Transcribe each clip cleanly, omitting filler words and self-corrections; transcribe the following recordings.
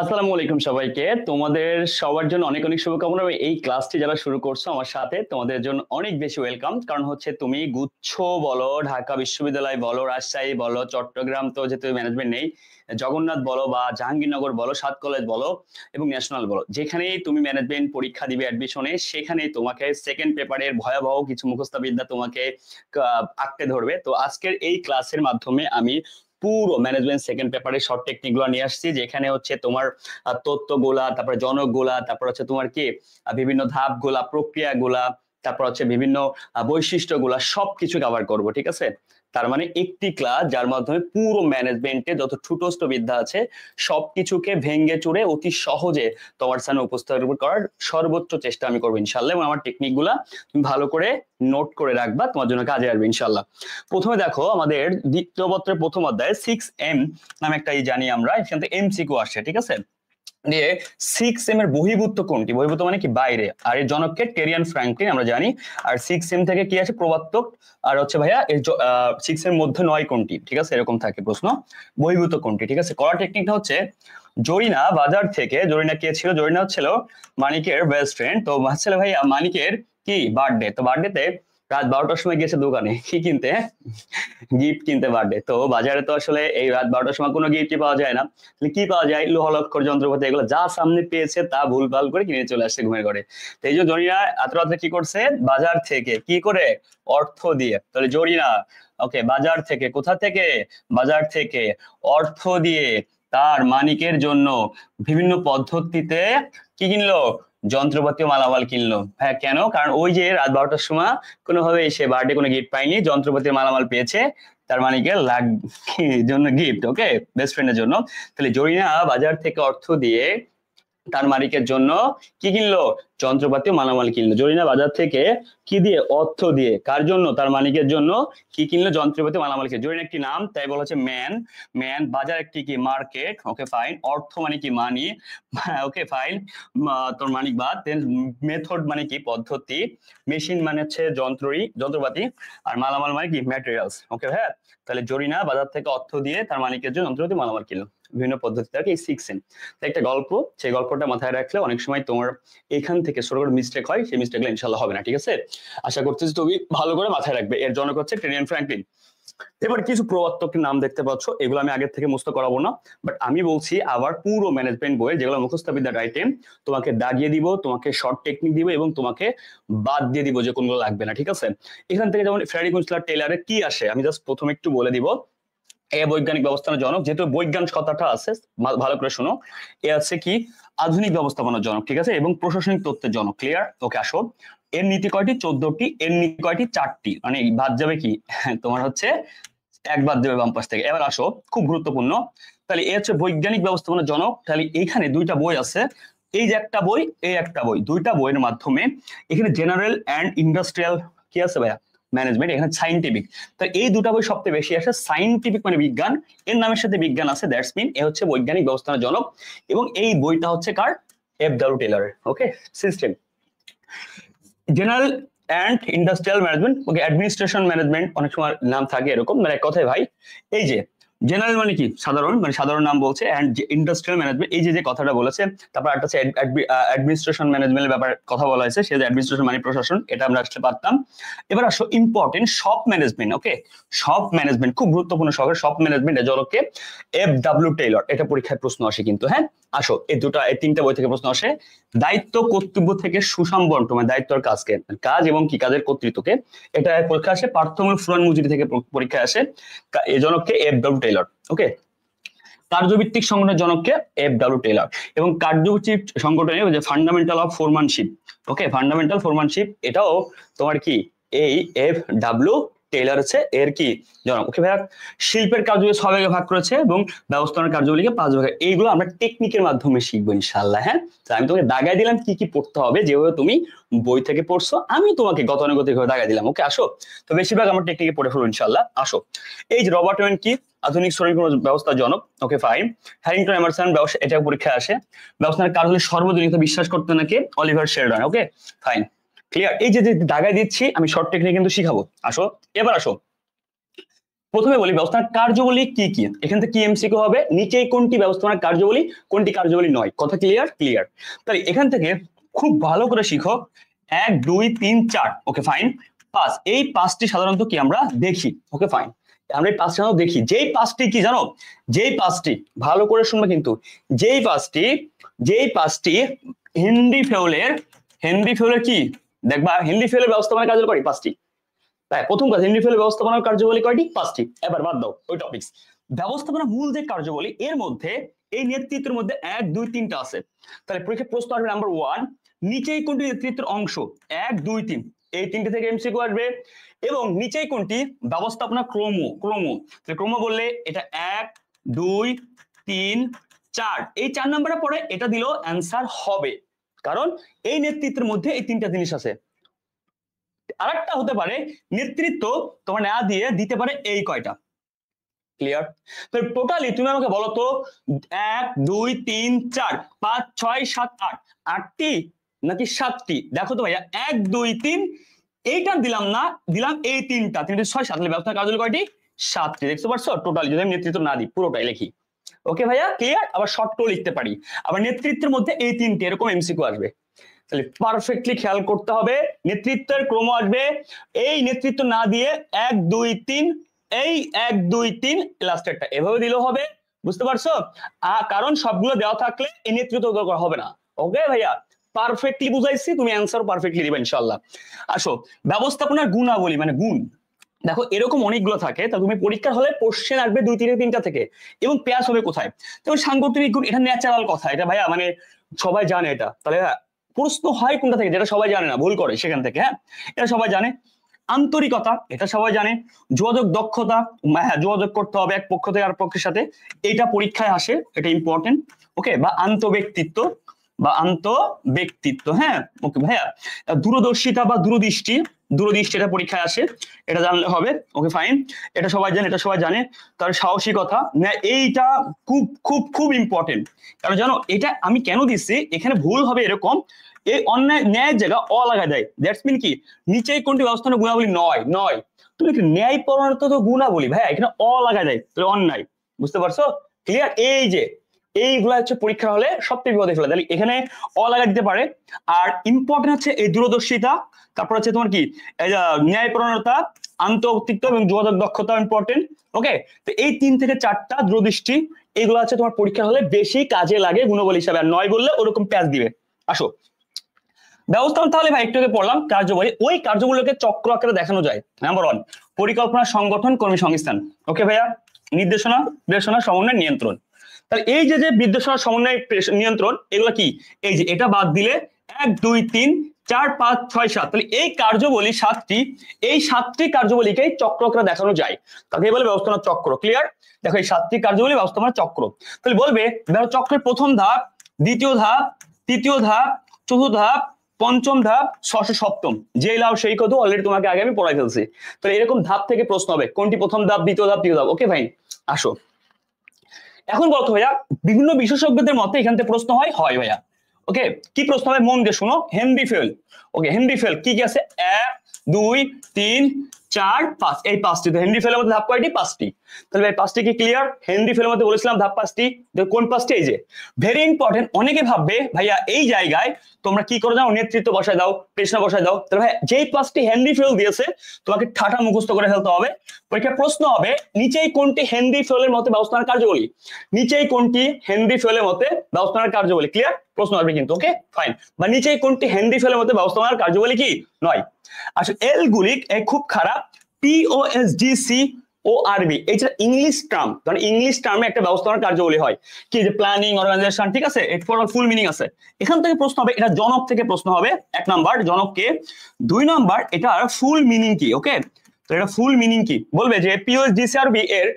আসসালামু আলাইকুম সবাইকে। তোমাদের সবার জন্য অনেক অনেক শুভকামনা। এই ক্লাসটি যারা শুরু করছো আমার সাথে, তোমাদের জন্য অনেক বেশি ওয়েলকাম। কারণ হচ্ছে তুমি গুচ্ছ বলো, ঢাকা বিশ্ববিদ্যালয় বলো, রাজশাহী বলো, চট্টগ্রাম তো যেহেতু ম্যানেজমেন্ট নেই, জগন্নাথ বলো বা জাহাঙ্গীরনগর বলো, সাত কলেজ বলো এবং ন্যাশনাল বলো, যেখানেই তুমি ম্যানেজমেন্ট পরীক্ষা দিবে অ্যাডমিশনে, সেখানেই তোমাকে সেকেন্ড পেপারের ভয়াবহ কিছু মুখস্থ বিদ্যা তোমাকে আঁকড়ে ধরবে। তো আজকের এই ক্লাসের মাধ্যমে আমি পুরো ম্যানেজমেন্ট সেকেন্ড পেপারের শর্ট টেকনিক গুলো নিয়ে আসছি, যেখানে হচ্ছে তোমার তথ্যগুলা, তারপরে জনকগুলা, তারপর হচ্ছে তোমার কি বিভিন্ন ধাপগুলা, প্রক্রিয়াগুলা, তারপর হচ্ছে বিভিন্ন বৈশিষ্ট্যগুলা সবকিছু কভার করব, ঠিক আছে? তার মানে একটি ক্লাস যার মাধ্যমে পুরো ম্যানেজমেন্টে যত ছোটস্থ বিদ্যা আছে সবকিছুকে ভেঙ্গে চুরে অতি সহজে তোমার সামনে উপস্থাপন করার সর্বোচ্চ চেষ্টা আমি করবো ইনশাল্লাহ। এবং আমার টেকনিক গুলা তুমি ভালো করে নোট করে রাখবা, তোমার জন্য কাজে আসবে ইনশাল্লাহ। প্রথমে দেখো, আমাদের দ্বিতীয় পত্রের প্রথম অধ্যায় 6M নামে একটা জানি আমরা, এখান থেকে এমসিকিউ আসছে, ঠিক আছে? দিয়ে 6M এর বহির্ভূত কোনটি? বহির্ভূত মানে কি? বাইরে। আর এর জনককে টেরিয়ান ফ্র্যাঙ্কলিন আমরা জানি। আর 6M থেকে কি আছে? প্রবর্তক। আর হচ্ছে ভাইয়া এর 6 এর মধ্যে নয় কোনটি, ঠিক আছে? এরকম থাকে প্রশ্ন। বহির্ভূত কোনটি, ঠিক আছে? করার টেকনিকটা হচ্ছে, জরিনা বাজার থেকে, জরিনা কে ছিল? জরিনা হচ্ছিল মানিকের বেস্ট ফ্রেন্ড। তো হচ্ছিল ভাইয়া মানিকের কি বার্থডে, তো বার্থডেতে রাত 12টার সময় গিয়েছে দোকানে কি কিনতে? গিফট কিনতে। বার্থডে তো বাজারে তো আসলে এই রাত 12টার সময় কোনো গিফটই পাওয়া যায় না। তাহলে কি পাওয়া যায়? লোহালক্কর যন্ত্রপাতি, এগুলো যা সামনে পেয়েছে তা ভুলভাল করে কিনে চলে আসছে ঘুমের ঘরে। তো এই যে জরিনা এত রাত্রে কি করছে? বাজার থেকে কি করে? অর্থ দিয়ে। তাহলে জরিনা, ওকে, বাজার থেকে, কোথা থেকে? বাজার থেকে অর্থ দিয়ে তার মানিকের জন্য বিভিন্ন পদ্ধতিতে কি কিনলো? যন্ত্রপাতি ও মালামাল কিনলো। হ্যাঁ, কেন? কারণ ওই যে রাত 12টার সময় কোনোভাবে সে বার্থডে কোনো গিফট পায়নি, যন্ত্রপাতির মালামাল পেয়েছে তার মানিকে জন্য গিফট, ওকে, বেস্ট ফ্রেন্ডের জন্য। তাহলে জরিনা বাজার থেকে অর্থ দিয়ে তার মালিকের জন্য কি কিনলো? যন্ত্রপাতি মালামাল কিনলো। জরিনা বাজার থেকে কি দিয়ে? অর্থ দিয়ে। কার জন্য? তার মালিকের জন্য। কি কিনলো? যন্ত্রপাতি মালামাল কিনলো। জরিনা একটি নাম, তাই বলা হচ্ছে ম্যান। ম্যান। বাজার একটি কি? Market, okay fine. অর্থ মানে কি? মানি, ওকে ফাইন। তোর মানিক বাদ। দেন মেথড মানে কি? পদ্ধতি। মেশিন মানে হচ্ছে যন্ত্রপাতি। আর মালামাল মানে কি? ম্যাটেরিয়ালস, ওকে হ্যাঁ। তাহলে জরিনা বাজার থেকে অর্থ দিয়ে তার মালিকের জন্য যন্ত্রপাতি মালামাল কিনলো বিভিন্ন পদ্ধতিতে আর কি। 6M একটা গল্প, সেই গল্পটা মাথায় রাখলে অনেক সময় তোমার এখান থেকে ছোট করে মিস্টেক হয়, সেই মিস্টেকগুলো ইনশাল্লাহ হবে না, ঠিক আছে? আশা করতেছি তুমি ভালো করে মাথায় রাখবে। এর জনক হচ্ছে টেরিয়ান ফ্র্যাঙ্কলিন। এবার কিছু প্রবর্তকের নাম দেখতে পাচ্ছ, এগুলো আমি আগের থেকে মুখস্থ করাবো না, বাট আমি বলছি আবার পুরো ম্যানেজমেন্ট বইয়ের যেগুলো মুখস্থ বিদ্যার আইটেম তোমাকে দাগিয়ে দিব, তোমাকে শর্ট টেকনিক দিব এবং তোমাকে বাদ দিয়ে দিব যে কোনগুলো লাগবে না, ঠিক আছে? এখান থেকে যেমন ফ্রেডি কুইন্সলার টেইলারের কি আসে আমি জাস্ট প্রথমে একটু বলে দিব। এ বৈজ্ঞানিক ব্যবস্থাপনার জনক, যেহেতু বৈজ্ঞান কথাটা আছে ভালো করে শোনো। এ আছে কি? আধুনিক ব্যবস্থাপনার জনক, ঠিক আছে, এবং প্রশাসনিক তত্ত্বের জনক। ক্লিয়ার? ওকে, আসো। এর নীতি কয়টি? 14টি। এর নীতি কয়টি? 4টি। মানে বাদ যাবে কি? তোমার হচ্ছে এক বাদ যাবে বাম পাশ থেকে। এবার আসো, খুব গুরুত্বপূর্ণ। তাহলে এ হচ্ছে বৈজ্ঞানিক ব্যবস্থাপনার জনক। তাহলে এইখানে দুইটা বই আছে, এই যে একটা বই, এই একটা বই, দুইটা বইয়ের মাধ্যমে এখানে জেনারেল অ্যান্ড ইন্ডাস্ট্রিয়াল কি আছে ভাইয়া? ম্যানেজমেন্ট। এখানে সাইন্টিফিক। তো এই দুটা বই সবচেয়ে বেশি আসে। সাইন্টিফিক মানে বিজ্ঞান, এর নামের সাথে বিজ্ঞান আছে, দ্যাটস মিন এ হচ্ছে বৈজ্ঞানিক ব্যবস্থাপনার জনক। এবং এই বইটা হচ্ছে কার? F.W. টেলরের, okay. System general and industrial management, okay, administration management অনেক সময় নাম থাকে এরকম, মানে এক কথায় ভাই এই যে জেনারেল মানে কি? সাধারণ, মানে সাধারণ নাম বলছে। অ্যান্ড ইন্ডাস্ট্রিয়াল ম্যানেজমেন্ট এই যে কথাটা বলেছে। তারপর একটা হচ্ছে অ্যাডমিনিস্ট্রেশন ম্যানেজমেন্টের ব্যাপারে কথা বলা হয়েছে, সে যে অ্যাডমিনিস্ট্রেশন মানে প্রশাসন, এটা আমরা আসলে পারতাম। এবার আসো ইম্পর্টেন্ট শপ ম্যানেজমেন্ট, ওকে। শপ ম্যানেজমেন্ট খুব গুরুত্বপূর্ণ শহরের শপ ম্যানেজমেন্ট এর জনককে F.W. টেইলর। এটা পরীক্ষায় প্রশ্ন আসে কিন্তু, হ্যাঁ। আসো, এই তিনটা বই থেকে প্রশ্ন আসে। দায়িত্ব কর্তব্য থেকে সুষম বন্টন, মানে দায়িত্ব আর কাজকে, কাজ এবং কি কাজের কর্তৃত্বকে, এটা পরীক্ষা আসে। পার্থমূল ফুরান মজুরি থেকে পরীক্ষা আসে। এই জনককে F.W. টেইলর, ওকে। কার্যভিত্তিক সংগঠনের জনককে F.W. টেইলর। এবং কার্যভিত্তিক সংগঠনে যে ফান্ডামেন্টাল অফ ফোরম্যানশিপ, ওকে, ফান্ডামেন্টাল ফোরম্যানশিপ, এটাও তোমার কি? এই F.W. টেইলর হচ্ছে এর কি? জনক, ওকে ভাইয়া। শিল্পের কার্যগুলি 6 ভাগে ভাগ করেছে এবং ব্যবস্থাপনার কার্যগুলিকে 5 ভাগে। এইগুলো আমরা টেকনিকের মাধ্যমে শিখবো ইনশাআল্লাহ, হ্যাঁ। আমি তোমাকে দাগাই দিলাম কি কি পড়তে হবে, যেভাবে তুমি বই থেকে পড়ছো আমি তোমাকে গতানুগতিক ভাবে দাগাই দিলাম, ওকে। আসো, তো বেশিরভাগ আমরা টেকনিকে পড়ে ফেলবো ইনশাআল্লাহ। আসো, এই যে রবার্ট ওয়েন কি? আধুনিক শ্রমিক ব্যবস্থার জনক, ওকে ফাইন। হ্যারিংটন এমারসন, ব্যবসা, এটা পরীক্ষায় আসে। ব্যবস্থার কাজ হলে সর্বজনীন বিশ্বাস করতে নাকি? Oliver Sheldon, okay fine. Clear? এই যে দাগাই দিচ্ছি আমি শর্ট টেকনিক কিন্তু শিখাবো। আসো, এবার আসো প্রথমে বলি ব্যবস্থাপনার কার্যাবলী কি কি, এখান থেকে কি এমসিকিউ হবে, নিচে কোনটি ব্যবস্থাপনার কার্যাবলী, কোনটি কার্যাবলী নয়, কথা ক্লিয়ার? ক্লিয়ার। তাহলে এখান থেকে খুব ভালো করে শিখো 1 2 3 4, ওকে ফাইন, 5, এই 5টি সাধারণত কি আমরা দেখি, ওকে ফাইন, আমরা এই 5টি সাধারণত দেখি। যেই 5টি কি জানো, যেই 5টি ভালো করে শুনবে কিন্তু, যেই 5টি হেনরি ফেউলের কি দেখবা, হেনরি ফেউলের ব্যবস্থাপনার কার্যাবলী কয়টি? 5টি। তাই প্রথম কথা, হেনরি ফেউলের ব্যবস্থাপনার কার্যাবলী কয়টি? 5টি। এবার বাদ দাও ওই টপিকস, ব্যবস্থাপনা মূল যে কার্যাবলী এর মধ্যে এই নেতৃত্বের মধ্যে 1 2 3টা আছে। তাহলে পরীক্ষা প্রশ্ন আসবে নাম্বার 1, নিচেই কোনটি নেতৃত্বের অংশ? 1 2 3, এই তিনটে থেকে এমসিকিউ আসবে। এবং নিচেই কোনটি ব্যবস্থাপনা ক্রম? তাহলে ক্রম বললে এটা 1 2 3 4, এই 4 নম্বরে পরে এটা দিলেও অ্যান্সার হবে, কারণ এই নেতৃত্বের মধ্যে এই তিনটা জিনিস আছে। আরেকটা হতে পারে নেতৃত্ব তোমার না দিয়ে দিতে পারে এই কয়টা। ক্লিয়ার? তো টোটালি তুমি আমাকে বলো তো 1 2 3 4 5 6 7 8, 8টি নাকি 7টি? দেখো তো ভাইয়া 1 2 3, এইটা দিলাম না, দিলাম এই 3টা, 3 6 7, তাহলে ব্যবস্থা কার্যাবলী কয়টি? 7টি। দেখতে পাচ্ছ? টোটালি যদি আমি নেতৃত্ব না দিই পুরোটাই লিখি, ওকে ভাইয়া ক্লিয়ার? আবার শর্টও লিখতে পারি, আবার নেতৃত্বের মধ্যে এই 3টে এরকম এমসিকিউ আসবে। তাহলে পারফেক্টলি খেয়াল করতে হবে, নেতৃত্বের ক্রম আসবে, এই নেতৃত্ব না দিয়ে 1 2 3, এই 1 2 3 লাস্টেরটা এভাবে দিলেও হবে, বুঝতে পারছো? কারণ সবগুলো দেওয়া থাকলে এই নেতৃত্ব দরকার হবে না। ওকে ভাইয়া, পারফেক্টলি বুঝাইছি, তুমি অ্যান্সার পারফেক্টলি দিবে ইনশাআল্লাহ। আসো ব্যবস্থাপনার গুণাবলী, মানে গুণ, দেখো এরকম অনেকগুলো থাকে, তা তুমি পরীক্ষার হলে কোশ্চেন আসবে 2 3টা থেকে, এবং পেয়াস হবে কোথায়? যেমন সাংগঠনিক গুণ, এটা ন্যাচারাল কথা, এটা ভাইয়া মানে সবাই জানে এটা। তাহলে প্রশ্ন হয় কোনটা থেকে, যেটা সবাই জানে না, ভুল করে সেখান থেকে, হ্যাঁ এটা সবাই জানে। আন্তরিকতা, এটা সবাই জানে। যোগাযোগ দক্ষতা, হ্যাঁ যোগাযোগ করতে হবে এক পক্ষ থেকে আর পক্ষের সাথে, এটা পরীক্ষায় আসে, এটা ইম্পর্টেন্ট। ওকে, বা আন্তঃব্যক্তিত্ব, হ্যাঁ ওকে ভাইয়া। দূরদর্শিতা বা দূরদৃষ্টি, এটা পরীক্ষায় আসে, এটা জানলে হবে, ওকে ফাইন, এটা সবাই জানে, তার সাহসিকতা, এইটা খুব খুব খুব ইম্পর্টেন্ট। কারণ জানো এটা আমি কেন দিচ্ছি, এখানে ভুল হবে এরকম, এই অন্যায় ন্যায়ের জায়গা অ লাগা দেয়, দ্যাটস মিন কি নিচে কোনটি ব্যবস্থাপনা গুণাবলী নয়, তুমি ন্যায় পরায়ণতা তো গুণাবলী ভাইয়া, এখানে অ লাগা দেয়, তাহলে অন্যায়, বুঝতে পারছো? ক্লিয়ার? এই যে এইগুলা হচ্ছে পরীক্ষা হলে সবথেকে বিপদে ফেলে, তাহলে এখানে অ লাগা দিতে পারে। আর ইম্পর্টেন্ট হচ্ছে এই দূরদর্শিতা, তারপর হচ্ছে তোমার কি এই ন্যায়পরায়ণতা, আন্তঃব্যক্তিত্ব এবং যোগাযোগ দক্ষতা ইম্পর্টেন্ট। ওকে, তো এই 3 থেকে 4টা দূরদৃষ্টি, এগুলো হচ্ছে তোমার পরীক্ষা হলে বেশি কাজে লাগে গুণবলী হিসাবে, আর নয় বললে ওরকম প্যাচ দিবে। আসো ব্যবস্থাপনা, তাহলে ভাই একটু আগে পড়লাম কার্যবলী, ওই কার্যগুলোকে চক্র আকারে দেখানো যায়। নাম্বার 1 পরিকল্পনা, সংগঠন, কর্মী সংস্থান। ওকে ভাইয়া, নির্দেশনা, সমন্বয়, নিয়ন্ত্রণ। তাহলে এই যে নির্দেশনা, সমন্বয়, নিয়ন্ত্রণ, এগুলো কি? এই যে এটা বাদ দিলে 1 2 3 4 5 6 7, তাহলে এই কার্যবলী 7টি, এই 7টি কার্যবলীকে চক্র আকারে দেখানো যায়, তাকে বলে ব্যবস্থাপনা চক্র। ক্লিয়ার? দেখো এই 7টি কার্যবলী ব্যবস্থাপনা চক্র। তাহলে বলবে দেখো চক্রের প্রথম ধাপ, দ্বিতীয় ধাপ, তৃতীয় ধাপ, চতুর্থ ধাপ, পঞ্চম ধাপ, ষষ্ঠ, সপ্তম, যে লাও সেই কত অলরেডি তোমাকে আগে আমি পড়াই ফেলছি। তাহলে এরকম ধাপ থেকে প্রশ্ন হবে, কোনটি প্রথম ধাপ, দ্বিতীয় ধাপ, তৃতীয় ধাপ। ওকে ভাই, আসো এখন বলতো ভাইয়া বিভিন্ন বিশেষজ্ঞদের মতে এখান থেকে প্রশ্ন হয় ভাইয়া। ওকে, কি প্রশ্ন হবে মন দিয়ে শোনো। হেনরি ফেল, ওকে হেনরি ফেল কি কি আছে? 1 2 3 4 5, এই 5টি। তো হেনরি ফেলের মধ্যে ধাপ কয়টি? 5টি। তাহলে ভাই 5টি কি ক্লিয়ার? হেনরি ফেলের মধ্যে বলেছিলাম ধাপ 5টি, কোন 5টি? এই যে ভেরি ইম্পর্টেন্ট, অনেকে ভাববে ভাইয়া এই জায়গায় তোমরা কি করে দাও, নেতৃত্ব বসায় দাও, পেশনা বসায় দাও। তাহলে ভাই যেই 5টি হেনরি ফেল দিয়েছে তোমাকে ঠাটা মুখস্থ করে ফেলতে হবে। পরীক্ষায় প্রশ্ন হবে নিচেই কোনটি হেনরি ফেলের মতে ব্যবস্থাপনার কার্যবলী, নিচেই কোনটি হেনরি ফেলের মতে ব্যবস্থাপনার কার্যবলী। ক্লিয়ার? প্রশ্ন আসবে কিন্তু, ওকে ফাইন। বা নিচেই কোনটি হেনরি ফেলের মতে ব্যবস্থাপনার কার্যবলী কি নয়। আসলে এল গুলি খুব খারাপ, POSGC ORB, এটা ইংলিশ টার্ম, কারণ ইংলিশ টার্মে একটা ব্যবস্থাপনার কার্যবলী হয় কি, যে প্ল্যানিং, অর্গানাইজেশন, ঠিক আছে, এর ফুল মিনিং আছে। এখান থেকে প্রশ্ন হবে, এটা জনক থেকে প্রশ্ন হবে, 1 নাম্বার জনককে, 2 নাম্বার এটার ফুল মিনিং কি। ওকে, তো এটা ফুল মিনিং কি বলবে যে POSGCRB এর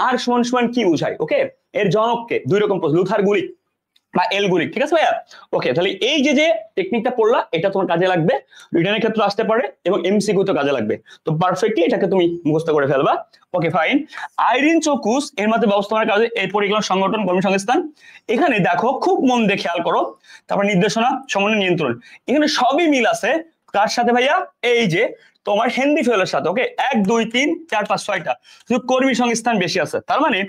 আর সমান সমান কি বোঝায়। ওকে, এর জনককে 2 রকম প্রশ্ন, লুথার গুলিক বা এল গুলিক, ঠিক আছে ভাইয়া? ওকে, তাহলে এই যে টেকনিকটা পড়লা এটা তোমার কাজে লাগবে, রিটার্নের ক্ষেত্রে আসতে পারে এবং এমসিকিউ তো কাজে লাগবে। তো পারফেক্টলি এটাকে তুমি মুখস্থ করে ফেলবা। Okay fine. আইরিন চকুস এর মধ্যে ব্যবস্থাপনার কাজে এই পরিকল্পনা, সংগঠন, কর্মসংস্থান। এখানে দেখো খুব মন দিয়ে খেয়াল করো, তারপর নির্দেশনা, সমন্বয়, নিয়ন্ত্রণ, এখানে সবই মিল আছে। কার সাথে ভাইয়া? এই যে তোমার হেনরি ফেলের সাথে। ওকে, 1 2 3 4 5 6টা শুধু কর্মী সংস্থান বেশি আছে। তার মানে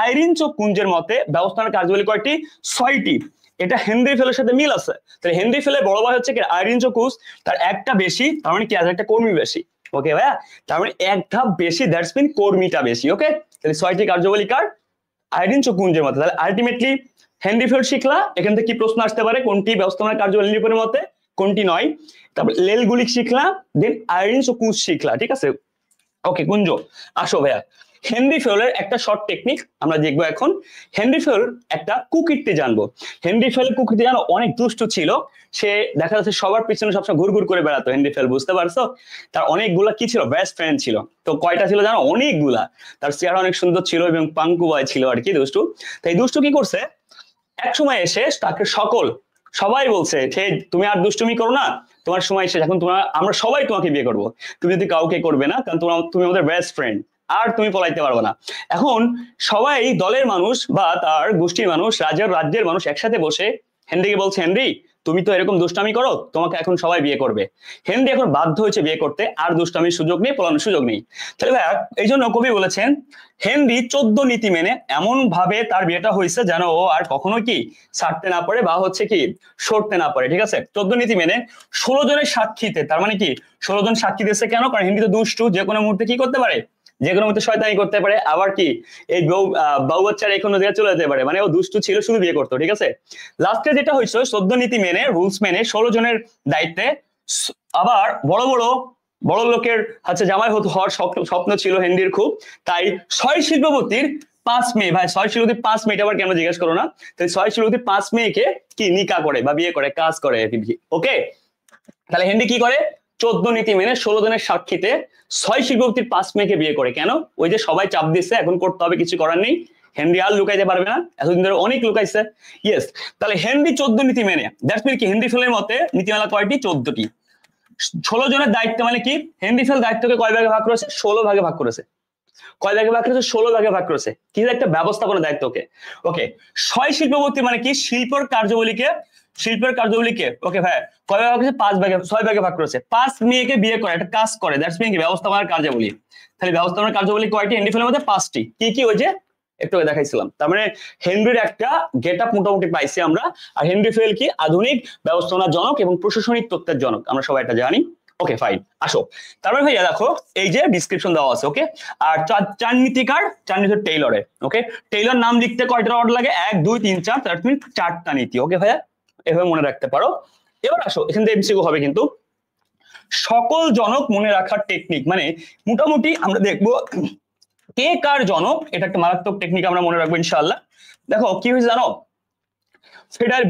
আইরিন ও কুঞ্জের মতে ব্যবস্থাপনার কার্যাবলী কয়টি? 6টি। এটা হেনরি ফেলের সাথে মিল আছে। তাহলে হেনরি ফেলের বড় ভাই হচ্ছে কি আইরিন ও কুঞ্জ, তার একটা বেশি, তার মানে কি আছে একটা কর্মী বেশি। ওকে ভাইয়া, তার মানে এক ধাপ বেশি, দ্যাটস মিন কর্মীটা বেশি। ওকে, তাহলে 6টি কার্যাবলী কার? আইরিন ও কুঞ্জের মতে। তাহলে আলটিমেটলি হেনরি ফেল শিখলা, এখান থেকে কি প্রশ্ন আসতে পারে? কোনটি ব্যবস্থাপনার কার্যাবলী নিরূপণের মতে, কোনটি নয়। তারপর লেলগুলিক শিখলা, দেন আইরিন ও কুঞ্জ শিখলা। ঠিক আছে, ওকে কুঞ্জ। আসো ভাইয়া, হেনরি ফেলের একটা শর্ট টেকনিক আমরা দেখবো এখন। হেনরি ফেল একটা কুকীর্তি জানবো। হেনরি ফেলের কুকীর্তি জানো, অনেক দুষ্ট ছিল সে। দেখা যাচ্ছে সবার পিছনে সবসময় ঘুরঘুর করে বেড়াতো হেনরি ফেল, বুঝতে পারছো? তার অনেকগুলা কি ছিল? বেস্ট ফ্রেন্ড ছিল। তো কয়টা ছিল জানো? অনেকগুলা। তার চেহারা অনেক সুন্দর ছিল এবং পাঙ্কু বয় ছিল আর কি, দুষ্টু। তাই দুষ্টু কি করছে, এক সময় এসে তাকে সবাই বলছে যে তুমি আর দুষ্টুমি করো না, তোমার সময় শেষ, এখন আমরা সবাই তোমাকে বিয়ে করবো, তুমি যদি কাউকে করবে না, কারণ তুমি আমাদের বেস্ট ফ্রেন্ড, আর তুমি পলাইতে পারবে না। এখন সবাই দলের মানুষ বা তার গোষ্ঠীর মানুষ, রাজ্যের মানুষ একসাথে বসে হেনরিকে বলছে, হেনরি তুমি তো এরকম দুষ্টামি করো, তোমাকে এখন সবাই বিয়ে করবে। হেনরি এখন বাধ্য হয়েছে বিয়ে করতে, আর দুষ্টামির সুযোগ নেই, পলানোর সুযোগ নেই। তাহলে ভাইয়া এই জন্য কবি বলেছেন হেনরি 14 নীতি মেনে এমন ভাবে তার বিয়েটা হয়েছে যেন ও আর কখনো কি ছাড়তে না পারে বা হচ্ছে কি সরতে না পারে। ঠিক আছে, 14 নীতি মেনে 16 জনের সাক্ষীতে। তার মানে কি 16 জন সাক্ষী দিচ্ছে কেন? কারণ হেনরি তো দুষ্টু, যে কোনো মুহূর্তে কি করতে পারে? যে কোনো মুহূর্তে শয়তানি করতে পারে, আবার কি এই বউ বাচ্চার এই কোনো জায়গায় চলে যেতে পারে। মানে ও দুষ্টু ছিল, শুধু বিয়ে করতো। ঠিক আছে, লাস্টে যেটা হয়েছে 14 নীতি মেনে, রুলস মেনে 16 জনের দায়িত্বে। আবার বড় লোকের হচ্ছে জামাই হওয়ার স্বপ্ন ছিল হেনরির খুব। তাই 6 শিল্পপতির 5 মেয়ে, ভাই 6 শিল্পপতির 5 মেয়ে, আবার কেন জিজ্ঞেস করো না। তাই 6 শিল্পপতির 5 মেয়েকে কি নিকা করে বা বিয়ে করে, কাজ করে। ওকে, তাহলে হেনরি কি করে? 14 নীতি মেনে 16 জনের সাক্ষীতে 6 শিল্পপতির 5 মেয়েকে বিয়ে করে। কেন? ওই যে সবাই চাপ দিচ্ছে, এখন করতে হবে, কিছু করার নেই। হেনরি আর লুকাইতে পারবে না, এতদিন ধরে অনেক লুকাইছে। ইয়েস, তাহলে হেনরি 14 নীতি মেনে, দ্যাটস মিন কি হেনরি ফেলের মতে নীতিমালা কয়টি? 14টি। 16 জনের দায়িত্ব মানে কি? হেনরি ফেল দায়িত্বকে কয় ভাগে ভাগ করেছে? 16 ভাগে ভাগ করেছে। কয় ভাগে ভাগ করেছে? 16 ভাগে ভাগ করেছে। কি একটা ব্যবস্থাপনা দায়িত্বকে। ওকে, 6 শিল্পপতি মানে কি? শিল্পের কার্যাবলীকে ওকে ভাই কয় ভাগ করেছে? 5 ভাগে, 6 ভাগে ভাগ করেছে। 5 মেয়েকে বিয়ে করে, একটা কাজ করে, দ্যাটস মিন কি ব্যবস্থাপনার কার্যাবলী। তাহলে ব্যবস্থাপনার কার্যাবলী কয়টি? হেনরি ফেলের মধ্যে 5টি। কি কি? ওই যে একটু দেখাইছিলাম। তার মানে হেনরির একটা গেট আপ মোটামুটি পাইছি আমরা। আর হেনরি ফেল কি? আধুনিক ব্যবস্থাপনার জনক এবং প্রশাসনিক তত্ত্বের জনক, আমরা সবাই এটা জানি। ওকে ফাইন, আসো। তারপরে ভাইয়া দেখো এই যে ডিসক্রিপশন দেওয়া আছে। ওকে, আর চার নীতিকার টেইলরের। ওকে, টেইলর নাম লিখতে কয়টা ওয়ার্ড লাগে? 1 2 3 4, তার তুমি 4টা নীতি। ওকে ভাইয়া, এভাবে মনে রাখতে পারো। এবার আসো, এখান থেকে এমসিকিউ হবে কিন্তু। সকল জনক মনে রাখার টেকনিক, মানে মোটামুটি আমরা দেখবো কে কার জনক, এটা একটা মারাত্মক টেকনিক, আমরা মনে রাখবো ইনশাআল্লাহ। দেখো কি হয়েছে জানো,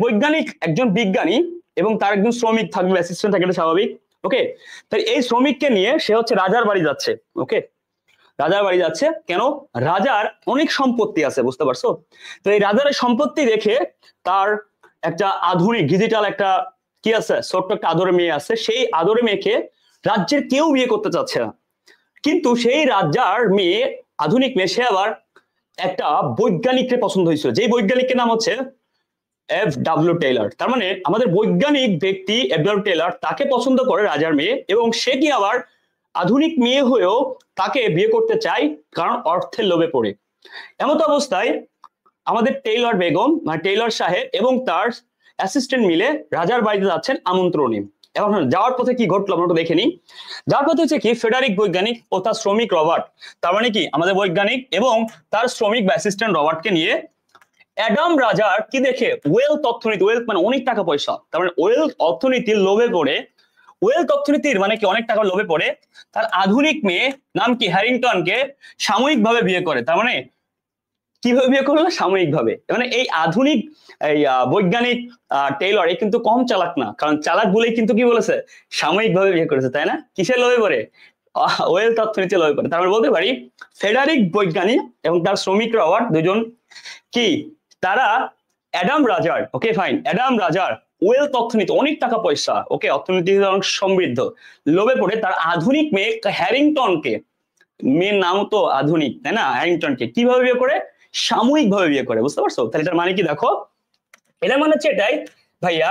বৈজ্ঞানিক, একজন বিজ্ঞানী এবং তার একজন শ্রমিক থাকবে, অ্যাসিস্ট্যান্ট থাকবে, এটা স্বাভাবিক। ওকে, তাই এই শ্রমিককে নিয়ে সে হচ্ছে রাজার বাড়ি যাচ্ছে। ওকে, রাজার বাড়ি যাচ্ছে কেন? রাজার অনেক সম্পত্তি আছে, বুঝতে পারছো? তো এই রাজার সম্পত্তি দেখে তার একটা আধুনিক ডিজিটাল একটা কি আছে, ছোট্ট একটা আদরের মেয়ে আছে। সেই আদরের মেয়েকে রাজ্যের কেউ বিয়ে করতে চাচ্ছে না, কিন্তু সেই রাজার মেয়ে, আধুনিক মেয়ে, সে আবার একটা বৈজ্ঞানিককে পছন্দ হয়েছিল, যেই বৈজ্ঞানিকের নাম হচ্ছে F.W. টেইলর। তার মানে আমাদের বৈজ্ঞানিক ব্যক্তি F.W. টেইলর তাকে পছন্দ করে রাজার মেয়ে, এবং সে কি আবার আধুনিক মেয়ে হয়েও তাকে বিয়ে করতে চায়, কারণ অর্থের লোভে পড়ে। এমত অবস্থায় আমাদের টেইলর বেগম, মানে টেইলর সাহেব এবং তার অ্যাসিস্ট্যান্ট মিলে রাজার বাড়িতে যাচ্ছেন আমন্ত্রণে। এখন যাওয়ার পথে কি ঘটলো আমরা দেখে নিই। যাওয়ার পথে হচ্ছে কি, ফেডারিক বৈজ্ঞানিক ও তার শ্রমিক রবার্ট, তার মানে কি আমাদের বৈজ্ঞানিক এবং তার শ্রমিক বা অ্যাসিস্ট্যান্ট রবার্টকে নিয়ে অ্যাডাম রাজার কি দেখে, ওয়েলথ অর্থনীতি, ওয়েলথ মানে অনেক টাকা পয়সা, তার মানে ওয়েলথ অর্থনীতির লোভে পড়ে, ওয়েলথ অর্থনীতির মানে কি অনেক টাকার লোভে পড়ে তার আধুনিক মেয়ে নাম কি হ্যারিংটনকে সাময়িকভাবে বিয়ে করে। তার মানে কিভাবে বিয়ে করলো? সাময়িকভাবে। মানে এই আধুনিক এই বৈজ্ঞানিক টেইলর এ কিন্তু কম চালাক না, কারণ চালাক বলেই কিন্তু কি বলেছে, সাময়িকভাবে বিয়ে করেছে, তাই না? কিসের লোভে পড়ে? ওয়েলথ অর্থনীতি লোভে পড়ে। তারপরে বলতে পারি ফেডারিক বৈজ্ঞানিক এবং তার শ্রমিক রবার্ট দুজন কি, তারা অ্যাডাম রাজার, ওকে ফাইন, অ্যাডাম রাজার ওয়েলথ অর্থনীতি, অনেক টাকা পয়সা, ওকে অর্থনীতি অনেক সমৃদ্ধ, লোভে পড়ে তার আধুনিক মেয়ে হ্যারিংটনকে, মেয়ের নাম তো আধুনিক তাই না, হ্যারিংটনকে কিভাবে বিয়ে করে? সাময়িক ভাবে বিয়ে করে, বুঝতে পারছো? তাহলে এটার মানে কি দেখো, এটার মানে হচ্ছে এটাই ভাইয়া,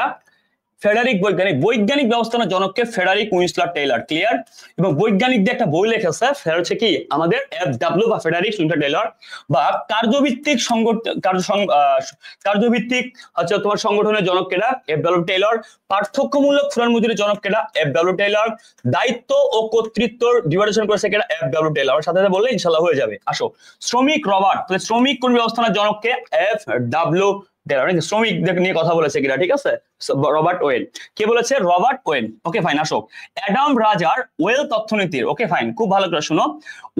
ফেডারিক বৈজ্ঞানিক, বৈজ্ঞানিক ব্যবস্থাপনার জনককে ফেডারিক উইন্সলার টেইলর, ক্লিয়ার। এবং বৈজ্ঞানিক দিয়ে একটা বই লেখা আছে, সেটা হচ্ছে কি আমাদের FW বা ফেডারিক উইন্সলার টেইলর, বা কার্যভিত্তিক কার্যভিত্তিক হচ্ছে তোমার সংগঠনের জনক কেডা, FW টেইলর। পার্থক্যমূলক ফুরান মজুরির জনক কেডা, FW টেইলর। দায়িত্ব ও কর্তৃত্ব ডিভাইডেশন করেছে কেডা, FW টেইলর। সাথে সাথে বললে ইনশাআল্লাহ হয়ে যাবে। আসো, শ্রমিক রবার্ট, তাহলে শ্রমিক কর্মী ব্যবস্থাপনার জনককে FW টেইলর। শ্রমিক নিয়ে কথা বলেছে কিনা, ঠিক আছে, রবার্ট ওয়েন। কে বলেছে? Robert Owen. Okay fine. আসো, অ্যাডাম রাজার ওয়েলথ অর্থনীতির, ওকে ফাইন, খুব ভালো করে শুনো,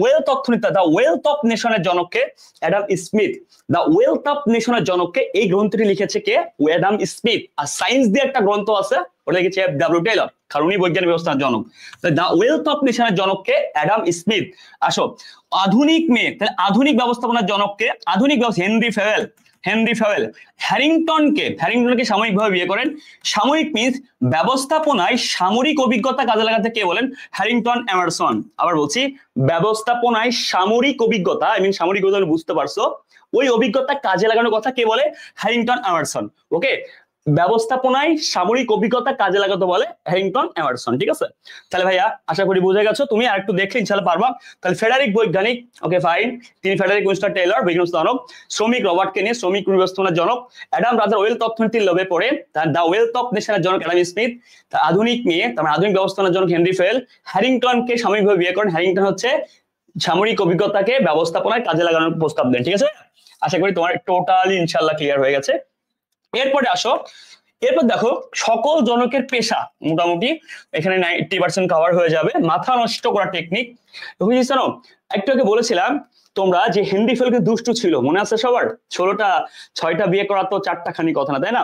ওয়েলথ অর্থনীতি, দ্য ওয়েলথ অফ নেশনের জনককে Adam Smith. The wealth of নেশনের জনককে, এই গ্রন্থটি লিখেছে কে? Adam Smith. আর সায়েন্স দিয়ে একটা গ্রন্থ আছে, ওটা লিখেছে FW টেইলর, কারণ উনি বৈজ্ঞানিক ব্যবস্থার জনক। দ্য ওয়েলথ অফ নেশনের জনককে অ্যাডাম স্মিথ। আসো, আধুনিক মেয়ে, তাহলে আধুনিক ব্যবস্থাপনার জনককে, আধুনিক হেনরি ফেওয়েল। হেনরি ফেওয়েল। হ্যারিংটনকে সাময়িকভাবে বিয়ে করেন। সাময়িক মিন্স ব্যবস্থাপনায় সামরিক অভিজ্ঞতা কাজে লাগাতে কে বলেন? Harrington Emerson. আবার বলছি, ব্যবস্থাপনায় সামরিক অভিজ্ঞতা, আই মিন সামরিক অভিজ্ঞতা বুঝতে পারছো, ওই অভিজ্ঞতা কাজে লাগানোর কথা কে বলে? Harrington Emerson. ওকে, ব্যবস্থাপনায় সামরিক অভিজ্ঞতা কাজে লাগাতে বলে হ্যারিংটন এমারসন। ঠিক আছে, তাহলে ভাইয়া আশা করি বুঝে গেছো, তুমি আর একটু দেখলে ইনশাআল্লাহ পারবা। তাহলে ফেডারিক বৈজ্ঞানিক, ওকে ফাইন, তিনি ফেডারিক উইনস্টন টেইলর, বৈজ্ঞানিক জনক। শ্রমিক রবার্টকে নিয়ে শ্রমিক ব্যবস্থাপনার জনক। অ্যাডাম রাজার ওয়েলথ অর্থনীতির লোভে পড়ে তার দ্য ওয়েলথ অফ নেশনের জনক অ্যাডাম স্মিথ। তার আধুনিক মেয়ে, তার আধুনিক ব্যবস্থাপনার জনক হেনরি ফেওয়েল। হ্যারিংটনকে সাময়িকভাবে বিয়ে করেন। হ্যারিংটন হচ্ছে সামরিক অভিজ্ঞতাকে ব্যবস্থাপনায় কাজে লাগানোর প্রস্তাব দেন। ঠিক আছে, আশা করি তোমার টোটালি ইনশাআল্লাহ ক্লিয়ার হয়ে গেছে। এরপরে আসো, এরপর দেখো সকল জনকের পেশা, মোটামুটি এখানে 90% কভার হয়ে যাবে। মাথা নষ্ট করা টেকনিক, বুঝেছো? একটু আগে বলেছিলাম তোমরা যে হেনরি ফেওয়েল দুষ্টু ছিল, মনে আছে সবার? 6টা বিয়ে করা তো 4টা খানি কথা না, তাই না?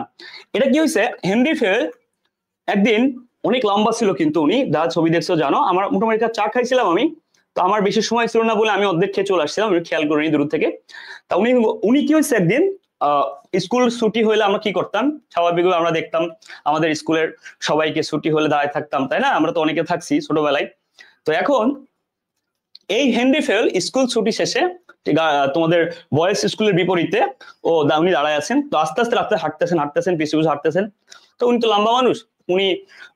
এটা কি হয়েছে, হেনরি ফেওয়েল একদিন, অনেক লম্বা ছিল কিন্তু উনি, যা ছবি দেখছো জানো, আমার মোটামুটি চা খাইছিলাম আমি, তো আমার বেশি সময় ছিল না বলে আমি অর্ধেক খেয়ে চলে আসছিলাম, আমি খেয়াল করিনি দূর থেকে। তা উনি কি হয়েছে, একদিন স্কুল ছুটি হলে আমরা কি করতাম, স্বাভাবিকভাবে আমরা দেখতাম আমাদের স্কুলের সবাইকে ছুটি হলে দাঁড়ায় থাকতাম, তাই না? আমরা তো অনেকে থাকছি ছোটবেলায়। তো এখন এই হেনরি ফেওয়েল স্কুল ছুটি শেষে, তোমাদের বয়েজ স্কুলের বিপরীতে উনি দাঁড়ায় আছেন। তো আস্তে আস্তে রাস্তায় হাঁটতেছেন পিছু পিছু হাঁটতেছেন। তো উনি তো লম্বা মানুষ, উনি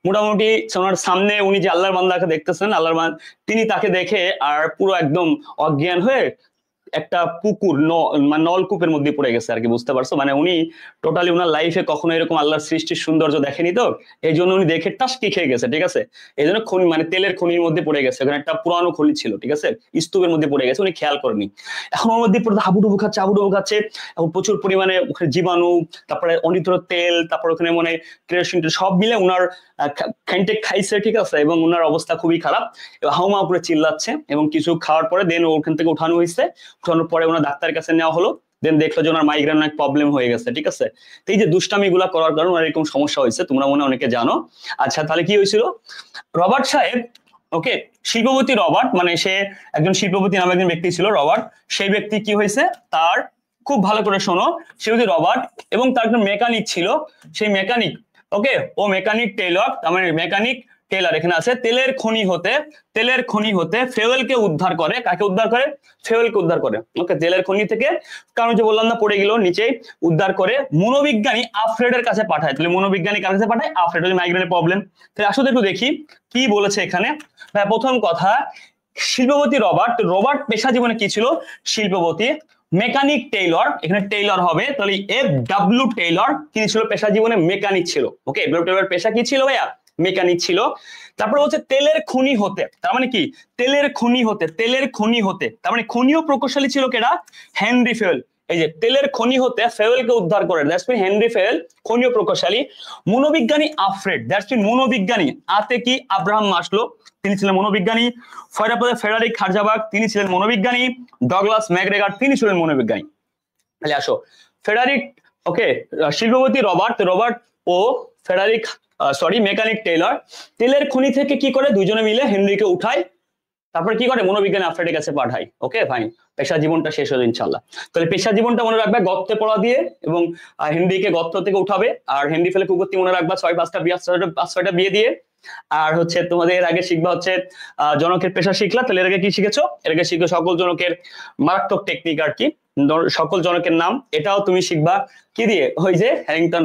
মোটামুটি ওনার সামনে উনি যে আল্লাহর বান্দাকে দেখতেছেন, তিনি তাকে দেখে আর পুরো একদম অজ্ঞান হয়ে একটা পুকুর, নলকূপের মধ্যে পড়ে গেছে আর কি, বুঝতে পারছো? মানে উনি টোটালি ওনার লাইফে কখনো এরকম আল্লাহর সৃষ্টির সৌন্দর্য দেখেনি, তো এই জন্য উনি দেখে টাসকি খেয়ে গেছে। ঠিক আছে, এই জন্য খনি, মানে তেলের খনির মধ্যে পড়ে গেছে, ওখানে একটা পুরানো খনি ছিল, ঠিক আছে, স্তূপের মধ্যে পড়ে গেছে, উনি খেয়াল করেনি। এখন ওর মধ্যে পুরো হাবুডুবু খাচ্ছে, এবং প্রচুর পরিমাণে ওখানে জীবাণু, তারপরে অনিত্র তেল, তারপর ওখানে মানে কেরোসিন সব মিলে উনার খাইছে, ঠিক আছে, এবং উনার অবস্থা খুবই খারাপ, হাউমা করে চিল্লাচ্ছে, এবং কিছু খাওয়ার পরে দেন ওখান থেকে উঠানো হয়েছে। উঠানোর পরে ওনার ডাক্তারের কাছে নেওয়া হলো, দেন দেখলো যে ওনার মাইগ্রেন অনেক প্রবলেম হয়ে গেছে। ঠিক আছে, তো এই যে দুষ্টামি গুলা করার কারণে ওনার এরকম সমস্যা হয়েছে, তোমরা মনে অনেকে জানো। আচ্ছা, তাহলে কি হয়েছিল? রবার্ট সাহেব, ওকে, শিল্পপতি রবার্ট, মানে সে একজন শিল্পপতি নামে একজন ব্যক্তি ছিল রবার্ট। সেই ব্যক্তি কি হয়েছে, তার খুব ভালো করে শোনো, সে হচ্ছে রবার্ট, এবং তার একজন মেকানিক ছিল। সেই মেকানিক, ওকে, ও মেকানিক টেইলর, তার মানে মেকানিক টেইলর এখানে আছে, তেলের খনি হতে ফেওয়েলকে উদ্ধার করে। কাকে উদ্ধার করে? ফেওয়েলকে উদ্ধার করে। ওকে, তেলের খনি থেকে, কারণ যে বললাম না পড়ে গেল নিচে, উদ্ধার করে মনোবিজ্ঞানী আলফ্রেডের কাছে পাঠায়। তাহলে মনোবিজ্ঞানী কার কাছে পাঠায়? আলফ্রেড, ওই মাইগ্রেনের প্রবলেম। তাহলে আসলে একটু দেখি কি বলেছে এখানে। প্রথম কথা, শিল্পপতি রবার্ট পেশা জীবনে কি ছিল? শিল্পপতি। মেকানিক টেইলর, এখানে টেইলর হবে, তাহলে FW টেইলর তিনি ছিল পেশা জীবনে মেকানিক ছিল। ওকে, FW টেইলর পেশা কি ছিল ভাইয়া? মেকানিক ছিল। তারপরে হচ্ছে তেলের খনি হতে, তার মানে কি? তেলের খনি হতে, তার মানে খনিও প্রকৌশলী ছিল কেডা? হেনরি ফেওয়েল। এই যে তেলের খনি হতে ফেওয়েলকে উদ্ধার করে, দ্যাটস মিন হেনরি ফেওয়েল খনিও প্রকৌশলী। মনোবিজ্ঞানী আলফ্রেড, দ্যাটস মিন মনোবিজ্ঞানী, আতে কি? আব্রাহাম মাসলো, তিনি ছিলেন মনোবিজ্ঞানী। ফেডারিক খারজাবাগ, তিনি ছিলেন মনোবিজ্ঞানী। ডগলাস ম্যাকগ্রেগর, তিনি ছিলেন মনোবিজ্ঞানী। তাহলে আসো, ফেডারিক, ওকে, শিল্পপতি রবার্ট ও ফেডারিক মেকানিক টেইলর তেলের খনি থেকে কি করে? দুইজনে মিলে হেনরিকে উঠায়, তারপরে কি করে? মনোবিজ্ঞানী আলফ্রেডের কাছে পাঠায়। ওকে ফাইন, পেশা জীবনটা শেষ হলো ইনশাল্লাহ। তাহলে পেশা জীবনটা মনে রাখবে গর্তে পড়া দিয়ে, এবং হেনরিকে গর্ত থেকে উঠাবে, আর হেনরি ফেলে কুকুরটি মনে রাখবা 5-6টা বিয়ে দিয়ে। আর হচ্ছে তোমাদের এর আগে শিখবা হচ্ছে জনকের পেশা শিখলা, তাহলে এর আগে কি শিখেছো? এর আগে শিখো সকল জনকের মারাত্মক টেকনিক আর কি, সকল জনকের নাম, এটাও তুমি শিখবা কি দিয়ে, ওই যে হ্যারিংটন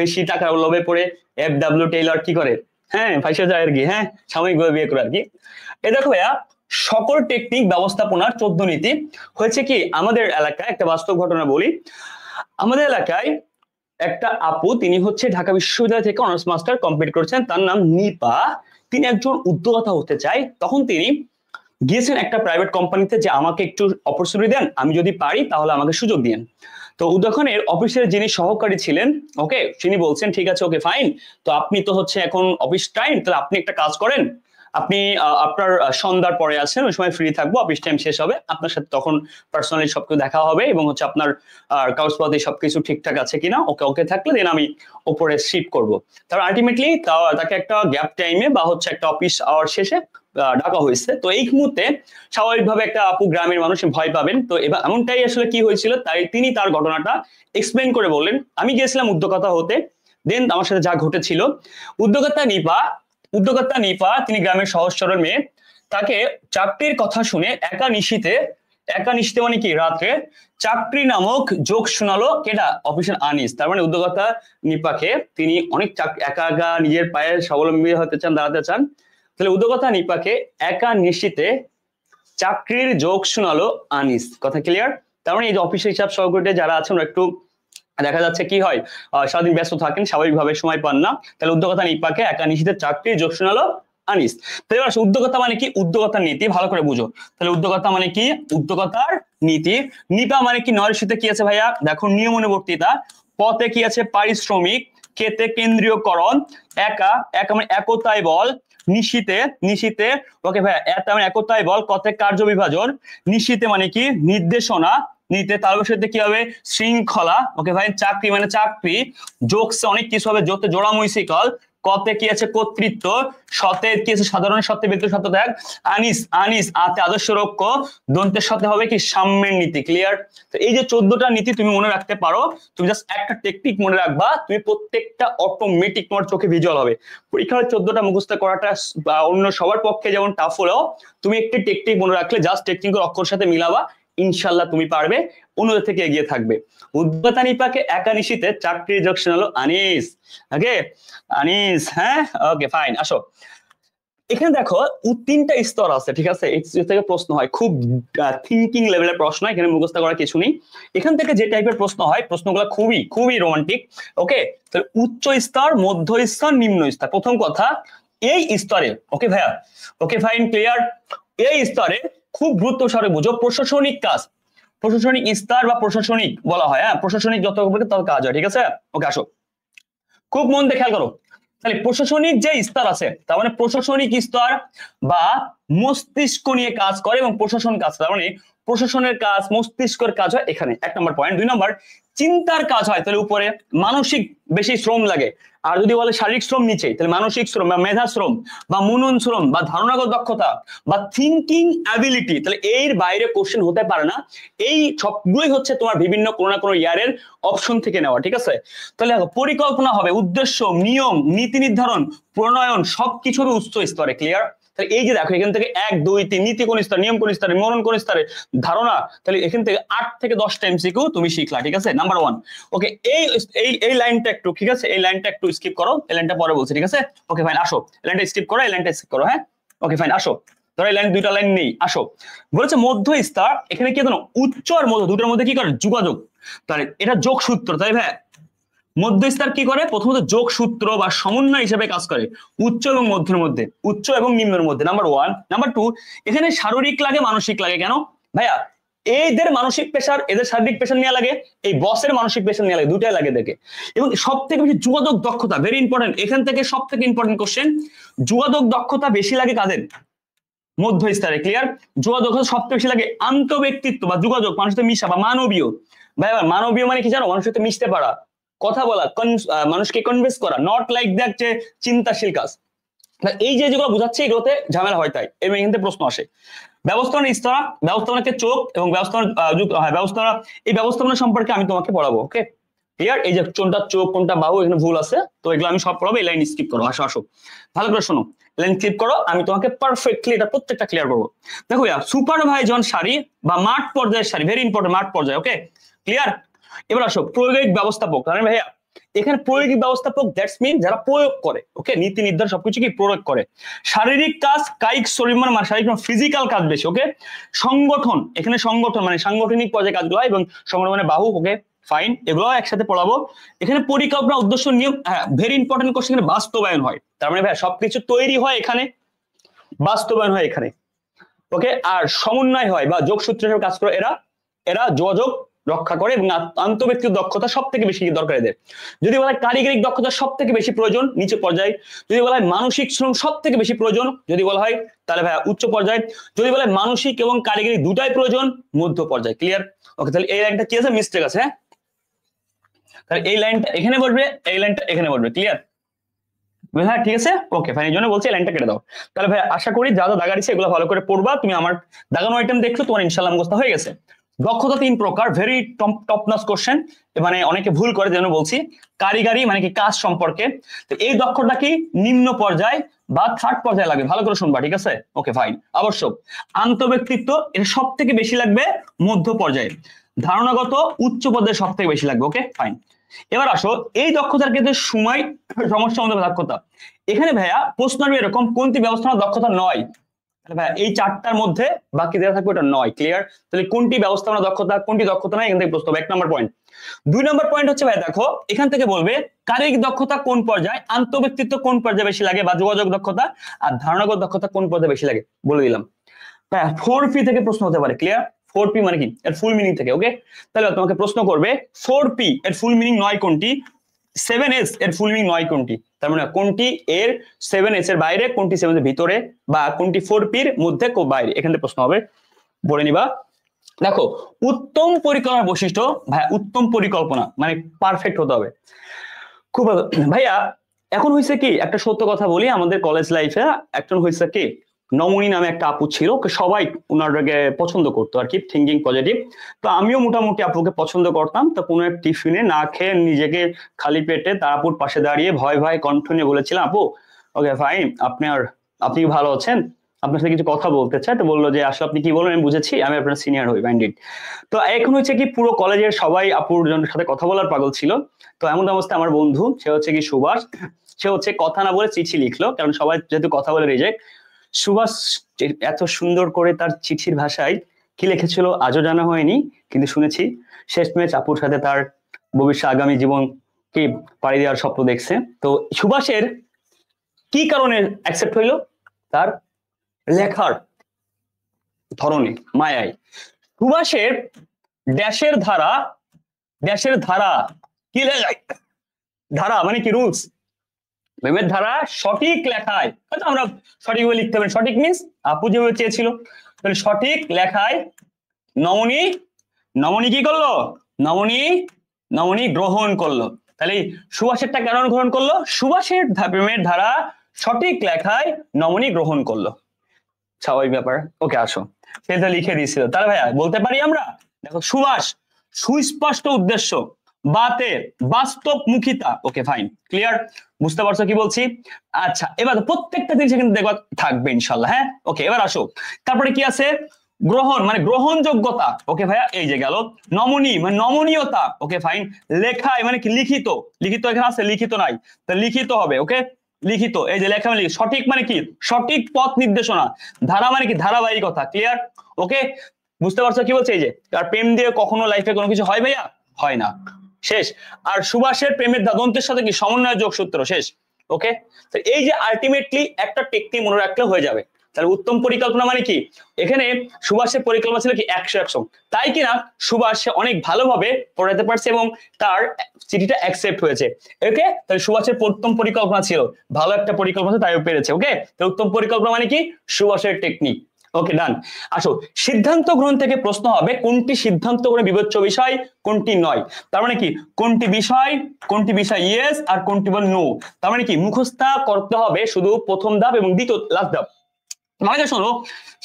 বেশি টাকার লোভে পড়ে FW টেইলর কি করে, হ্যাঁ ফাইসে যায় আর কি, হ্যাঁ সাময়িকভাবে বিয়ে করে আর কি। এ দেখো ভাইয়া, সকল টেকনিক ব্যবস্থাপনার 14 নীতি হয়েছে কি আমাদের এলাকায় একটা বাস্তব ঘটনা বলি। আমাদের এলাকায় একটা আপু, তিনি হচ্ছে ঢাকা বিশ্ববিদ্যালয় থেকে অনার্স মাস্টার কমপ্লিট করেছেন, তার নাম নিপা। তিনি একজন উদ্যোক্তা হতে চায়, তখন তিনি গিয়েছেন একটা প্রাইভেট কোম্পানিতে যে আমাকে একটু অপরচুনিটি দেন, আমি যদি পারি তাহলে আমাকে সুযোগ দিন। তো উদ্যোগের অফিসের যিনি সহকারী ছিলেন, ওকে, তিনি বলছেন ঠিক আছে ওকে ফাইন, তো আপনি তো হচ্ছে এখন অফিস টাইম, তাহলে আপনি একটা কাজ করেন, আপনি আপনার সন্ধ্যার পরে আসেন, ওই সময় ফ্রি থাকবো, অফিস টাইম শেষ হবে, আপনার সাথে তখন পার্সোনালি সবকিছু দেখা হবে এবং হচ্ছে আপনার কাগজপত্র সবকিছু ঠিকঠাক আছে কিনা, ওকে ওকে থাকলে দেন আমি ওপরে শিফট করবো। তার আলটিমেটলি তাকে একটা গ্যাপ টাইমে বা হচ্ছে একটা অফিস আওয়ার শেষে ডাকা হয়েছে। তো এই মুহূর্তে স্বাভাবিকভাবে একটা আপু গ্রামের মানুষ ভয় পাবেন, তো এবার এমনটাই আসলে কি হয়েছিল, তাই তিনি তার ঘটনাটা এক্সপ্লেন করে বললেন, আমি গিয়েছিলাম উদ্যোক্তা হতে, দেন আমার সাথে যা ঘটেছিল, উদ্যোক্তা নিপা তিনি গ্রামের সহজ সরল মেয়ে, তাকে চাকরির কথা শুনে একা নিশিতে মানে কি রাত্রে চাকরি নামক যোগ শোনালো কেটা, অফিসের আনিস। তার মানে উদ্যোক্তা নিপাকে তিনি অনেক একা একা নিজের পায়ে স্বাবলম্বী হতে চান, দাঁড়াতে চান, তাহলে উদ্যোক্তা নিপাকে একা নিশিতে চাকরির যোগ শোনালো আনিস। কথা ক্লিয়ার? তার মানে এই যে অফিসের হিসাব সহকর্মী যারা আছেন একটু দেখা যাচ্ছে কি হয়, সারাদিন ব্যস্ত থাকেন, স্বাভাবিকভাবে সময় পান না, তাহলে উদ্যোক্তা নিপাকে একা নিশিতে চাকরির যোগ শোনালো আনিস। তাহলে এবার উদ্যোক্তা মানে কি, উদ্যোক্তার নীতি ভালো করে বুঝো। তাহলে উদ্যোক্তা মানে কি, উদ্যোক্তার নীতি। নিপা মানে কি, নয়সিতে কি আছে ভাইয়া, দেখো নিয়ম অনুবর্তিতা, পথে কি আছে পারিশ্রমিক, কেতে কেন্দ্রীয়করণ, একা মানে একতায় বল, নিশিতে ওকে ভাইয়া এটা মানে একতায় বল, কতে কার্য বিভাজন, নিশিতে মানে কি নির্দেশনা, নিতে তার সাথে কি হবে শৃঙ্খলা, ওকে ভাই চাকরি মানে চাকরি, যোগসে অনেক কিছু হবে, যোতে জোড়াময়িকল, কতে কি আছে কর্তৃত্ব, সতে কি আছে সাধারণ সত্যে ব্যক্তি সত্য ত্যাগ, আনিস আতে আদর্শ রক্ষ, দন্তের সাথে হবে কি সাম্যের নীতি। ক্লিয়ার? তো এই যে 14টা নীতি তুমি মনে রাখতে পারো, তুমি জাস্ট একটা টেকনিক মনে রাখবা, তুমি প্রত্যেকটা অটোমেটিক তোমার চোখে ভিজুয়াল হবে। পরীক্ষার 14টা মুখস্থ করাটা অন্য সবার পক্ষে যেমন টাফ হলেও তুমি একটি টেকনিক মনে রাখলে, জাস্ট টেকনিকের অক্ষর সাথে মিলাবা, ইনশাল্লাহ তুমি পারবে, অন্যদের থেকে এগিয়ে থাকবে। উদ্যোক্তা নিপাকে একা নিশিতে চাকরির যোগ শোনালো আনিস। ওকে আনিস, হ্যাঁ ওকে ফাইন। আসো এখানে দেখো 3টা স্তর আছে, ঠিক আছে, এই থেকে প্রশ্ন হয়, খুব থিঙ্কিং লেভেলের প্রশ্ন, এখানে মুখস্থ করার কিছু নেই। এখান থেকে যে টাইপের প্রশ্ন হয়, প্রশ্নগুলো খুবই খুবই রোমান্টিক। ওকে, তাহলে উচ্চ স্তর, মধ্য স্তর, নিম্ন স্তর। প্রথম কথা, এই স্তরে, ওকে ভাইয়া, ওকে ফাইন ক্লিয়ার, এই স্তরে খুব গুরুত্ব সহকারে বুঝো, প্রশাসনিক কাজ, প্রশাসনিক স্তর বা প্রশাসনিক বলা হয়, হ্যাঁ প্রশাসনিক যত কাজ হয়, ঠিক আছে। ওকে আসো খুব মন দিয়ে খেয়াল করো, তাহলে প্রশাসনিক যে স্তর আছে, তার মানে প্রশাসনিক স্তর বা মস্তিষ্ক নিয়ে কাজ করে এবং প্রশাসন কাজ, তার মানে প্রশাসনের কাজ, মস্তিষ্কের কাজ হয় এখানে, 1 নম্বর পয়েন্ট। 2 নম্বর, চিন্তার কাজ হয়, তাহলে উপরে মানসিক বেশি শ্রম লাগে, আর যদি বলে শারীরিক শ্রম নিচে, তাহলে মানসিক শ্রম বা মেধা শ্রম বা মনন শ্রম বা ধারণাগত দক্ষতা বা থিঙ্কিং অ্যাবিলিটি, তাহলে এর বাইরে কোশ্চেন হতে পারে না। এই সবগুলোই হচ্ছে তোমার বিভিন্ন কোনো না কোনো ইয়ারের অপশন থেকে নেওয়া, ঠিক আছে। তাহলে পরিকল্পনা হবে, উদ্দেশ্য, নিয়ম, নীতি নির্ধারণ, প্রণয়ন, সবকিছু হবে উচ্চ স্তরে। ক্লিয়ার? তাহলে এই যে দেখো এখান থেকে 1 2 3 নীতি কোন স্তরে, নিয়ম কোন স্তরে, মনন কোন স্তরে, ধারণা, তাহলে এখান থেকে 8 থেকে 10টা এমসিকিউ তুমি শিখলা, ঠিক আছে। নাম্বার 1, ওকে এই এই এই লাইনটা একটু, ঠিক আছে, এই লাইনটা একটু স্কিপ করো, এই লাইনটা পরে বলছি, ঠিক আছে। ওকে ফাইন, আসো এই লাইনটা স্কিপ করো, এই লাইনটা স্কিপ করো, হ্যাঁ ওকে ফাইন। আসো ধরো এই লাইন, 2টা লাইন নেই, আসো বলেছে মধ্য স্তর, এখানে কি জানো, উচ্চ আর মধ্য দুটোর মধ্যে কি করে যোগাযোগ, তাহলে এটা যোগসূত্র, তাই ভাই মধ্যস্তর কি করে, প্রথমত যোগসূত্র বা সমন্বয় হিসেবে কাজ করে উচ্চ এবং মধ্যের মধ্যে, উচ্চ এবং নিম্নের মধ্যে। নাম্বার 1। নাম্বার 2, এখানে শারীরিক লাগে মানসিক লাগে, কেন ভাইয়া, এদের মানসিক প্রেশার, এদের শারীরিক প্রেশার নিয়ে লাগে, এই বসের মানসিক প্রেশার নিয়ে লাগে, দুটাই লাগে দেখে। এবং সব থেকে বেশি যোগাযোগ দক্ষতা, ভেরি ইম্পর্টেন্ট, এখান থেকে সব থেকে ইম্পর্টেন্ট কোশ্চেন, যোগাযোগ দক্ষতা বেশি লাগে কাদের, মধ্য স্তরে। ক্লিয়ার? যোগাযোগ সবচেয়ে বেশি লাগে আন্তঃব্যক্তিত্ব বা যোগাযোগ, মানুষের সাথে মিশা বা মানবীয়। ভাই মানবীয় মানে কি জানো, মানুষের সাথে মিশতে পারা, কথা বলা, মানুষকে কনভিন্স করা, নট লাইক দ্যাট যে চিন্তাশীল কাজ। এই যে যেগুলো বোঝাচ্ছে এগুলোতে ঝামেলা হয়, তাই এবং এখান থেকে প্রশ্ন আসে। ব্যবস্থাপনা স্তর, ব্যবস্থাপনাকে চোখ এবং ব্যবস্থাপনা, ব্যবস্থাপনা, এই ব্যবস্থাপনা সম্পর্কে আমি তোমাকে পড়াবো। ওকে, ক্লিয়ার? এই যে কোনটা চোখ কোনটা বাহু এখানে ভুল আছে, তো এগুলো আমি সব পড়াবো, এই লাইন স্কিপ করো। আসো আসো ভালো করে শোনো, লাইন স্কিপ করো, আমি তোমাকে পারফেক্টলি এটা প্রত্যেকটা ক্লিয়ার করবো। দেখো সুপারভাইজন সারি বা মাঠ পর্যায়ের সারি, ভেরি ইম্পর্টেন্ট, মাঠ পর্যায়ে। Okay clear? এবার আসো প্রয়োগিক ব্যবস্থাপক, কারণ ভাইয়া এখানে প্রয়োগিক ব্যবস্থাপক দ্যাটস মিন যারা প্রয়োগ করে, ওকে, নীতি নির্ধারণ সবকিছু কি প্রয়োগ করে। শারীরিক কাজ, কায়িক শরীর মানে শারীরিক ফিজিক্যাল কাজ বেশি। ওকে, সংগঠন, এখানে সংগঠন মানে সাংগঠনিক পর্যায়ে কাজগুলো হয়, এবং সংগঠন মানে বাহু। ওকে ফাইন, এগুলো একসাথে পড়াবো। এখানে পরিকল্পনা, উদ্দেশ্য, নিয়ম, হ্যাঁ ভেরি ইম্পর্টেন্ট কোশ্চেন, এখানে বাস্তবায়ন হয়, তার মানে ভাইয়া সবকিছু তৈরি হয় এখানে, বাস্তবায়ন হয় এখানে। ওকে, আর সমন্বয় হয় বা যোগসূত্র হিসেবে কাজ করে এরা, এরা যোগাযোগ রক্ষা করে, এবং আন্তঃব্যক্তিক দক্ষতা সব থেকে বেশি দরকার এদের। যদি বলা হয় কারিগরিক দক্ষতা সব থেকে বেশি প্রয়োজন নিচে পর্যায়ে, যদি বলা হয় মানসিক শ্রম সব থেকে বেশি প্রয়োজন যদি বলা হয় তাহলে ভাইয়া উচ্চ পর্যায়ে, যদি বলা হয় মানসিক এবং কারিগরি দুটাই প্রয়োজন মধ্য পর্যায়ে। ক্লিয়ার? ওকে, তাহলে এই লাইনটা কি আছে, মিস্টেক আছে, হ্যাঁ, তাহলে এই লাইনটা এখানে বসবে, এই লাইনটা এখানে বসবে। ক্লিয়ার? হ্যাঁ ঠিক আছে, ওকে ফাইন, এই জন্য বলছি লাইনটা কেটে দাও। তাহলে ভাই আশা করি যা যা দাগা দিচ্ছে এগুলো ভালো করে পড়বা, তুমি আমার দাগানো আইটেম দেখছো, তোমার ইনশাআল্লাহ মুখস্থ হয়ে গেছে। দক্ষতা তিন প্রকার, ভেরি টপ নচ কোশ্চেন, মানে অনেকে ভুল করে, যেন বলছি কারিগরি মানে কি কাজ সম্পর্কে। তো এই দক্ষতা কি নিম্ন পর্যায় বা থার্ড পর্যায়ে লাগবে, ভালো করে শুনবা, ঠিক আছে? Okay fine. আবশ্যক আন্তঃব্যক্তিত্ব, এটা সব থেকে বেশি লাগবে মধ্য পর্যায়ে। ধারণাগত উচ্চ পর্যায়ে সব থেকে বেশি লাগবে। Okay fine. এবার আসো এই দক্ষতার ক্ষেত্রে সময় সমস্যা মধ্যে দক্ষতা, এখানে ভাইয়া প্রশ্ন আসবে এরকম, কোনটি ব্যবস্থাপনা দক্ষতা নয়, তাহলে ভাইয়া এই চারটার মধ্যে বাকি দেওয়া থাকবে ওটা নয়। ক্লিয়ার? তাহলে কোনটি ব্যবস্থাপনা দক্ষতা, কোনটি দক্ষতা নয়, এখান থেকে প্রশ্ন হবে। 1 নম্বর পয়েন্ট। 2 নম্বর পয়েন্ট হচ্ছে ভাই দেখো এখান থেকে বলবে শারীরিক দক্ষতা কোন পর্যায়ে, আন্তঃব্যক্তিত্ব কোন পর্যায়ে বেশি লাগে বা যোগাযোগ দক্ষতা, আর ধারণাগত দক্ষতা কোন পর্যায়ে বেশি লাগে বলে দিলাম। হ্যাঁ 4P থেকে প্রশ্ন হতে পারে। ক্লিয়ার? 4P মানে কি, এর ফুল মিনিং থেকে। ওকে, তাহলে তোমাকে প্রশ্ন করবে 4P এর ফুল মিনিং নয় কোনটি, 7S এর ফুল মিনিং নয় কোনটি, তার মানে কোনটি এর 7S এর বাইরে, কোনটি 7S এর ভিতরে, বা কোনটি 4P এর মধ্যে বাইরে, এখান থেকে প্রশ্ন হবে, বলে নিবা। দেখো উত্তম পরিকল্পনার বৈশিষ্ট্য, ভাই উত্তম পরিকল্পনা মানে পারফেক্ট হতে হবে, খুব ভালো। ভাইয়া এখন হয়েছে কি, একটা সত্য কথা বলি, আমাদের কলেজ লাইফে একজন হয়েছে কি, নমনী নামে একটা আপু ছিল, ওকে সবাই ওনারকে পছন্দ করতো আর কি, থিঙ্কিং পজিটিভ। তো আমিও মোটামুটি আপুকে পছন্দ করতাম। তো কোনো এক টিফিনে না খেয়ে নিজেকে খালি পেটে তার আপুর পাশে দাঁড়িয়ে ভয় ভয় কণ্ঠ নিয়ে বলেছিলাম, আপু ওকে ফাইন, আপনি ভালো আছেন, আপনার সাথে কিছু কথা বলতে চাই। তো বললো যে আসলে আপনি কি বলেন, আমি বুঝেছি, আমি আপনার সিনিয়র হই, মাইন্ডেড। তো এখন হচ্ছে কি পুরো কলেজের সবাই আপুর সাথে কথা বলার পাগল ছিল। তো এমন অবস্থায় আমার বন্ধু, সে হচ্ছে কি সুভাষ, সে হচ্ছে কথা না বলে চিঠি লিখলো, কারণ সবাই যেহেতু কথা বলে রিজেক্ট। সুভাষ এত সুন্দর করে তার চিঠির ভাষায় কি লিখেছিল আজও জানা হয়নি, কিন্তু শুনেছি শেষমেশ আপুর সাথে তার ভবিষ্যৎ আগামী জীবন কি পাড়ি দেওয়ার স্বপ্ন দেখছে। তো সুভাষের কি কারণে অ্যাকসেপ্ট হইলো, তার লেখার ধরনে, মায়ায়। সুভাষের ড্যাশের ধারা, ড্যাশের ধারা কি লেখায়, ধারা মানে কি রুলস, প্রেমের ধারা সঠিক লেখায়, হয়তো আমরা সঠিকভাবে লিখতে পারি, সঠিক মিন্স আপু যেভাবে চেয়েছিল, তাহলে সঠিক লেখায় নমনী, নমনী কি করলো, নমনী, নমনী গ্রহণ করলো। তাহলে সুভাষেরটা কেন গ্রহণ করলো, সুভাষের প্রেমের ধারা সঠিক লেখায় নমনী গ্রহণ করলো, স্বাভাবিক ব্যাপার। ওকে আসো, সেটা লিখে দিয়েছিল। তাহলে ভাইয়া বলতে পারি আমরা, দেখো সুভাষ সুস্পষ্ট উদ্দেশ্য, বাতে বাস্তবমুখিতা। Okay fine, clear? বুঝতে পারছো কি বলছি? আচ্ছা এবার প্রত্যেকটা জিনিস কিন্তু দেখবা থাকবে ইনশাল্লাহ। হ্যাঁ ওকে, এবার আসো, তারপরে কি আছে, গ্রহণ মানে গ্রহণযোগ্যতা। ওকে ভাইয়া, এই যে গেল। নমনী মানে নমনীয়তা। Okay fine. লেখায় মানে কি লিখিত, লিখিত এখানে আছে, লিখিত নাই, তো লিখিত হবে। ওকে লিখিত, এই যে লেখা মানে সঠিক মানে কি সঠিক পথ নির্দেশনা, ধারা মানে কি ধারাবাহিকতা। ক্লিয়ার? ওকে বুঝতে পারছো কি বলছে? এই যে আর প্রেম দিয়ে কখনো লাইফে কোনো কিছু হয় ভাইয়া, হয় না, শেষ। আর সুভাষের প্রেমের দন্তের সাথে কি সমন্বয় যোগসূত্র, শেষ। ওকে, তো এই যে আলটিমেটলি একটা টেকনিক মনে রাখলে হয়ে যাবে। তাহলে উত্তম পরিকল্পনা মানে কি, এখানে সুভাষের পরিকল্পনা ছিল কি 100, তাই কিনা সুভাষ অনেক ভালোভাবে পড়াতে পারছে এবং তার চিঠিটা অ্যাকসেপ্ট হয়েছে। ওকে, তাহলে সুভাষের উত্তম পরিকল্পনা ছিল, ভালো একটা পরিকল্পনা, তাই পেরেছে। ওকে, তাহলে উত্তম পরিকল্পনা মানে কি সুভাষের টেকনিক। ওকে ডান। আসো সিদ্ধান্ত গ্রহণ থেকে প্রশ্ন হবে, কোনটি সিদ্ধান্ত গ্রহণ বিবেচ্য বিষয়, কোনটি নয়। তার মানে কি কোনটি বিষয় ইয়েস আর কোনটি বল নো। তার মানে কি মুখস্থ করতে হবে শুধু প্রথম ধাপ এবং দ্বিতীয় লাস্ট ধাপ, মানে শোনো,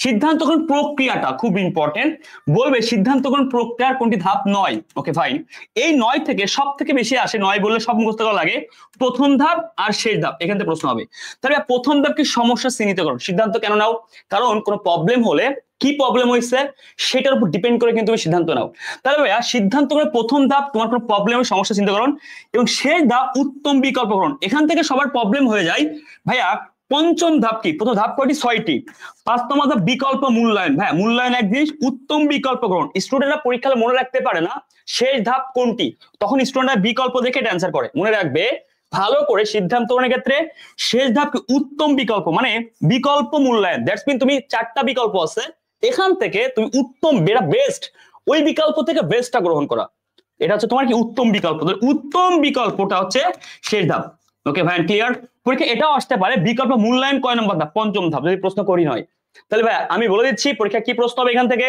সিদ্ধান্ত গ্রহণ প্রক্রিয়াটা খুব ইম্পর্টেন্ট। বলবে সিদ্ধান্ত গ্রহণ প্রক্রিয়ার কোনটি ধাপ নয়। Okay fine. এই 9 থেকে সব থেকে বেশি আসে, 9 বললে সব মুখস্থ করা লাগে, প্রথম ধাপ আর শেষ ধাপ, এখান থেকে প্রশ্ন হবে। তাহলে প্রথম ধাপ কি? সমস্যা চিহ্নিতকরণ। সিদ্ধান্ত কেন নাও? কারণ কোনো প্রবলেম হলে কি প্রবলেম হয়েছে সেটার উপর ডিপেন্ড করে কিন্তু তুমি সিদ্ধান্ত নাও। তাহলে ভাইয়া সিদ্ধান্ত করে প্রথম ধাপ তোমার কোনো প্রবলেমের সমস্যা চিন্তাকরণ, এবং শেষ ধাপ উত্তম বিকল্প গ্রহণ। এখান থেকে সবার প্রবলেম হয়ে যায় ভাইয়া। পঞ্চম ধাপ কি? প্রথম ধাপ কয়টি? 6টি। 5তম ধাপ বিকল্প মূল্যায়ন। ভাইয়া মূল্যায়ন এক জিনিস, উত্তম বিকল্প গ্রহণ। স্টুডেন্টরা পরীক্ষায় মনে রাখতে পারে না শেষ ধাপ কোনটি, তখন স্টুডেন্টরা বিকল্প দেখে অ্যান্সার করে। মনে রাখবে ভালো করে, সিদ্ধান্ত গ্রহণের ক্ষেত্রে শেষ ধাপ কি? উত্তম বিকল্প, মানে বিকল্প মূল্যায়ন। দ্যাটস মিন তুমি 4টা বিকল্প আছে, এখান থেকে তুমি উত্তম, বেস্ট, ওই বিকল্প থেকে বেস্টটা গ্রহণ করা, এটা হচ্ছে তোমার কি? উত্তম বিকল্প। উত্তম বিকল্পটা হচ্ছে শেষ ধাপ। ওকে ভাই, ক্লিয়ার? পরীক্ষা এটাও আসতে পারে, বিকল্প মূল্যায়ন কয় নম্বর ধাপ? 5ম ধাপ, যদি প্রশ্ন করি হয়। তাহলে ভাই আমি বলে দিচ্ছি পরীক্ষা কি প্রশ্ন হবে এখান থেকে।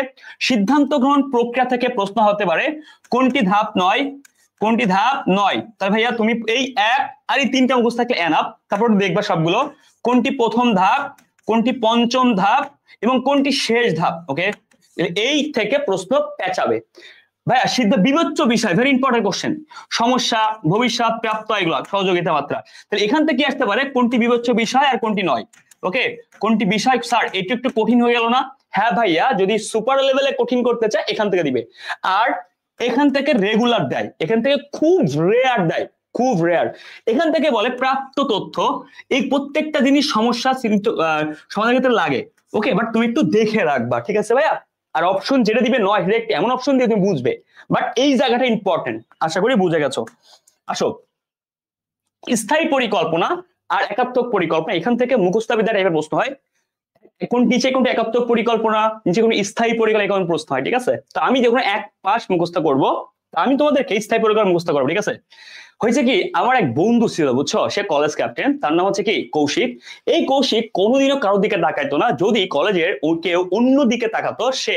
সিদ্ধান্ত গ্রহণ প্রক্রিয়া থেকে প্রশ্ন হতে পারে কোনটি ধাপ নয়, কোনটি ধাপ নয়। তাহলে ভাইয়া তুমি এই 1 আর এই 3টা মুখস্থ থাকলে এনাফ, তারপর দেখবা সবগুলো কোনটি প্রথম ধাপ, কোনটি পঞ্চম ধাপ এবং কোনটি শেষ ধাপ। ওকে, এই থেকে প্রশ্ন পেঁচাবে। ভাইয়া বিবেচ্য বিষয়, ভেরি ইম্পর্টেন্ট কোশ্চেন। সমস্যা, ভবিষ্যৎ, প্রাপ্ত, এগুলো সহযোগিতা মাত্রা। তাহলে এখান থেকে কি আসতে পারে? কোনটি বিবেচ্য বিষয় আর কোনটি নয়। ওকে, কোনটি বিষয়? স্যার এটি একটু কঠিন হয়ে গেল না? হ্যাঁ ভাইয়া, যদি সুপার লেভেলে কঠিন করতে চায় এখান থেকে দিবে। আর এখান থেকে রেগুলার দেয়, এখান থেকে খুব রেয়ার দেয়, খুব রেয়ার। এখান থেকে বলে প্রাপ্ত তথ্য, এই প্রত্যেকটা জিনিস সমস্যা সমাধানের ক্ষেত্রে লাগে। ওকে, বাট তুমি একটু দেখে রাখবা, ঠিক আছে ভাইয়া? আর অপশন যেটা দিবে নয়, ডিরেক্ট এমন অপশন দিয়ে তুমি বুঝবে, বাট এই জায়গাটা ইম্পর্টেন্ট, আশা করি বুঝে গেছো। আসো, স্থায়ী পরিকল্পনা আর একাত্মক পরিকল্পনা, এখান থেকে মুখস্থবিদ্যা টাইপের প্রশ্ন হয়। কোন নিচে কোনটা একাত্মক পরিকল্পনা, নিচে কোন স্থায়ী পরিকল্পনা, কোন প্রশ্ন হয়, ঠিক আছে? তো আমি যখন 1 পাস মুখস্থ করবো, আমি তোমাদেরকে স্থায়ী পরিকল্পনা মুখস্থ করবো, ঠিক আছে? হয়েছে কি, আমার এক বন্ধু ছিল বুঝছো, সে কলেজ ক্যাপ্টেন, তার নাম হচ্ছে কি কৌশিক। এই কৌশিক কোনোদিনও কারোর দিকে তাকাইতো না, যদি কলেজের কেউ অন্য দিকে তাকাতো সে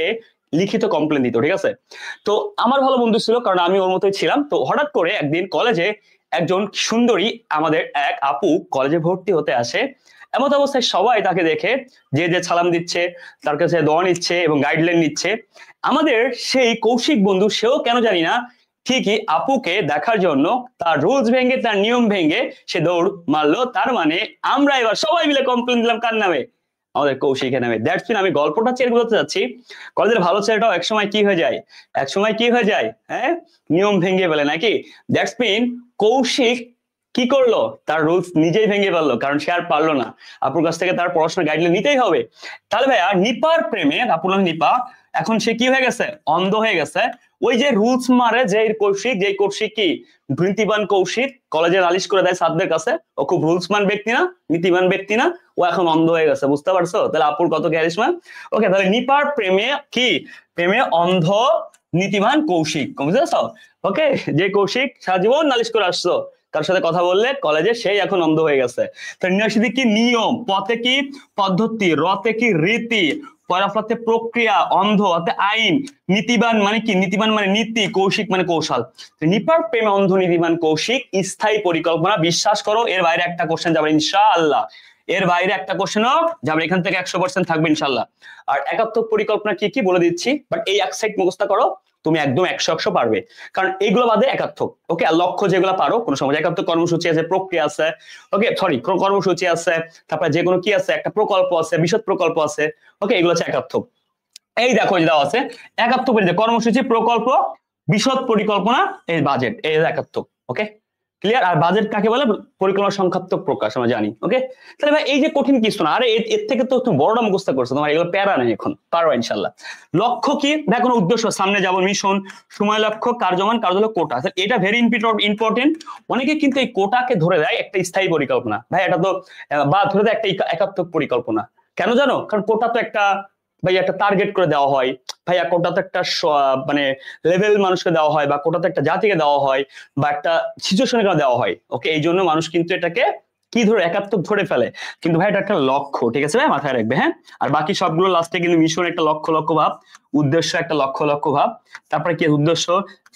লিখিত কমপ্লেন দিত, ঠিক আছে? তো আমার ভালো বন্ধু ছিল, কারণ আমি ওর মতোই ছিলাম। তো হঠাৎ করে একদিন কলেজে একজন সুন্দরী আমাদের এক আপু কলেজে ভর্তি হতে আসে। এমন অবস্থায় সবাই তাকে দেখে যে যে সালাম দিচ্ছে, তার কাছে দোয়া নিচ্ছে এবং গাইডলাইন নিচ্ছে। আমাদের সেই কৌশিক বন্ধু, সেও কেন জানি না ঠিকই আপুকে দেখার জন্য তার রুলস ভেঙে, তার নিয়ম ভেঙে সে দৌড় মারলো। তার মানে আমরা এবার সবাই মিলে কমপ্লেন দিলাম কার নামে? আমাদের কৌশিকের নামে। দ্যাটস মিন আমি গল্পটা চেয়ে বলতে যাচ্ছি, কলেজের ভালো ছেলেটাও একসময় কি হয়ে যায়, একসময় কি হয়ে যায়, হ্যাঁ, নিয়ম ভেঙে ফেলে নাকি? দ্যাটস মিন কৌশিক কি করলো? তার রুলস নিজেই ভেঙে ফেললো, কারণ সে আর পারলো না, আপুর কাছ থেকে তার পড়াশোনা গাইডলাইন নিতেই হবে। তাহলে ভাইয়া নিপার প্রেমে, আপুর নাম নিপা, এখন সে কি হয়ে গেছে? অন্ধ হয়ে গেছে। ওই যে রুলস মারে যে কৌশিক, যে কৌশিক কি নীতিবান কৌশিক, কলেজে নালিশ করে দেয় স্যারদের কাছে, ও খুব রুলসমান ব্যক্তি না, নীতিবান ব্যক্তি না, ও এখন অন্ধ হয়ে গেছে, বুঝতে পারছো? তাহলে আপুর কত ক্যারিশমা। ওকে, তাহলে নিপার প্রেমে কি? প্রেমে অন্ধ নীতিবান কৌশিক, বুঝেছো? ওকে, যে কৌশিক সারা জীবন নালিশ করে আসছো, কার সাথে কথা বললে কলেজে সেই এখন অন্ধ হয়ে গেছে। তো নিয়সিদ্ধি কি? নিয়ম, পথে কি? পদ্ধতি, রতে কি? রীতি, পরাফতে প্রক্রিয়া, অন্ধ অর্থে আইন, নীতিবান মানে কি? নীতিবান মানে নীতি, কৌশিক মানে কৌশল। নিপার প্রেমে অন্ধ নীতিবান কৌশিক, স্থায়ী পরিকল্পনা। বিশ্বাস করো এর বাইরে একটা কোশ্চেন যাবে ইনশাআল্লাহ, এর বাইরে একটা কোশ্চেনও যাবে, এখান থেকে 100% থাকবে ইনশাআল্লাহ। আর একাত্মক পরিকল্পনা কি কি বলে দিচ্ছি, বাট এই এক সাইড মুখস্থ করো, তুমি একদম 100 পারবে, কারণ এগুলো বাদে একাত্মক। ওকে, আর লক্ষ্য যেগুলো পারো কোনো সময়, একাত্মক কর্মসূচি আছে, প্রক্রিয়া আছে, ওকে সরি কর্মসূচি আছে, তারপরে যে কোনো কি আছে, একটা প্রকল্প আছে, বিশদ প্রকল্প আছে। ওকে, এগুলো হচ্ছে একাত্মক। এই দেখো এই দেওয়া আছে একাত্মক, কর্মসূচি, প্রকল্প, বিশদ পরিকল্পনা, এই বাজেট, এই একাত্মক। ওকে, ক্লিয়ার? আর বাজেট কাকে বলে? পরিকল্পনা সংখ্যাত্মক প্রকাশ, আমরা জানি। ওকে, তাহলে ভাই এই যে কঠিন কিছু না, আরে এর থেকে তো তুমি বড়টা মুখস্থ করছো, তোমার এগুলো প্যারা নেই, এখন পারো ইনশাল্লাহ। লক্ষ্য কি? দেখো উদ্দেশ্য, সামনে যাবো, মিশন, সময় লক্ষ্য, কার্যমান, কার্য হলো কোটা। এটা ভেরি ইম্পর্টেন্ট। অনেকে কিন্তু এই কোটাকে ধরে দেয় একটা স্থায়ী পরিকল্পনা, ভাই এটা তো, বা ধরে দেয় একটা একাত্মক পরিকল্পনা। কেন জানো? কারণ কোটা তো একটা, ভাই একটা টার্গেট করে দেওয়া হয়, ভাইয়া কোটা তো একটা মানে লেভেল মানুষকে দেওয়া হয়, বা কোটা তো একটা জাতিকে দেওয়া হয়, বা একটা সিচুয়েশনে দেওয়া হয়। ওকে, এই জন্য মানুষ কিন্তু এটাকে কি ধরে, একাত্মক ধরে ফেলে, কিন্তু ভাই এটা একটা লক্ষ্য, ঠিক আছে ভাই, মাথায় রাখবে। হ্যাঁ, আর বাকি সবগুলো লাস্টে কিন্তু মিশন একটা লক্ষ্য লক্ষ্য ভাব, উদ্দেশ্য একটা লক্ষ্য লক্ষ্য ভাব, তারপরে কি উদ্দেশ্য,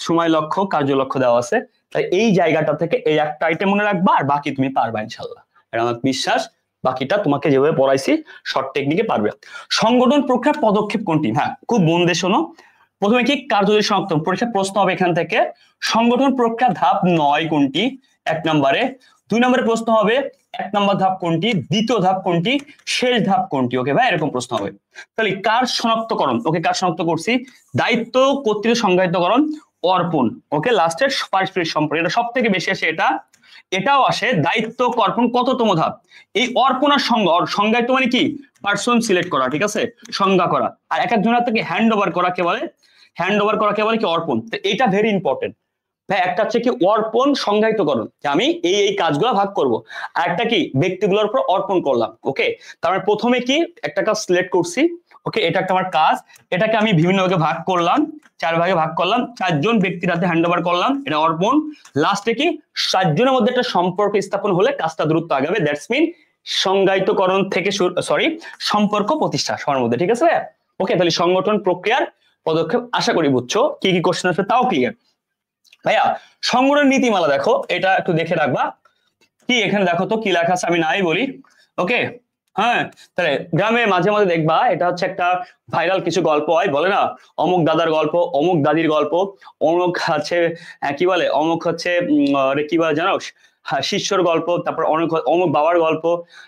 সময় লক্ষ্য, কার্য লক্ষ্য দেওয়া আছে। তাই এই জায়গাটা থেকে এই একটা আইটেম মনে রাখবা, আর বাকি তুমি পারবা ইনশাল্লাহ, এটা আমার বিশ্বাস। বাকিটা তোমাকে যেভাবে পড়াইছি শর্ট টেকনিকে পারবে। সংগঠন প্রক্রিয়া পদক্ষেপ কোনটি? হ্যাঁ, খুব মন দিয়ে শোনো। প্রথমে কি কার্যকরী শনাক্তকরণ, পরীক্ষার প্রশ্ন হবে এখান থেকে সংগঠন প্রক্রিয়া ধাপ 9 কোনটি 1 নম্বরে। 2 নম্বরে প্রশ্ন হবে 1 নম্বর ধাপ কোনটি, দ্বিতীয় ধাপ কোনটি, শেষ ধাপ কোনটি। ওকে ভাই, এরকম প্রশ্ন হবে। তাহলে কার শনাক্তকরণ, ওকে কার শনাক্ত করছি, দায়িত্ব কর্তৃক সংজ্ঞায়িতকরণ, অর্পণ। ওকে, লাস্টের পারস্পরিক সম্পর্ক, এটা সব থেকে বেশি আসে। এটাও আসে দায়িত্ব অর্পণ কততম ধাপ। এই অর্পণ আর সংজ্ঞায়িত মানে কি, পার্সন সিলেক্ট করা, ঠিক আছে, সংজ্ঞা করা। আর এক একজনের থেকে হ্যান্ড ওভার করা কে বলে, হ্যান্ড ওভার করা কে বলে কি, অর্পণ। তো এটা ভেরি ইম্পর্টেন্ট ভাই। একটা হচ্ছে কি অর্পণ সংজ্ঞায়িতকরণ, যে আমি এই কাজগুলো ভাগ করব, আর একটা কি ব্যক্তিগুলোর উপর অর্পণ করলাম। ওকে, তার মানে প্রথমে কি একটা কাজ সিলেক্ট করছি, ওকে, এটা একটা আমার কাজ, এটাকে আমি বিভিন্ন ভাগে ভাগ করলাম, 4 ভাগে ভাগ করলাম, 4 জন ব্যক্তির হাতে হ্যান্ড ওভার করলাম, এটা অর্পণ। লাস্টে কি 7 জনের মধ্যে একটা সম্পর্ক স্থাপন হলে কাজটা দ্রুত আগাবে, দ্যাটস মিন সংজ্ঞায়িতকরণ থেকে সম্পর্ক প্রতিষ্ঠা সবার মধ্যে, ঠিক আছে ভাইয়া। ওকে, তাহলে সংগঠন প্রক্রিয়ার পদক্ষেপ আশা করি বুঝছো। কি কি কোশ্চেন আসবে তাও ক্লিয়ার। ভাইয়া সংগঠন নীতিমালা দেখো, এটা একটু দেখে রাখবা। কি এখানে দেখো তো কি লেখা আছে, আমি নাই বলি। ওকে, হ্যাঁ, তাহলে গ্রামে মাঝে মাঝে দেখবা এটা হচ্ছে একটা ভাইরাল কিছু গল্প হয়, বলে না অমুক দাদার গল্প, অমুক দাদির গল্প, অমুক হচ্ছে কি বলে, অমুক হচ্ছে কি বলে জানো, শিষ্যর গল্প, তারপর অমুক বাবার গল্প,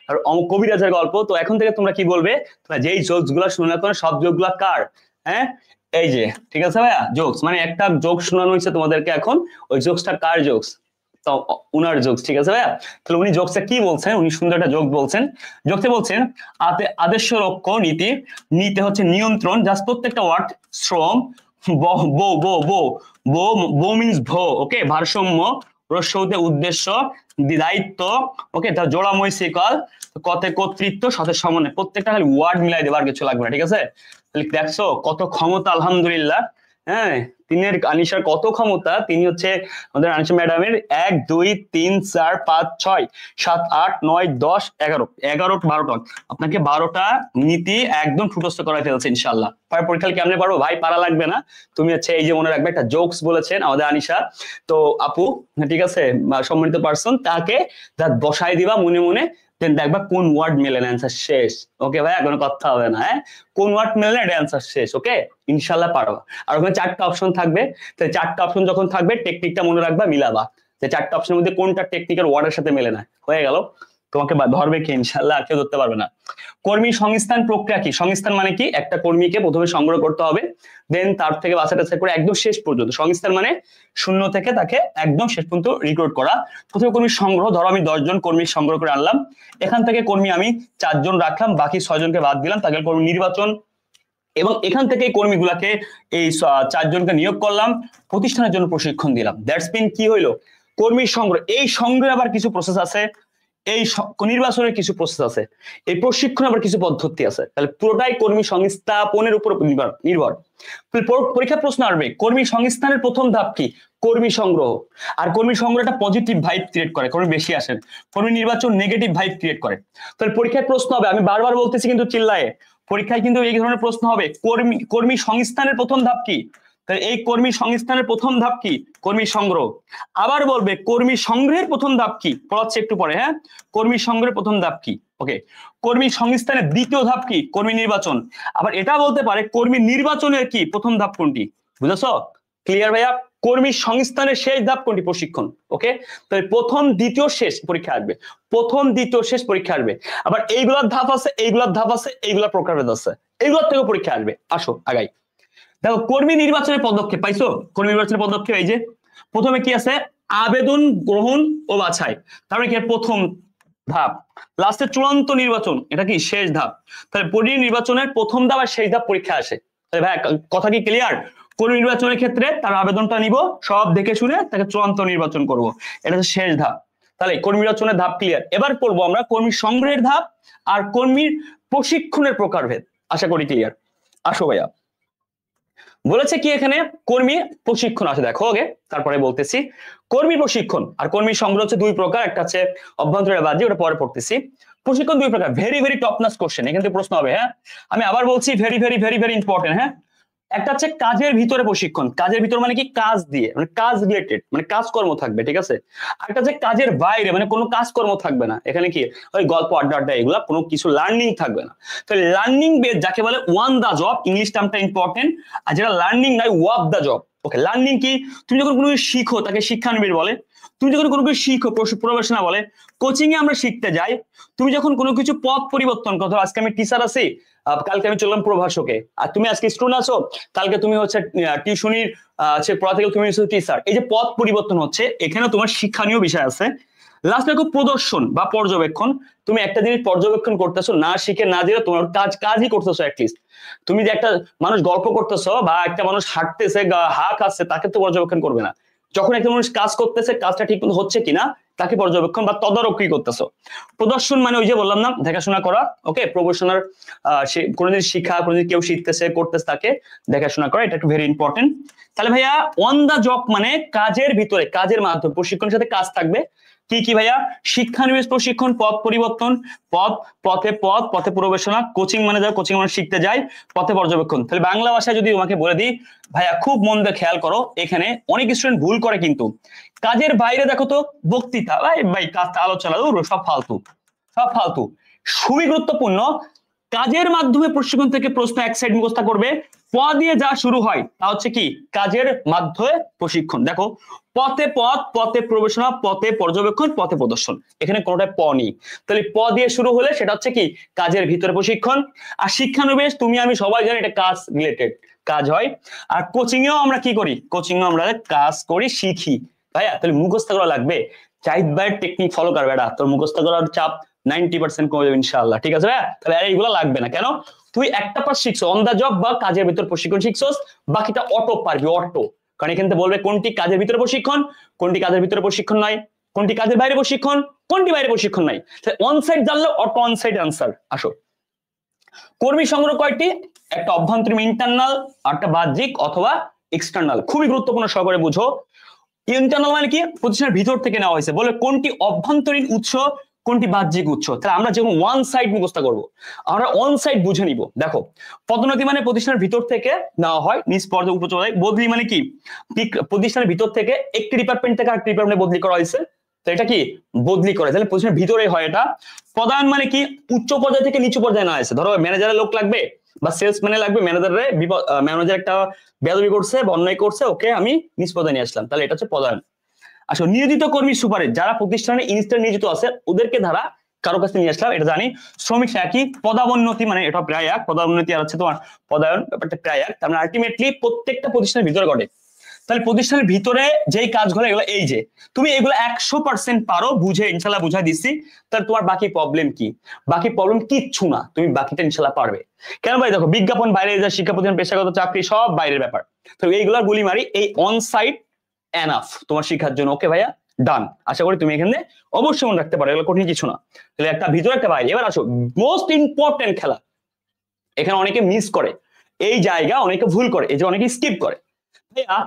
আর অমুক কবিরাজের গল্প। তো এখন থেকে তোমরা কি বলবে, তোমরা যেই জোকস গুলা শুনে না, সব জোক গুলা কার, হ্যাঁ এই যে, ঠিক আছে ভাইয়া, জোকস মানে একটা জোক শোনানো হয়েছে তোমাদেরকে, এখন ওই জোকসটা কার জোকস, তো উনার জোকস, ঠিক আছে ভাইয়া। তাহলে উনি জোকসে কি বলছেন, উনি সুন্দর একটা জোক বলছেন। জোকসে বলছেন আদেশ রক্ষ নীতি, নীতি হচ্ছে নিয়ন্ত্রণ, জাস্ট প্রত্যেকটা ওয়ার্ড শ্রম, বো বো বো বো বো বো মিন্স ভো, ওকে, ভারসাম্য, রস্যতে উদ্দেশ্য, দায়িত্ব, ওকে, তার জোড়াময় শিকল, কতে কর্তৃত্ব, সাথে সমন্বয়, প্রত্যেকটা খালি ওয়ার্ড মিলাই দেবার কিছু লাগবে না, ঠিক আছে। তাহলে দেখছো কত ক্ষমতা, আলহামদুলিল্লাহ। হ্যাঁ, তিনের আনিশার কত ক্ষমতা, তিনি হচ্ছে আমাদের আনিশা ম্যাডামের 1 2 3 4 5 6 7 8 9 10 11 12টা, আপনাকে 12টা নীতি একদম ঠুটস্থ করাই ফেলছে ইনশাআল্লাহ। পরের পরীক্ষা কেমনে পারবো ভাই, পারা লাগবে না। তুমি হচ্ছে এই যে মনে রাখবে, একটা জোকস বলেছেন আমাদের আনিশা, তো আপু, ঠিক আছে, সম্মানিত পার্সন, তাকে বসাই দিবা মনে মনে, দেখবা কোন ওয়ার্ড মেলেন, অ্যান্সার শেষ। ওকে ভাই, কোনো কথা হবে না, হ্যাঁ, কোন ওয়ার্ড মেলেন এটা অ্যান্সার শেষ। ওকে, ইনশাল্লাহ পারবা। আর ওখানে 4টা অপশন থাকবে, তো 4টা অপশন যখন থাকবে টেকনিকটা মনে রাখবা, মিলাবা যে 4টা অপশনের মধ্যে কোনটা টেকনিক্যাল ওয়ার্ডের সাথে মেলে না, হয়ে গেল। তোমাকে ধরবে কি ইনশাল্লাহ, আর কেউ ধরতে পারবে না। কর্মী সংস্থান প্রক্রিয়া কি, সংস্থান মানে কি, একটা কর্মীকে প্রথমে সংগ্রহ করতে হবে, দেন তার থেকে বাছাই টাছাই করে একদম শেষ পর্যন্ত, সংস্থান মানে শূন্য থেকে তাকে একদম শেষ পর্যন্ত রিক্রুট করা। প্রথমে কর্মী সংগ্রহ, ধরো আমি 10 জন কর্মী সংগ্রহ করে আনলাম, এখান থেকে কর্মী আমি 4 জন রাখলাম, বাকি 6 জনকে বাদ দিলাম, তাকে কর্মী নির্বাচন, এবং এখান থেকে কর্মীগুলাকে এই 4 জনকে নিয়োগ করলাম, প্রতিষ্ঠানের জন্য প্রশিক্ষণ দিলাম। দ্যাটস মিন কি হইলো, কর্মী সংগ্রহ। এই সংগ্রহে আবার কিছু প্রসেস আছে, এই নির্বাচনের কিছু প্রসেস আছে, এই প্রশিক্ষণ আবার কিছু পদ্ধতি আছে। তাহলে পুরোটাই কর্মী সংস্থাপনের উপর নির্ভর। পরীক্ষা প্রশ্ন আসবে, কর্মী সংস্থানের প্রথম ধাপ কি, কর্মী সংগ্রহ। আর কর্মী সংগ্রহটা পজিটিভ ভাইব ক্রিয়েট করে, কর্মী বেশি আসেন। কর্মী নির্বাচন নেগেটিভ ভাইব ক্রিয়েট করে। তাহলে পরীক্ষায় প্রশ্ন হবে, আমি বারবার বলতেছি কিন্তু চিল্লায়ে, পরীক্ষায় কিন্তু এই ধরনের প্রশ্ন হবে, কর্মী সংস্থানের প্রথম ধাপ কি, তাহলে এই কর্মী সংস্থানের প্রথম ধাপ কি, কর্মী সংগ্রহ। আবার বলবে কর্মী সংগ্রহের প্রথম ধাপ কি, পড়াচ্ছে একটু পরে, হ্যাঁ, কর্মী সংগ্রহের প্রথম ধাপ কি, ওকে, কর্মী সংস্থানের দ্বিতীয় ধাপ কি, কর্মী নির্বাচন। আবার এটা বলতে পারে কর্মী নির্বাচনের কি প্রথম ধাপ কোনটি, বুঝেছো, ক্লিয়ার ভাইয়া। কর্মী সংস্থানের শেষ ধাপ কোনটি, প্রশিক্ষণ। ওকে, তাহলে প্রথম দ্বিতীয় শেষ পরীক্ষা আসবে, প্রথম দ্বিতীয় শেষ পরীক্ষা আসবে। আবার এইগুলার ধাপ আছে, এইগুলার ধাপ আছে, এইগুলা প্রকারভেদ আছে, এইগুলোর থেকে পরীক্ষা আসবে। আসো আগাই, দেখো কর্মী নির্বাচনের পদক্ষেপ পাইছো, কর্মী নির্বাচনের পদক্ষেপ এই যে, প্রথমে কি আছে, আবেদন গ্রহণ ও বাছাই, তারপরে কি প্রথম ধাপ, লাস্টে চূড়ান্ত নির্বাচন, এটা কি শেষ ধাপ। তাহলে কর্মী নির্বাচনের প্রথম ধাপ আর শেষ ধাপ পরীক্ষা আসে। তাহলে ভাই কথা কি ক্লিয়ার, কর্মী নির্বাচনের ক্ষেত্রে তার আবেদনটা নিব, সব দেখে শুনে তাকে চূড়ান্ত নির্বাচন করব, এটা হচ্ছে শেষ ধাপ। তাহলে কর্মী নির্বাচনের ধাপ ক্লিয়ার। এবার পড়বো আমরা কর্মী সংগ্রহের ধাপ আর কর্মীর প্রশিক্ষণের প্রকারভেদ, আশা করি ক্লিয়ার। আসো ভাইয়া, বলেছে কি এখানে, কর্মী প্রশিক্ষণ আছে, দেখো আগে তারপরে বলতেছি। কর্মী প্রশিক্ষণ আর কর্মী সংগ্রহ হচ্ছে 2 প্রকার, একটা হচ্ছে অভ্যন্তরীণ বাহ্যিক, ওটা পরে পড়তেছি। প্রশিক্ষণ 2 প্রকার, very very top notch question, এখান থেকে প্রশ্ন হবে, হ্যাঁ, আমি আবার বলছি very very very very important, হ্যাঁ, একটা হচ্ছে কাজের ভিতরে প্রশিক্ষণ, কাজের ভিতর মানে কি কাজ দিয়ে, মানে কাজ রিলেটেড, মানে কাজকর্ম থাকবে, ঠিক আছে। আর একটা হচ্ছে কাজের বাইরে, মানে কোনো কাজকর্ম থাকবে না, এখানে কি ওই গল্প আড্ডা আড্ডা এগুলা, কোনো কিছু লার্নিং থাকবে না। তো লার্নিং বেস যাকে বলে ওয়ান দা জব, ইংলিশ টার্মটা ইম্পর্টেন্ট। আর যেটা লার্নিং নাই ওয়াক দা জব। ওকে, লার্নিং কি, তুমি যখন কোনো কিছু শিখো তাকে শিক্ষানবিদ বলে, তুমি যখন কোনো কিছু শিখো প্রফেশনাল বলে, কোচিং এ আমরা শিখতে যাই, তুমি যখন কোনো কিছু পথ পরিবর্তন করো, আজকে আমি টিচার আছি, কালকে আমি চললাম প্রভাষকে, আর তুমি আজকে স্টুডেন্ট আছো, কালকে তুমি হচ্ছে টিউশনির পড়া থেকে তুমি হচ্ছে টিচার, এই যে পথ পরিবর্তন হচ্ছে, এখানে তোমার শিক্ষণীয় বিষয় আছে। লাস্ট দেখো প্রদর্শন বা পর্যবেক্ষণ, তুমি একটা জিনিস পর্যবেক্ষণ করতেছো, না শিখে না দিয়ে তোমার কাজই করতেছো। অ্যাটলিস্ট তুমি যে একটা মানুষ গল্প করতেছো বা একটা মানুষ হাঁটতেছে হা খাচ্ছে, তাকে তো পর্যবেক্ষণ করবে না। যখন একটা মানুষ কাজ করতেছে, কাজটা ঠিক মতো হচ্ছে কিনা তাকে পর্যবেক্ষণ বা তদারকি করতেছো। প্রদর্শন মানে ওই যে বললাম না, দেখাশোনা করা। ওকে, প্রফেশনাল কোনোদিন শিখা, কোনোদিন কেউ শিখতেছে করতেছে, তাকে দেখাশোনা করা, এটা একটু ভেরি ইম্পর্টেন্ট। তাহলে ভাইয়া অন দা জব মানে কাজের ভিতরে, কাজের মাধ্যমে, প্রশিক্ষণের সাথে কাজ থাকবে। কি কি ভাইয়া? শিক্ষানবিশ প্রশিক্ষণ, পথ পরিবর্তন, পথে প্রবেশনা, কোচিং মানে যারা কোচিং মানে শিখতে যায়, পথে পর্যবেক্ষণ। তাহলে বাংলা ভাষায় যদি তোমাকে বলে দিই ভাইয়া, খুব মন দিয়ে খেয়াল করো, এখানে অনেক স্টুডেন্ট ভুল করে কিন্তু। কাজের বাইরে দেখো তো বক্তৃতা, ভাই কাজটা আলোচনা, সব ফালতু, সব ফালতু। খুবই গুরুত্বপূর্ণ, কাজের মাধ্যমে প্রশিক্ষণ থেকে প্রশ্ন এক সাইড মুখস্থ করবে। প দিয়ে যা শুরু হয় তা হচ্ছে কি কাজের মাধ্যমে প্রশিক্ষণ। দেখো, পথে প্রবেশনা, পথে পর্যবেক্ষণ, পথে প্রদর্শন, এখানে কোনোটা প নেই। তাহলে প দিয়ে শুরু হলে সেটা হচ্ছে কি কাজের ভিতরে প্রশিক্ষণ। আর শিক্ষানবিশ তুমি আমি সবাই জানি এটা কাজ রিলেটেড কাজ হয়। আর কোচিং এও আমরা কি করি? কোচিং এও আমরা কাজ করি, শিখি। ভাইয়া তাহলে মুখস্থ করা লাগবে। জাহিদ ভাইয়ের টেকনিক ফলো করবে, এটা তোর মুখস্থ করার চাপ 90% কমে যাবে ইনশাআল্লাহ, ঠিক আছে ভাইয়া? তাহলে এইগুলো লাগবে না। কেন? তুই একটা পাস শিখছো, অন দা জব বা কাজের ভিতর প্রশিক্ষণ শিখছস, বাকিটা অটো পারবি, অটো। কারণ এখান থেকে বলবে কোনটি কাজের ভিতরে প্রশিক্ষণ, কোনটি কাজের ভিতরে প্রশিক্ষণ নয়, কোনটি কাজের বাইরে প্রশিক্ষণ, কোনটি বাইরে প্রশিক্ষণ নাই। অন সাইড জানলে অটো অন সাইড আনসার। আসো, কর্মী সংগ্রহ কয়টি? একটা অভ্যন্তরীণ ইন্টারনাল, আর একটা বাহ্যিক অথবা এক্সটার্নাল। খুবই গুরুত্বপূর্ণ, সহকারে বুঝো। ইন্টারনাল মানে কি? প্রতিষ্ঠানের ভিতর থেকে নেওয়া হয়েছে। বলে কোনটি অভ্যন্তরীণ উৎস, কোনটি বাহ্যিক উৎস। তাহলে আমরা যেমন ওয়ান সাইড মুখস্থ করবো, আমরা অন সাইড বুঝে নিব। দেখো, পদোন্নতি মানে প্রতিষ্ঠানের ভিতর থেকে নেওয়া হয়, নিজ পর্যায়ে উচ্চ পর্যায়ে। বদলি মানে কি? প্রতিষ্ঠানের ভিতর থেকে একটি ডিপার্টমেন্ট থেকে আরেকটি ডিপার্টমেন্টে বদলি করা হয়েছে, তো এটা কি বদলি করে, তাহলে প্রতিষ্ঠানের ভিতরে হয় এটা। পদায়ন মানে কি? উচ্চ পর্যায় থেকে নিচু পর্যায়ে নেওয়া হয়েছে। ধরো ম্যানেজারের লোক লাগবে বা সেলস ম্যানে লাগবে, ম্যানেজার একটা বেয়াদবি করছে বা অন্যায় করছে, ওকে আমি নিজ পদে নিয়ে আসলাম, তাহলে এটা হচ্ছে পদায়ন। আসলে নিয়োজিত কর্মী সুপারিশ, যারা প্রতিষ্ঠানে ইনস্ট্যান্ট নিয়োজিত আছে ওদেরকে ধারা কারো কাছে নিয়ে আসলাম, এটা জানি। শ্রমিক একই। পদাবন্নতি মানে এটা প্রায় এক, পদাবন্নতি আর হচ্ছে তোমার পদায়ন, ব্যাপারটা প্রায় এক। তার মানে আলটিমেটলি প্রত্যেকটা প্রতিষ্ঠানের ভিতরে ঘটে। তাহলে প্রতিষ্ঠানের ভিতরে যেই কাজগুলো এগুলো, এই যে তুমি এগুলো 100% পারো, বুঝে ইনশাল্লাহ বুঝাই দিচ্ছি, তাহলে তোমার বাকি প্রবলেম কি? বাকি প্রবলেম কিচ্ছু না, তুমি বাকিটা ইনশাল্লাহ পারবে। কেন ভাই? দেখো, বিজ্ঞাপন বাইরে, যা শিক্ষা প্রতিষ্ঠান, পেশাগত চাকরি, সব বাইরের ব্যাপার। তো এইগুলার গুলি মারি, এই অন সাইট এনাফ তোমার শিক্ষার জন্য। ওকে ভাইয়া, ডান। আশা করি তুমি এখানে অবশ্যই মনে রাখতে পারো, এগুলো কঠিন কিছু না। তাহলে একটা ভিতরে একটা বাইরে। এবার আসো মোস্ট ইম্পর্টেন্ট খেলা, এখানে অনেকে মিস করে এই জায়গা, অনেকে ভুল করে, এই যে অনেকে স্কিপ করে। ভাইয়া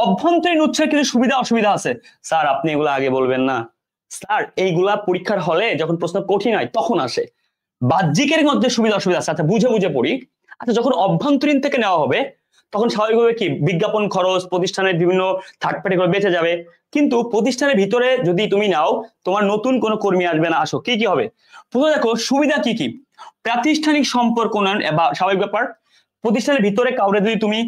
অভ্যন্তরীণ উৎসের কিছু সুবিধা অসুবিধা আছে। স্যার আপনি এগুলো আগে বলবেন না স্যার, এইগুলা পরীক্ষার হলে যখন প্রশ্ন কঠিন হয় তখন আসে। বাহ্যিকের মধ্যে সুবিধা অসুবিধা আছে, আচ্ছা বুঝে বুঝে পড়ি। আচ্ছা, যখন অভ্যন্তরীণ থেকে নেওয়া হবে তখন স্বাভাবিকভাবে কি বিজ্ঞাপন খরচ, প্রতিষ্ঠানের বিভিন্ন থার্ড পার্টি করে বেঁচে যাবে। কিন্তু প্রতিষ্ঠানের ভিতরে যদি তুমি নাও, তোমার নতুন কোনো কর্মী আসবে না। আসো, কি কি হবে? প্রথমে দেখো সুবিধা কি কি। প্রাতিষ্ঠানিক সম্পর্ক উন্নয়ন, স্বাভাবিক ব্যাপার। প্রতিষ্ঠানের ভিতরে কাউরে যদি তুমি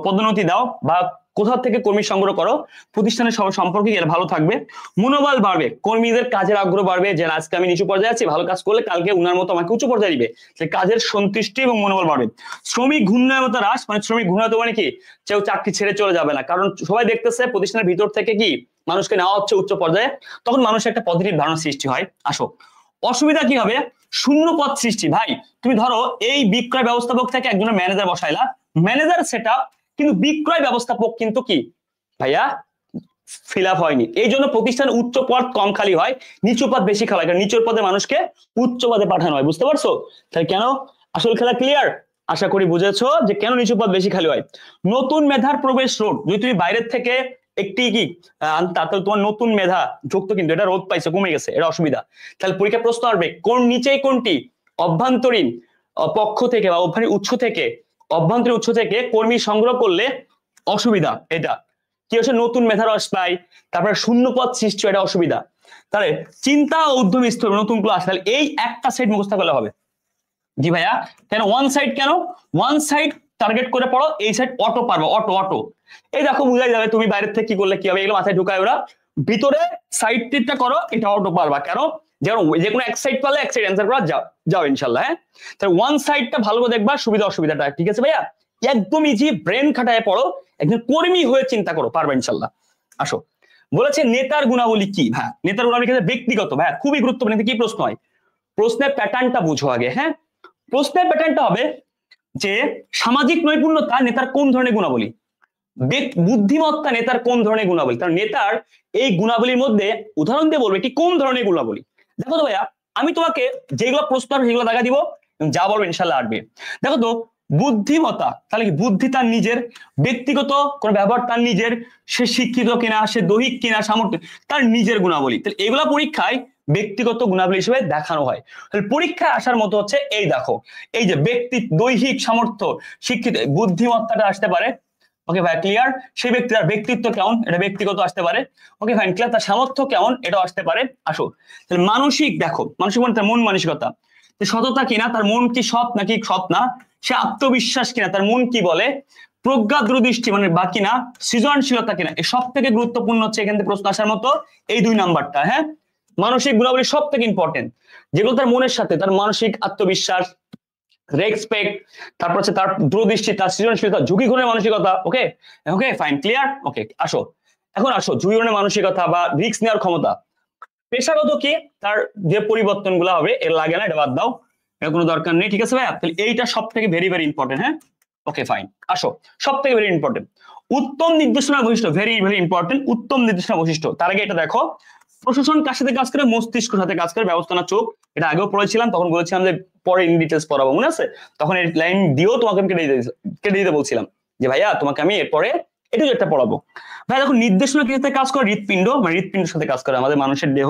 পদোন্নতি দাও বা কোথাও থেকে কর্মী সংগ্রহ করো, প্রতিষ্ঠানের সবার সম্পর্কে এর ভালো থাকবে। মনোবল বাড়বে, কর্মীদের কাজের আগ্রহ বাড়বে, যে আজকে আমি নিচু পর্যায়ে আছি, ভালো কাজ করলে কালকে উনার মতো আমাকে উঁচু পর্যায়ে দিবে, কাজের সন্তুষ্টি এবং মনোবল বাড়বে। শ্রমিক ঘূর্ণায়মতা হ্রাস, মানে শ্রমিক ঘূর্ণায়ত মানে কি? কেউ চাকরি ছেড়ে চলে যাবে না, কারণ সবাই দেখতেছে প্রতিষ্ঠানের ভিতর থেকে কি মানুষকে নেওয়া হচ্ছে উচ্চ পর্যায়ে, তখন মানুষের একটা পজিটিভ ধারণা সৃষ্টি হয়। আসো, অসুবিধা কি হবে? শূন্য পদ সৃষ্টি। ভাই তুমি ধরো এই বিক্রয় ব্যবস্থাপক থেকে একজনের ম্যানেজার বসাইলা, ম্যানেজার সেটা, কিন্তু বিক্রয় ব্যবস্থাপক কিন্তু কি ভাইয়া ফিল আপ হয়নি। এই জন্য প্রতিষ্ঠান উচ্চ পদ কম খালি হয়, নিচু পদ বেশি খালি হয়, কারণ নিচুর পদে মানুষকে উচ্চ পদে পাঠানো হয়। বুঝতে পারছো? তাহলে কেন? আসল খেলা ক্লিয়ার? আশা করি বুঝেছো যে কেন নিচু পদ বেশি খালি হয়। নতুন মেধার প্রবেশ রোধ, যদি তুমি বাইরের থেকে একটি কি তাহলে তোমার নতুন মেধা যুক্ত, কিন্তু এটা রোধ পাইছে, কমে গেছে, এটা অসুবিধা। তাহলে পরীক্ষা প্রশ্ন আসবে কোন নিচেই কোনটি অভ্যন্তরীণ পক্ষ থেকে বা অভ্যন্তরীণ উৎস থেকে অভ্যন্তরীণ উৎস থেকে কর্মী সংগ্রহ করলে অসুবিধা, এটা কি হচ্ছে নতুন মেধারস পাই, তারপরে শূন্যপদ সৃষ্টি, এটা অসুবিধা। তাহলে চিন্তা ও উদ্যমী স্তর নতুন ক্লাস, তাহলে এই একটা সেট মুখস্থ করলে হবে। জি ভাইয়া, কেন ওয়ান সাইড, কেন ওয়ান সাইড টার্গেট করে পড়ো, এই সাইড অটো পারবো, অটো অটো। এই দেখো বুঝাই যাবে তুমি বাইরের থেকে কি করলে কি হবে, এগুলো মাথায় ঢুকায় ওরা, ভিতরে সাইড টিটটা করো, এটা অটো পারবা। কেন, যেমন যে কোনো এক সাইড পারলে এক সাইড অ্যান্সার করা যাও যাও ইনশাল্লাহ। হ্যাঁ, তাহলে ওয়ান সাইডটা ভালো করে দেখবা, সুবিধা অসুবিধাটা, ঠিক আছে ভাইয়া? একদম ইজি, ব্রেন খাটায় পড়ো, একজন কর্মী হয়ে চিন্তা করো, পারবে ইনশাল্লাহ। আসো, বলেছে নেতার গুণাবলী কি? হ্যাঁ, নেতার গুণাবলী ক্ষেত্রে ব্যক্তিগত, ভাইয়া খুবই গুরুত্বপূর্ণ। কি প্রশ্ন হয়, প্রশ্নের প্যাটার্নটা বুঝো আগে। হ্যাঁ, প্রশ্নের প্যাটার্নটা হবে যে সামাজিক নৈপুণ্যতা নেতার কোন ধরনের গুণাবলী, বুদ্ধিমত্তা নেতার কোন ধরনের গুণাবলী। কারণ নেতার এই গুণাবলীর মধ্যে উদাহরণ দিয়ে বলবে এটি কোন ধরনের গুণাবলী। দেখো তো ভাইয়া, আমি তোমাকে যেগুলো প্রশ্ন সেগুলো দেখা দিব, যা বলবো ইনশাল্লাহ আসবে। দেখো তো, বুদ্ধিমত্তা তাহলে কি, বুদ্ধি তার নিজের, ব্যক্তিগত কোন ব্যবহার তার নিজের, সে শিক্ষিত কিনা, সে দৈহিক কিনা, সামর্থ্য তার নিজের গুণাবলী। তাহলে এগুলা পরীক্ষায় ব্যক্তিগত গুণাবলী হিসেবে দেখানো হয়। তাহলে পরীক্ষায় আসার মতো হচ্ছে এই দেখো, এই যে ব্যক্তি, দৈহিক সামর্থ্য, শিক্ষিত, বুদ্ধিমত্তাটা আসতে পারে। ওকে ভাই, ক্লিয়ার? সেই ব্যক্তির ব্যক্তিত্ব কেমন, এটা ব্যক্তিগত আসতে পারে। Okay fine, clear? তার সামর্থ্য কেমন, এটাও আসতে পারে। আসো, তাহলে মানসিক, দেখো মানসিক মানে তার মন মানসিকতা, সততা কিনা, তার মন কি সৎ নাকি সৎ না, সে আত্মবিশ্বাস কিনা, তার মন কি বলে, প্রজ্ঞা দূরদৃষ্টি মানে বাকি না, সৃজনশীলতা কিনা। এই সব থেকে গুরুত্বপূর্ণ হচ্ছে এখান থেকে প্রশ্ন আসার মতো এই 2 নাম্বারটা। হ্যাঁ, মানসিক গুণাবলী সব থেকে ইম্পর্টেন্ট, যেগুলো তার মনের সাথে, তার মানসিক আত্মবিশ্বাস, রেসপেক্ট, তারপর হচ্ছে তার দূরদৃষ্টি, তার সৃজনশীলতা, ঝুঁকি গ্রহণের মানসিকতা। ওকে ওকে ফাইন, ক্লিয়ার? ওকে, আসো এখন আসো ঝুঁকি গ্রহণের মানসিকতা বা রিস্ক নেওয়ার ক্ষমতা। পেশাগত কি, তার যে পরিবর্তনগুলো হবে, এর লাগে না, এটা বাদ দাও, এর কোনো দরকার নেই, ঠিক আছে ভাইয়া? তাহলে এইটা সব থেকে ভেরি ভেরি ইম্পর্টেন্ট। হ্যাঁ, ওকে ফাইন, আসো, সব থেকে ভেরি ইম্পর্টেন্ট উত্তম নির্দেশনা বৈশিষ্ট্য, ভেরি ভেরি ইম্পর্টেন্ট উত্তম নির্দেশনা বৈশিষ্ট্য। তার আগে এটা দেখো, প্রশাসন কার সাথে কাজ করে, মস্তিষ্কের সাথে কাজ করে, ব্যবস্থাপনা চোখ, এটা আগেও পড়েছিলাম, তখন বলেছিলাম যে পরে ইন ডিটেলস পড়াবো, মনে আছে? তখন এই লাইন দিয়েও তোমাকে আমি কেটে দিতে বলছিলাম যে ভাইয়া তোমাকে আমি এরপরে এটা একটা পড়াবো। ভাই দেখো, নির্দেশনা কি সাথে কাজ করে, হৃৎপিণ্ড, মানে হৃৎপিণ্ডের সাথে কাজ করে আমাদের মানুষের দেহ।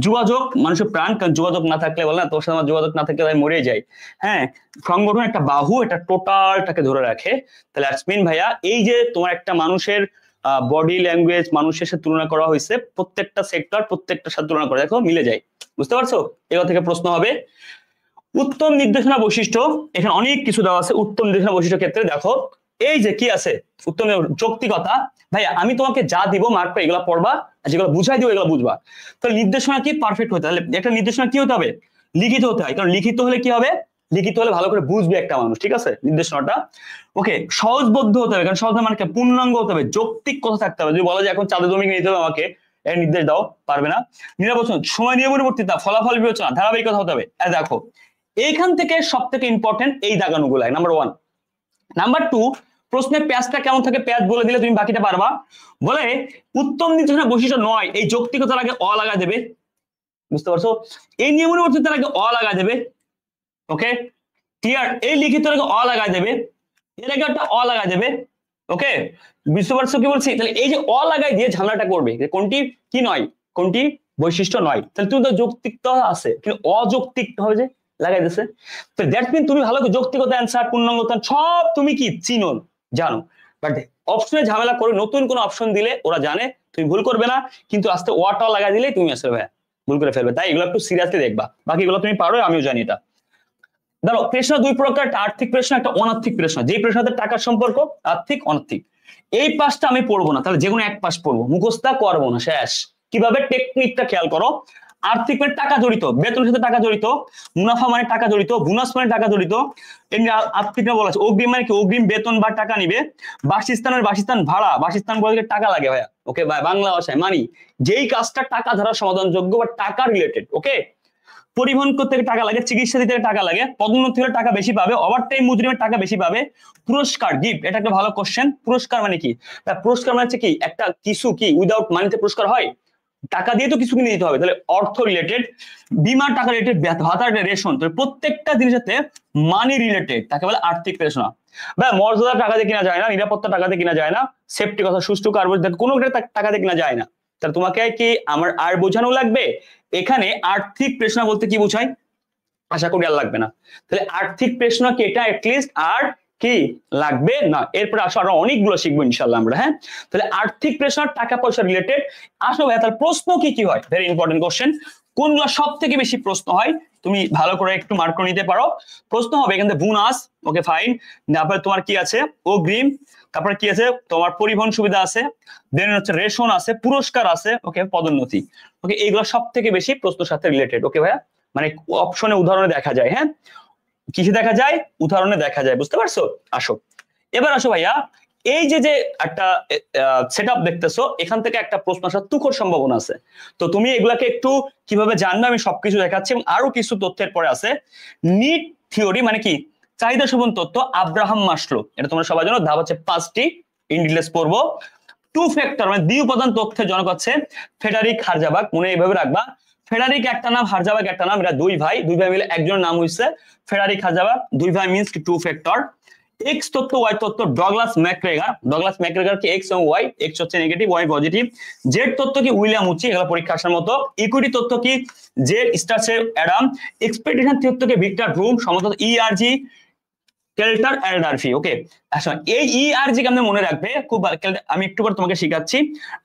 যোগাযোগ, মানুষের প্রাণ, কারণ যোগাযোগ না থাকলে, বলে না তোর সাথে আমার যোগাযোগ না থাকলে আমি মরে যাই। হ্যাঁ, সংগঠন, একটা বাহু, এটা টোটালটাকে ধরে রাখে। তাহলে অ্যাসমিন ভাইয়া, এই যে তোমার একটা মানুষের বডি ল্যাঙ্গুয়েজ মানুষের সাথে তুলনা করা হয়েছে, প্রত্যেকটা সেক্টর প্রত্যেকটার সাথে তুলনা করে দেখো মিলে যায়, বুঝতে পারছো? এগুলো থেকে প্রশ্ন হবে। উত্তম নির্দেশনা বৈশিষ্ট্য, এখানে অনেক কিছু দেওয়া আছে। উত্তম নির্দেশনা বৈশিষ্ট্য ক্ষেত্রে দেখো, এই যে কি আছে, উত্তম যৌক্তিকতা। ভাইয়া আমি তোমাকে যা দিব মার্ক পে, এগুলো পড়বা, যেগুলো বুঝাই দিব এগুলো বুঝবা। তাহলে নির্দেশনা কি পারফেক্ট হতে, তাহলে একটা নির্দেশনা কি হতে হবে, লিখিত হতে হয়। কারণ লিখিত হলে কি হবে, লিখিত হলে ভালো করে বুঝবে একটা মানুষ, ঠিক আছে, নির্দেশনাটা। ওকে, সহজবদ্ধ হতে হবে, কারণ সহজ মানে পূর্ণাঙ্গ হতে হবে, যৌক্তিক কথা থাকতে হবে। যদি বলা যায় এখন চাঁদে জমি নিতে হবে আমাকে, এর নির্দেশ দাও, পারবে না। নিরাপদ, সময় নিয়মানুবর্তিতা, ফলাফল বিবেচনা, ধারাবাহিকতা হতে হবে। দেখো, এইখান থেকে সব থেকে ইম্পর্টেন্ট এই দাগানোগুলো, নাম্বার 1। নাম্বার 2, প্রশ্নের প্যাচটা কেমন থাকে, প্যাচ বলে দিলে তুমি বাকিটা পারবা। বলে উত্তম নির্দেশনা বৈশিষ্ট্য নয়, এই যৌক্তিকতার আগে অ লাগা দেবে, বুঝতে পারছো? এই নিয়মানুবর্তিতার আগে অ লাগা দেবে। ওকে, ক্লিয়ার? এই লিখিত আগে অ লাগা দেবে, এর আগে একটা অ লাগা দেবে। ওকে, বুঝতে পারছো কি বলছি? তাহলে এই যে অ লাগাই দিয়ে ঝামেলাটা করবে যে কোনটি কি নয়, কোনটি বৈশিষ্ট্য নয়। তাহলে তুমি তো যৌক্তিকতা আছে, কিন্তু অযৌক্তিক হবে যে লাগাই দিছে। তো দ্যাট মিন তুমি ভালো যৌক্তিকতা, অ্যান্সার, পূর্ণাঙ্গতা সব তুমি কি চিনো, জানো, বাট অপশনে ঝামেলা করে নতুন কোন অপশন দিলে ওরা জানে তুমি ভুল করবে না, কিন্তু আস্তে ওয়াটা লাগাই দিলেই তুমি আসলে ভাই ভুল করে ফেলবে। তাই এগুলো একটু সিরিয়াসলি দেখবা, বাকিগুলো তুমি পারো, আমিও জানি এটা। ধরো প্রশ্ন 2 প্রকার, একটা আর্থিক প্রশ্ন, একটা অনার্থিক প্রশ্ন। যেই প্রশ্নের সাথে টাকার সম্পর্ক, আর্থিক অনার্থিক। এই পাশটা আমি পড়বো না, তাহলে যে কোনো এক পাশ পড়বো, মুখস্থ করবো না, শেষ। কিভাবে, টেকনিকটা খেয়াল করো। আর্থিক মানে টাকা জড়িত, বেতনের সাথে টাকা জড়িত, মুনাফা মানে টাকা জড়িত, বোনাস মানে টাকা জড়িত। এমনি আর্থিক বলা আছে। অগ্রিম মানে কি, অগ্রিম বেতন বা টাকা নিবে। বাসস্থানের বাসস্থান ভাড়া, বাসস্থান বলতে টাকা লাগে ভাইয়া। ওকে ভাই, বাংলা ভাষায় মানি যেই কাজটা টাকা ধারা সমাধানযোগ্য বা টাকা রিলেটেড। ওকে, পরিবহন করতে টাকা লাগে, চিকিৎসা দিতে টাকা লাগে, পদোন্নতি হলে টাকা বেশি পাবে, ওভারটাইম মজুরির টাকা বেশি পাবে, পুরস্কার গিফট, এটা একটা ভালো কোশ্চেন। পুরস্কার মানে কি, পুরস্কার মানে হচ্ছে কি, একটা কিছু কি উইদাউট মানিতে পুরস্কার হয়, টাকা দিয়ে তো কিছু কিনে দিতে হবে, তাহলে অর্থ রিলেটেড। বিমা টাকা রিলেটেড, ভাতা রেশন, প্রত্যেকটা জিনিসের সাথে মানি রিলেটেড তাকে বলে আর্থিক পেশনা। ভাই মর্যাদা টাকা দিয়ে কিনা যায় না, নিরাপত্তা টাকা দিয়ে কিনা যায় না, সেফটি কথা, সুষ্ঠু কার্বন কোনো টাকা দিয়ে কিনা যায় না। তাহলে তোমাকে কি আমার আর বোঝানো লাগবে এখানে আর্থিক প্রেষণা বলতে কি বোঝায়? আশা করি আর লাগবে না। তাহলে আর্থিক প্রেষণা কি, এটা অ্যাটলিস্ট আর কি লাগবে না। এরপরে আসো আরো অনেকগুলো শিখবো ইনশাল্লাহ আমরা। হ্যাঁ, তাহলে আর্থিক প্রেশার, টাকা পয়সা রিলেটেড। আসো ভাই, তাহলে প্রশ্ন কি কি হয়, ভেরি ইম্পর্টেন্ট কোশ্চেন। কোনগুলো সব থেকে বেশি প্রশ্ন হয় তুমি ভালো করে একটু মার্ক করে নিতে পারো। প্রশ্ন হবে এখান থেকে বোনাস, ওকে ফাইন, তারপরে তোমার কি আছে অগ্রিম, তারপরে কি আছে তোমার পরিবহন সুবিধা আছে, দেন হচ্ছে রেশন আছে, পুরস্কার আছে, ওকে পদোন্নতি, ওকে এইগুলো সব থেকে বেশি প্রশ্নের সাথে রিলেটেড। ওকে ভাইয়া, মানে অপশনে উদাহরণে দেখা যায়। হ্যাঁ, কিসে দেখা যায়, উদাহরণে দেখা যায়, বুঝতে পারছো। আসো এবার আসো ভাইয়া, এই যে যে একটা সেট আপ দেখতেছো, এখান থেকে একটা প্রশ্ন আসার তুখর সম্ভাবনা আছে। তো তুমি এগুলাকে একটু কিভাবে জানবে আমি সবকিছু দেখাচ্ছি, এবং আরো কিছু তথ্যের পরে আছে। নিড থিওরি মানে কি, চাহিদা শোধন তত্ত্ব, আব্রাহাম মাসলো, এটা তোমরা সবাই জানো। ধাপ হচ্ছে 5টি, ইন ডিটেইলস পড়বো। টু ফ্যাক্টর মানে দ্বি উপাদান তথ্যের জনক হচ্ছে ফেডারিক হার্জাবাগ, মনে এইভাবে রাখবা। ফেডারিক একটা নাম, হার্জাবাগ একটা নাম, এটা দুই ভাই মিলে একজনের নাম হইছে ফেডারিক হার্জাবাগ। দুই ভাই মিন্স টু ফ্যাক্টর। এক্স তত্ত্ব, ওয়াই তত্ত্ব ডগলাস ম্যাকগ্রেগার। ডগলাস ম্যাকগ্রেগার কি এক্স এবং ওয়াই, এক্স হচ্ছে নেগেটিভ, ওয়াই পজিটিভ। জেড তত্ত্ব কি উইলিয়াম উচি, এগুলো পরীক্ষা আসার মতো। ইকুইটি তত্ত্ব কি জেড স্টার্সে অ্যাডাম। এক্সপেকটেশন তত্ত্ব কি ভিক্টর ব্রুম, সম্ভবত ইআরজি কেল্টার অ্যালডারফি। ওকে, আচ্ছা এই ইআরজি কে আপনি মনে রাখবে খুব ভালো, আমি একটু পর তোমাকে শিখাচ্ছি।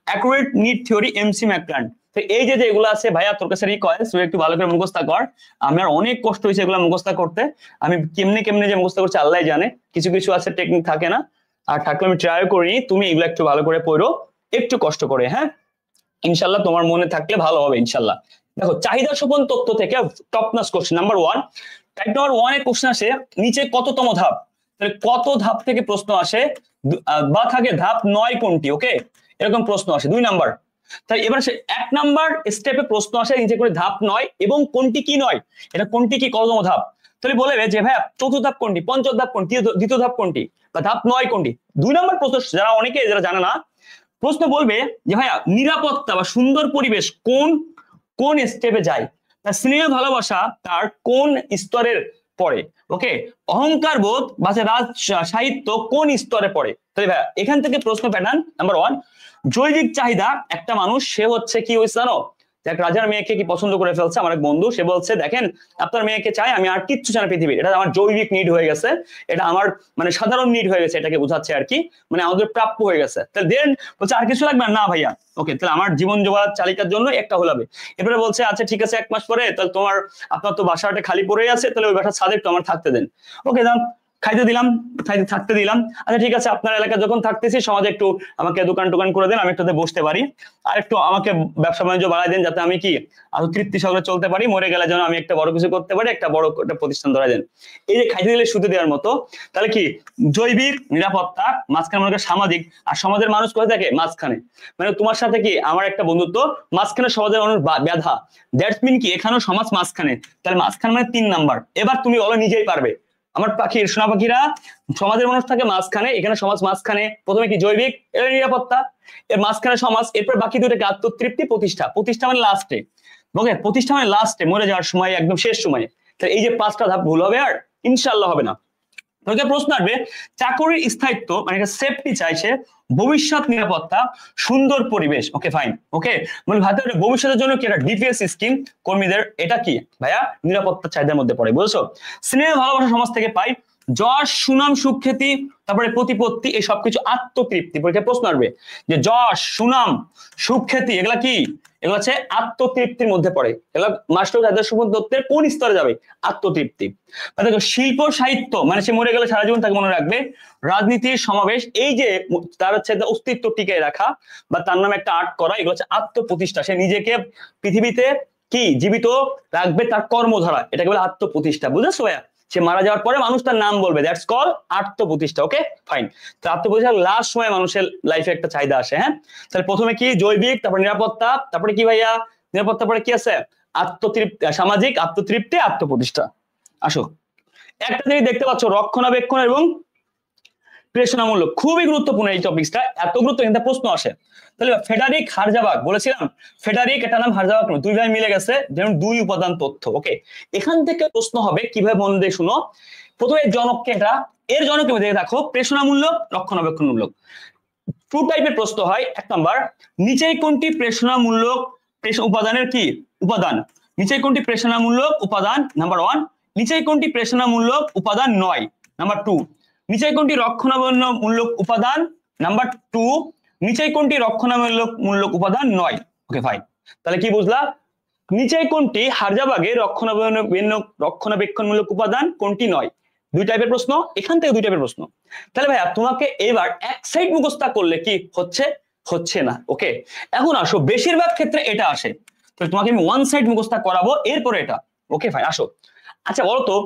Acquired need theory MC McClelland. তো এই যে এগুলো আছে ভাইয়া তোর কাছে রিকোয়েস্ট, তুই একটু ভালো করে মুখস্থ কর। আমার অনেক কষ্ট হয়েছে এগুলো মুখস্থ করতে, আমি কেমনে কেমনে যে মুখস্থ করছি আল্লাহ জানে। কিছু কিছু আছে টেকনিক থাকে না, আর থাকলে আমি ট্রাই করিনি। তুমি এগুলো একটু ভালো করে পড়ো, একটু কষ্ট করে। হ্যাঁ, ইনশাল্লাহ তোমার মনে থাকলে ভালো হবে ইনশাল্লাহ। দেখো চাহিদা শোধন তথ্য থেকে টপ নাস কোশ্চেন নাম্বার 1, টাইপ নাম্বার 1 এর কোশ্চেন আসে নিচে কততম ধাপ, তাহলে কত ধাপ থেকে প্রশ্ন আসে, বা থাকে ধাপ 9 কোনটি। ওকে, এরকম প্রশ্ন আসে 2 নাম্বার। তাই এবার সে 1 নাম্বার স্টেপে প্রশ্ন আসে নিচে করে ধাপ 9 এবং কোনটি কি নয়, এটা কোনটি কি কততম ধাপ। তাহলে বলবে যে ভাইয়া চতুর্থ ধাপ কোনটি, পঞ্চম ধাপ কোনটি, দ্বিতীয় ধাপ কোনটি, বা ধাপ 9 কোনটি। 2 নাম্বার প্রশ্ন যারা অনেকে যারা জানে না, প্রশ্ন বলবে যে ভাইয়া নিরাপত্তা বা সুন্দর পরিবেশ কোন কোন স্টেপে যায়, তার স্নেহ ভালোবাসা তার কোন স্তরের পড়ে। ওকে, অহংকার বোধ বা রাজ সাহিত্য কোন স্তরে পড়ে। তাহলে ভাইয়া এখান থেকে প্রশ্ন প্যাটার্ন নাম্বার 1, জৈবিক চাহিদা। একটা মানুষ সে হচ্ছে কি হয়েছে জানো, এক রাজার মেয়েকে কি পছন্দ করে ফেলছে, আমার এক বন্ধু, সে বলছে দেখেন আপনার মেয়েকে চাই, আমি আর কিচ্ছু চাই না পৃথিবীর, এটা আমার জৈবিক নিড হয়ে গেছে, এটা আমার মানে সাধারণ নিড হয়ে গেছে, এটাকে বোঝাচ্ছে আর কি, মানে আমাদের প্রাপ্য হয়ে গেছে। তাহলে দেন বলছে আর কিছু লাগবে না ভাইয়া, ওকে তাহলে আমার জীবন জোগাড় চালিকার জন্য একটা হলাবে। এবারে বলছে আচ্ছা ঠিক আছে 1 মাস পরে তাহলে তোমার আপনার তো বাসাটা খালি পড়ে আছে, তাহলে ওই বাসার ছাদে একটু আমার থাকতে দেন। ওকে দাম খাইতে দিলাম, খাইতে থাকতে দিলাম। আচ্ছা ঠিক আছে আপনার এলাকায় যখন থাকতেছি সমাজে একটু আমাকে দোকান টোকান করে দেন, আমি একটুতে বসতে পারি, আর একটু আমাকে ব্যবসা বাণিজ্য বাড়াই দেন, যাতে আমি কি আরো তৃপ্তি সহকারে চলতে পারি, মরে গেলে যেন আমি একটা বড় কিছু করতে পারি, একটা বড় একটা প্রতিষ্ঠান ধরাই দেন। এই যে খাইতে দিলে শুতে দেওয়ার মতো, তাহলে কি জৈবিক নিরাপত্তা, মাঝখানে মনে করেন সামাজিক, আর সমাজের মানুষ কোথায় থাকে মাঝখানে, মানে তোমার সাথে কি আমার একটা বন্ধুত্ব, মাঝখানে সমাজের মানুষ ব্যাধা, দ্যাটস মিন কি এখানেও সমাজ মাঝখানে, তাহলে মাঝখানে মানে 3 নাম্বার। এবার তুমি বলো নিজেই পারবে, আমার পাখির সোনা পাখিরা সমাজের মানুষ থাকে মাঝখানে, এখানে সমাজ মাঝখানে, প্রথমে কি জৈবিক, এর নিরাপত্তা, এর মাঝখানে সমাজ, এরপর বাকি দুটোকে আত্মতৃপ্তি, প্রতিষ্ঠা। প্রতিষ্ঠা মানে লাস্টে, ওকে প্রতিষ্ঠা মানে লাস্টে, মরে যাওয়ার সময়, একদম শেষ সময়ে। তাহলে এই যে 5টা ধাপ ভুল হবে আর ইনশাআল্লাহ হবে না। তোকে প্রশ্ন আসবে চাকরির স্থায়িত্ব মানে সেফটি চাইছে, ভবিষ্যৎ নিরাপত্তা, সুন্দর পরিবেশ। ওকে ফাইন, ওকে মানে ভাতে ভবিষ্যতের জন্য কি একটা ডিপিএস স্কিম কর্মীদের, এটা কি ভাইয়া নিরাপত্তা চাহিদার মধ্যে পড়ে, বুঝছো। স্নেহ ভালোবাসা সমাজ থেকে পাই, যশ সুনাম সুখ্যাতি, তারপরে প্রতিপত্তি, এই সবকিছু আত্মতৃপ্তি। পরীক্ষায় প্রশ্ন আসবে যে যশ সুনাম সুখ্যাতি এগুলা কি, এগুলো হচ্ছে আত্মতৃপ্তির মধ্যে পড়ে। এগুলো মাস্টার চাহিদা সুপন তত্ত্বের কোন স্তরে যাবে, আত্মতৃপ্তি। দেখো শিল্প সাহিত্য মানে সে মরে গেলে সারা জীবন তাকে মনে রাখবে। রাজনীতির সমাবেশ, এই যে তার হচ্ছে অস্তিত্ব টিকায় রাখা বা তার নামে একটা আর্ট করা, এগুলো হচ্ছে আত্মপ্রতিষ্ঠা। সে নিজেকে পৃথিবীতে কি জীবিত রাখবে, তার কর্মধারা, এটাকে বলে আত্মপ্রতিষ্ঠা, বুঝেছো ভাইয়া। সে মারা যাওয়ার পরে মানুষ তার নাম বলবে, দ্যাটস কল আত্মপ্রতিষ্ঠা। ওকে ফাইন, তো আত্মপ্রতিষ্ঠা লাস্ট সময় মানুষের লাইফে একটা চাহিদা আসে। হ্যাঁ, তাহলে প্রথমে কি জৈবিক, তারপর নিরাপত্তা, তারপরে কি ভাইয়া নিরাপত্তা পরে কি আছে আত্মতৃপ্তি, সামাজিক, আত্মতৃপ্তি, আত্মপ্রতিষ্ঠা। আসো একটা জিনিস দেখতে পাচ্ছ, রক্ষণাবেক্ষণ এবং প্রেষণামূলক, খুবই গুরুত্বপূর্ণ এই টপিকটা, এত গুরুত্ব কিন্তু প্রশ্ন আসে। তাহলে ফেডারিক হার্জাবাগ বলেছিলাম, ফেডারিক এটা নাম, হার্জাবাগ দুই ভাই মিলে গেছে, যেমন 2 উপাদান তথ্য। ওকে, এখান থেকে প্রশ্ন হবে কিভাবে, মন দিয়ে শুনো। প্রথমে জনককে, এটা এর জনককে দেখে দেখো, প্রেষণামূলক রক্ষণাবেক্ষণমূলক। 2 টাইপের প্রশ্ন হয়। 1 নাম্বার, নিচে কোনটি প্রেষণামূলক উপাদানের কি উপাদান, নিচে কোনটি প্রেষণামূলক উপাদান নাম্বার 1, নিচে কোনটি প্রেষণামূলক উপাদান নয় নাম্বার 2, নিচে কোনটি রক্ষণাবেক্ষণমূলক উপাদান? নাম্বার 2, নিচে কোনটি রক্ষণাবেক্ষণমূলক উপাদান নয়? Okay fine. তাহলে কি বুঝলা? নিচে কোনটি হার্জাবাগে রক্ষণাবেক্ষণমূলক উপাদান, কোনটি নয়? দুই টাইপের প্রশ্ন, এখান থেকে দুই টাইপের প্রশ্ন। তাহলে ভাইয়া তোমাকে এবার এক সাইড মুখস্থ করলে কি হচ্ছে? হচ্ছে না। ওকে, এখন আসো, বেশিরভাগ ক্ষেত্রে এটা আসে, তো তোমাকে আমি ওয়ান সাইড মুখস্থ করাবো, এরপরে এটা। ওকে ফাইন, আসো। আচ্ছা বলো তো,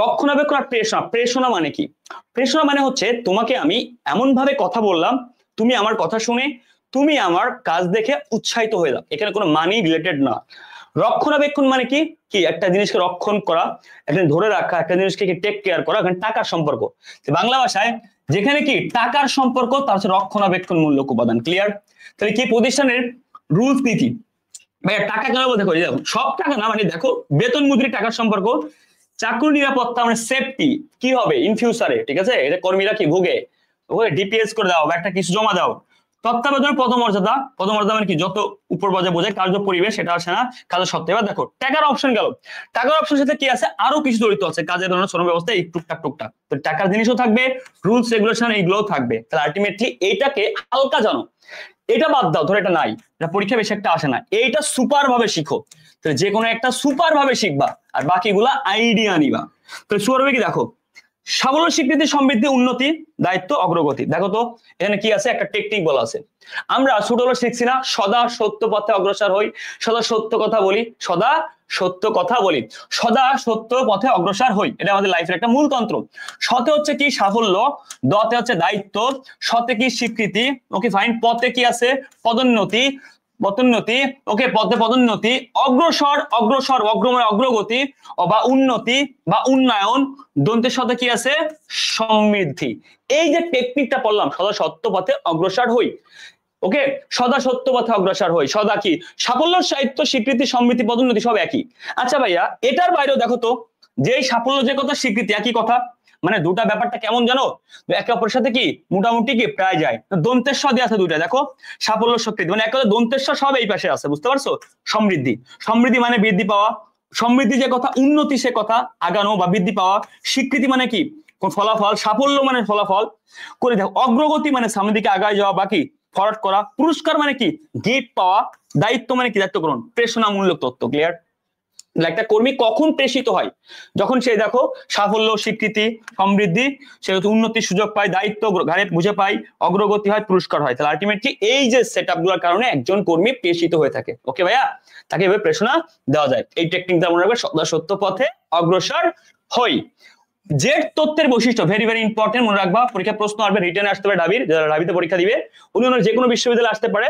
রক্ষণাবেক্ষণ আর প্রেষণা, প্রেষণা মানে কি? প্রেষণা মানে হচ্ছে তোমাকে আমি এমন ভাবে কথা বললাম, তুমি আমার কথা শুনে তুমি আমার কাজ দেখে উৎসাহিত হয়ে যাও, এখানে কোনো মানি রিলেটেড না। রক্ষণাবেক্ষণ মানে কি? কি একটা জিনিসকে রক্ষণ করা, একটা ধরে রাখা, একটা জিনিসকে টেক কেয়ার করা, এখানে টাকার সম্পর্ক। বাংলা ভাষায় যেখানে কি টাকার সম্পর্ক, তার হচ্ছে রক্ষণাবেক্ষণমূলক উপাদান। ক্লিয়ার? তাহলে কি প্রতিষ্ঠানের রুলস নীতি, ভাইয়া টাকা কেন বলতে করি? দেখো, সব টাকা না, মানে দেখো বেতন মুদ্রিক টাকার সম্পর্ক, চাকরি নিরাপত্তা মানে সেফটি কি হবে ইন ফিউচারে, ঠিক আছে, এটা কর্মীরা কি ভোগে, ওকে ডিপিএস করে দাও বা একটা কিছু জমা দাও। তত্ত্বাবধানের পদমর্যাদা, পদমর্যাদা মানে কি যত উপর পর্যায়ে বোঝায়, কার্য পরিবেশ সেটা আসে না, কাজের সত্ত্বে। এবার দেখো টাকার অপশন গেল, টাকার অপশনের সাথে কি আছে, আরো কিছু জড়িত আছে, কাজের ধরনের শ্রম ব্যবস্থা, এই টুকটাক টুকটাক, তো টাকার জিনিসও থাকবে, রুলস রেগুলেশন এইগুলোও থাকবে। তাহলে আলটিমেটলি এইটাকে হালকা জানো, এটা বাদ দাও, ধরো এটা নাই, এটা পরীক্ষা বেশি একটা আসে না, এইটা সুপার ভাবে শিখো। তাহলে যে কোনো একটা সুপার ভাবে শিখবা আর বাকিগুলা আইডিয়া নিবা। তো সুপার ভাবে কি দেখো, সাফল্য, স্বীকৃতি, সমৃদ্ধি, উন্নতি, দায়িত্ব, অগ্রগতি। দেখো তো এখানে কি আছে, একটা টেকনিক বলা আছে। আমরা ছোটবেলা শিখছি না, সদা সত্য পথে অগ্রসর হই, সদা সত্য কথা বলি, সদা সত্য কথা বলি, সদা সত্য পথে অগ্রসর হই, এটা আমাদের লাইফের একটা মূল তন্ত্র। সতে হচ্ছে কি সাফল্য, দতে হচ্ছে দায়িত্ব, সতে কি স্বীকৃতি, ওকে ফাইন, পথে কি আছে পদোন্নতি, পদোন্নতি, ওকে পথে পদোন্নতি, অগ্রসর, অগ্রসর অগ্রময় অগ্রগতি বা উন্নতি বা উন্নয়ন, দন্তের সাথে কি আছে সমৃদ্ধি। এই যে টেকনিকটা পড়লাম, সদা সত্য পথে অগ্রসর হই, ওকে সদা সত্য পথে অগ্রসর হই, সদা কি সাফল্য, সাহিত্য, স্বীকৃতি, সমৃদ্ধি, পদোন্নতি সব একই। আচ্ছা ভাইয়া এটার বাইরেও দেখো তো, যে সাফল্য যে কথা, স্বীকৃতি একই কথা, মানে দুটা ব্যাপারটা কেমন জানো, একে অপরের সাথে কি মোটামুটি কি প্রায় যায়। দন্তের স দিয়ে আছে দুইটা, দেখো সাফল্য, স্বীকৃতি, মানে একে দন্তের স সব এই পাশে আছে, বুঝতে পারছো? সমৃদ্ধি, সমৃদ্ধি মানে বৃদ্ধি পাওয়া, সমৃদ্ধি যে কথা, উন্নতি সে কথা, আগানো বা বৃদ্ধি পাওয়া, স্বীকৃতি মানে কি ফলাফল, সাফল্য মানে ফলাফল করে দেখো, অগ্রগতি মানে সামনের দিকে আগায় যাওয়া, বাকি ফরওয়ার্ড করা, পুরস্কার মানে কি গিফট পাওয়া, দায়িত্ব মানে কি দায়িত্ব গ্রহণ, প্রেষণামূলক তথ্য। ক্লিয়ার? একটা কর্মী কখন প্রেষিত হয়, যখন সে দেখো সাফল্য, স্বীকৃতি, সমৃদ্ধি, সে উন্নতির সুযোগ পায়, দায়িত্ব ঘাড়ে বুঝে পায়, অগ্রগতি হয়, পুরস্কার হয়। তাহলে আলটিমেটলি এই যে সেট আপ গুলোর কারণে একজন কর্মী প্রেষিত হয়ে থাকে। ওকে ভাইয়া, তাকে এভাবে প্রেষণা দেওয়া যায়। এই টেকনিকটা মনে রাখবে, সদা সত্য পথে অগ্রসর হই। জেড তত্ত্বের বৈশিষ্ট্য, ভেরি ভেরি ইম্পর্টেন্ট, মনে রাখবা, পরীক্ষা প্রশ্ন আসবে, রিটার্নে আসতে পারে, ডাবির যারা ডাবিতে পরীক্ষা দিবে, অন্যান্য যে কোনো বিশ্ববিদ্যালয়ে আসতে পারে।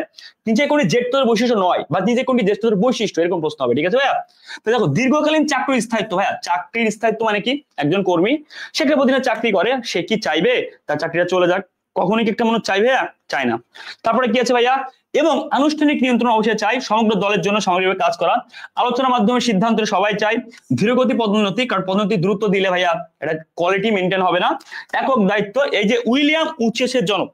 নিচে কোনটি জেড তত্ত্বের বৈশিষ্ট্য নয়, বা নিচে কোনটি জেড তত্ত্বের বৈশিষ্ট্য, এরকম প্রশ্ন হবে। ঠিক আছে ভাইয়া? তো দেখো, দীর্ঘকালীন চাকরির স্থায়িত্ব, ভাইয়া চাকরির স্থায়িত্ব মানে কি, একজন কর্মী সেখানে প্রতিদিন চাকরি করে, সে কি চাইবে তার চাকরিটা চলে যাক? কখনই কি একটা মানুষ চাইবে? চায় না। তারপরে কি আছে ভাইয়া, এবং আনুষ্ঠানিক নিয়ন্ত্রণ অবশ্যই চাই, সমগ্র দলের জন্য সামগ্রিকভাবে কাজ করা, আলোচনার মাধ্যমে সিদ্ধান্ত সবাই চাই, ধীরগতি পদোন্নতি, কারণ পদোন্নতি দ্রুত দিলে ভাইয়া এটা কোয়ালিটি মেনটেন হবে না, একক দায়িত্ব। এই যে উইলিয়াম উচেসের জনক,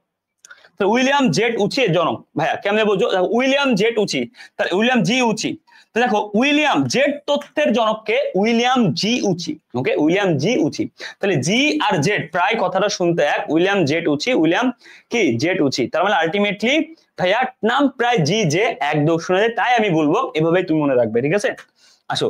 উইলিয়াম জেড উচি এর জনক, ভাইয়া কেমনে বুঝো? উইলিয়াম জেড উচি, তাহলে উইলিয়াম জি উচি, তো দেখো উইলিয়াম জেড তত্ত্বের জনককে উইলিয়াম জি উচি, ওকে উইলিয়াম জি উচি। তাহলে জি আর জেড প্রায় কথাটা শুনতে এক, উইলিয়াম জেড উচি, উইলিয়াম কি জেড উচি, তার মানে আলটিমেটলি ভাইয়া নাম প্রায় জি যে এক দো শুনে যায়, তাই আমি বলবো এভাবেই তুমি মনে রাখবে। ঠিক আছে? আসো,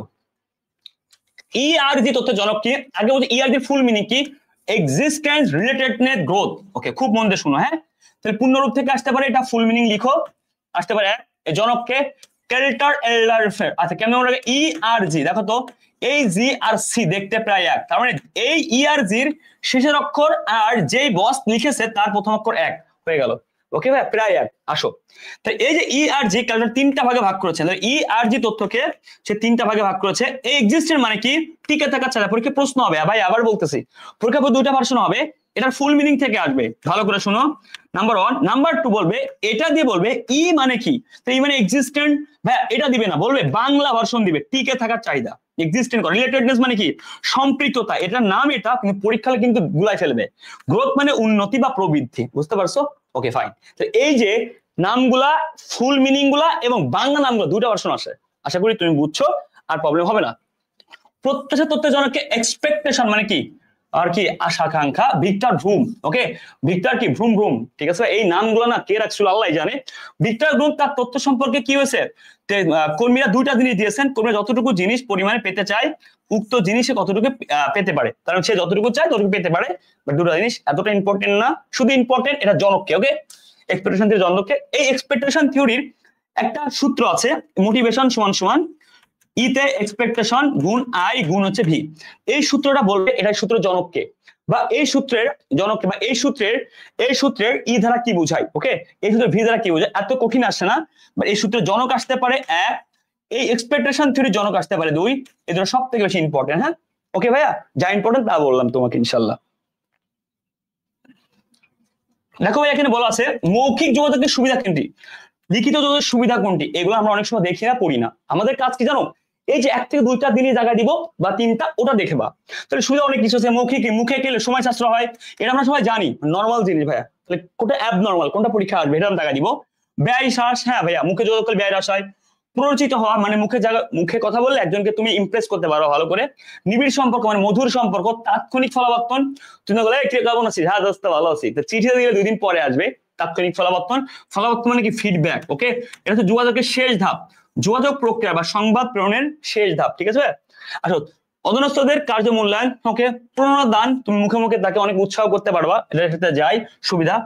ইআরজি তথ্যের জনক কি? আগে বলছি ইআরজি ফুল মিনিং কি, এক্সিস্টেন্স রিলেটেডনেস গ্রোথ। ওকে খুব মন দিয়ে শুনো, হ্যাঁ? তাহলে পূর্ণরূপ থেকে আসতে পারে, এটা ফুল মিনিং লিখো, আসতে পারে এই জনককে কেল্টার এল্ডারফের। আচ্ছা কেমন মনে রাখবে, ইআরজি, দেখো তো এই জি আর সি দেখতে প্রায় এক, তার মানে এই ইআরজির শেষের অক্ষর আর যেই বস লিখেছে তার প্রথম অক্ষর এক হয়ে গেল। ওকে ভাই, প্রায় এক। আসো, তাই এই যে ই আর জি ক্যালকুলেটর তিনটা ভাগে ভাগ করেছে, ই আর জি তথ্যকে সে তিনটা ভাগে ভাগ করেছে। এই এক্সিস্টেন্ট মানে কি, টিকে থাকা ছাড়া। পরীক্ষা প্রশ্ন হবে, ভাই আবার বলতেছি, পরীক্ষা দুইটা ভার্সন হবে, এটার ফুল মিনিং থেকে আসবে, ভালো করে শোনো। নাম্বার 1, নাম্বার 2 বলবে এটা দিয়ে বলবে ই মানে কি, তো ই মানে এক্সিস্টেন্ট, ভাই এটা দিবে না, বলবে বাংলা ভার্সন দিবে, টিকে থাকার চাহিদা, এক্সিস্টেন্ট করে। রিলেটেডনেস মানে কি, সম্পৃক্ততা, এটার নাম এটা, কিন্তু পরীক্ষায় কিন্তু গুলাই ফেলবে। গ্রোথ মানে উন্নতি বা প্রবৃদ্ধি, বুঝতে পারছো? Okay fine. তো এই যে নামগুলা, ফুল মিনিং গুলা এবং বাংলা নামগুলো দুটো ভার্সন আসে, আশা করি তুমি বুঝছো আর প্রবলেম হবে না। প্রত্যাশা তথ্যের জনককে এক্সপেকটেশন মানে কি, আর কি আশাকাঙ্ক্ষা, ভিক্টর ভ্রুম। ওকে, ভিক্টর কি ভ্রুম ভ্রুম, ঠিক আছে। এই নামগুলো না কে রাখছিল আল্লাহ জানে। ভিক্টর ভ্রুম তার তথ্য সম্পর্কে কি হয়েছে, কর্মীরা দুইটা জিনিস দিয়েছেন, কর্মীরা যতটুকু জিনিস পরিমাণে পেতে চায় উক্ত জিনিসে কতটুকু পেতে পারে, কারণ সে যতটুকু চায় ততটুকু পেতে পারে। বাট দুটো জিনিস এতটা ইম্পর্টেন্ট না, শুধু ইম্পর্টেন্ট এটা জনককে। ওকে, এক্সপেকটেশন থিওরি জনককে। এই এক্সপেকটেশন থিওরির একটা সূত্র আছে, মোটিভেশন সমান সমান ইতে এক্সপেকটেশন গুণ আই গুণ হচ্ছে ভি। এই সূত্রটা বলবে এটা সূত্র জনককে, বা এই সূত্রের জনককে, বা এই সূত্রের ই দ্বারা কি বোঝায়। ওকে, এই সূত্রের ভি দ্বারা কি বোঝায়, এত কঠিন আসে না। বা এই সূত্রের জনক আসতে পারে এক, এই এক্সপেকটেশন থিওরির জনক আসতে পারে দুই। এই দুটো সব থেকে বেশি ইম্পর্টেন্ট। হ্যাঁ, ওকে ভাইয়া, যা ইম্পর্টেন্ট তা বললাম তোমাকে ইনশাল্লাহ। দেখো ভাই, এখানে বলা আছে মৌখিক যোগাযোগের সুবিধা কোনটি, লিখিত যোগাযোগের সুবিধা কোনটি। এগুলো আমরা অনেক সময় দেখি না, পড়ি না। আমাদের কাজ কি জানো, এই যে এক থেকে দুইটা দিনই জায়গা দিব বা তিনটা, ওটা দেখবা। তাহলে সুবিধা অনেক কিছু আছে। মৌখিক, মুখে গেলে সময় সাশ্রয় হয়, এটা আমরা সবাই জানি, নর্মাল জিনিস ভাইয়া। তাহলে কোনটা অ্যাব নর্মাল, কোনটা পরীক্ষা আসবে, এটা আমরা জায়গা দিব। ব্যয় হ্রাস, হ্যাঁ ভাইয়া, মুখে যোগাযোগ করলে ব্যয় হ্রাস হয়। পরিচিত হওয়া, মানে মুখে কথা বললে একজনকে তুমি ইমপ্রেস করতে পারো ভালো করে। নিবিড় সম্পর্ক, মানে মধুর সম্পর্ক। তাৎক্ষণিক ফলাবর্তন, তুমি বলে কেমন আছিস, হ্যাঁ দোস্ত ভালো আছি, তো চিঠি দিলে 2 দিন পরে আসবে। তাৎক্ষণিক ফলাবর্তন, ফলাবর্তন মানে কি ফিডব্যাক। ওকে, এটা হচ্ছে যোগাযোগের শেষ ধাপ, যোগাযোগ প্রক্রিয়া বা সংবাদ প্রেরণের শেষ ধাপ, ঠিক আছে। আসো, অধীনস্থদের কার্য মূল্যায়ন। ওকে, প্রণোদন, তুমি মুখে মুখে তাকে অনেক উৎসাহ করতে পারবা, এটার সাথে যাই সুবিধা।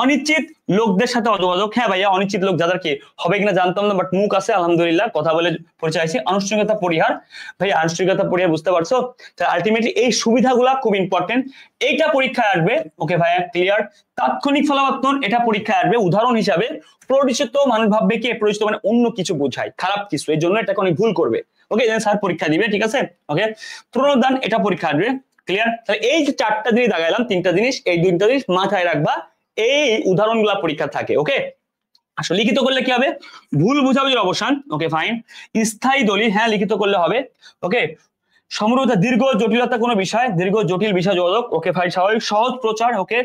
অনিশ্চিত লোকদের সাথে অযোগাযোগ, হ্যাঁ ভাইয়া, অনিশ্চিত লোক যাদের কি হবে কিনা জানতাম না, বাট মুখ আছে আলহামদুলিল্লাহ, কথা বলে পরিচয় আছে। আনুষ্ঠানিকতা পরিহার, ভাইয়া আনুষ্ঠানিকতা পরিহার বুঝতে পারছো। তাহলে আলটিমেটলি এই সুবিধাগুলা খুব ইম্পর্টেন্ট, এইটা পরীক্ষায় আসবে। ওকে ভাইয়া, ক্লিয়ার। তাৎক্ষণিক ফলাবর্তন, এটা পরীক্ষায় আসবে উদাহরণ হিসাবে। পরিচিত মানুষ ভাববে কি পরিচিত মানে অন্য কিছু বোঝায়, খারাপ কিছু, এই জন্য এটাকে অনেক ভুল করবে। ওকে, স্যার পরীক্ষা দিবে, ঠিক আছে। ওকে, প্রণোদন, এটা পরীক্ষা আসবে, ক্লিয়ার। তাহলে এই যে 4টা জিনিস দেখাইলাম, 3টা জিনিস, এই 2টা জিনিস মাথায় রাখবা, এই উদাহরণগুলা পরীক্ষা থাকে। ওকে, আসলে লিখিত করলে কি হবে, ভুল বোঝাবুঝির অবসান। Okay fine. স্থায়ী দলিল, হ্যাঁ লিখিত করলে হবে। ওকে, সমরূপতা, দীর্ঘ জটিলতা কোনো বিষয়, দীর্ঘ জটিল বিষয় যোগাযোগ। ওকে ফাইন, স্বাভাবিক। সহজ প্রচার। ওকে,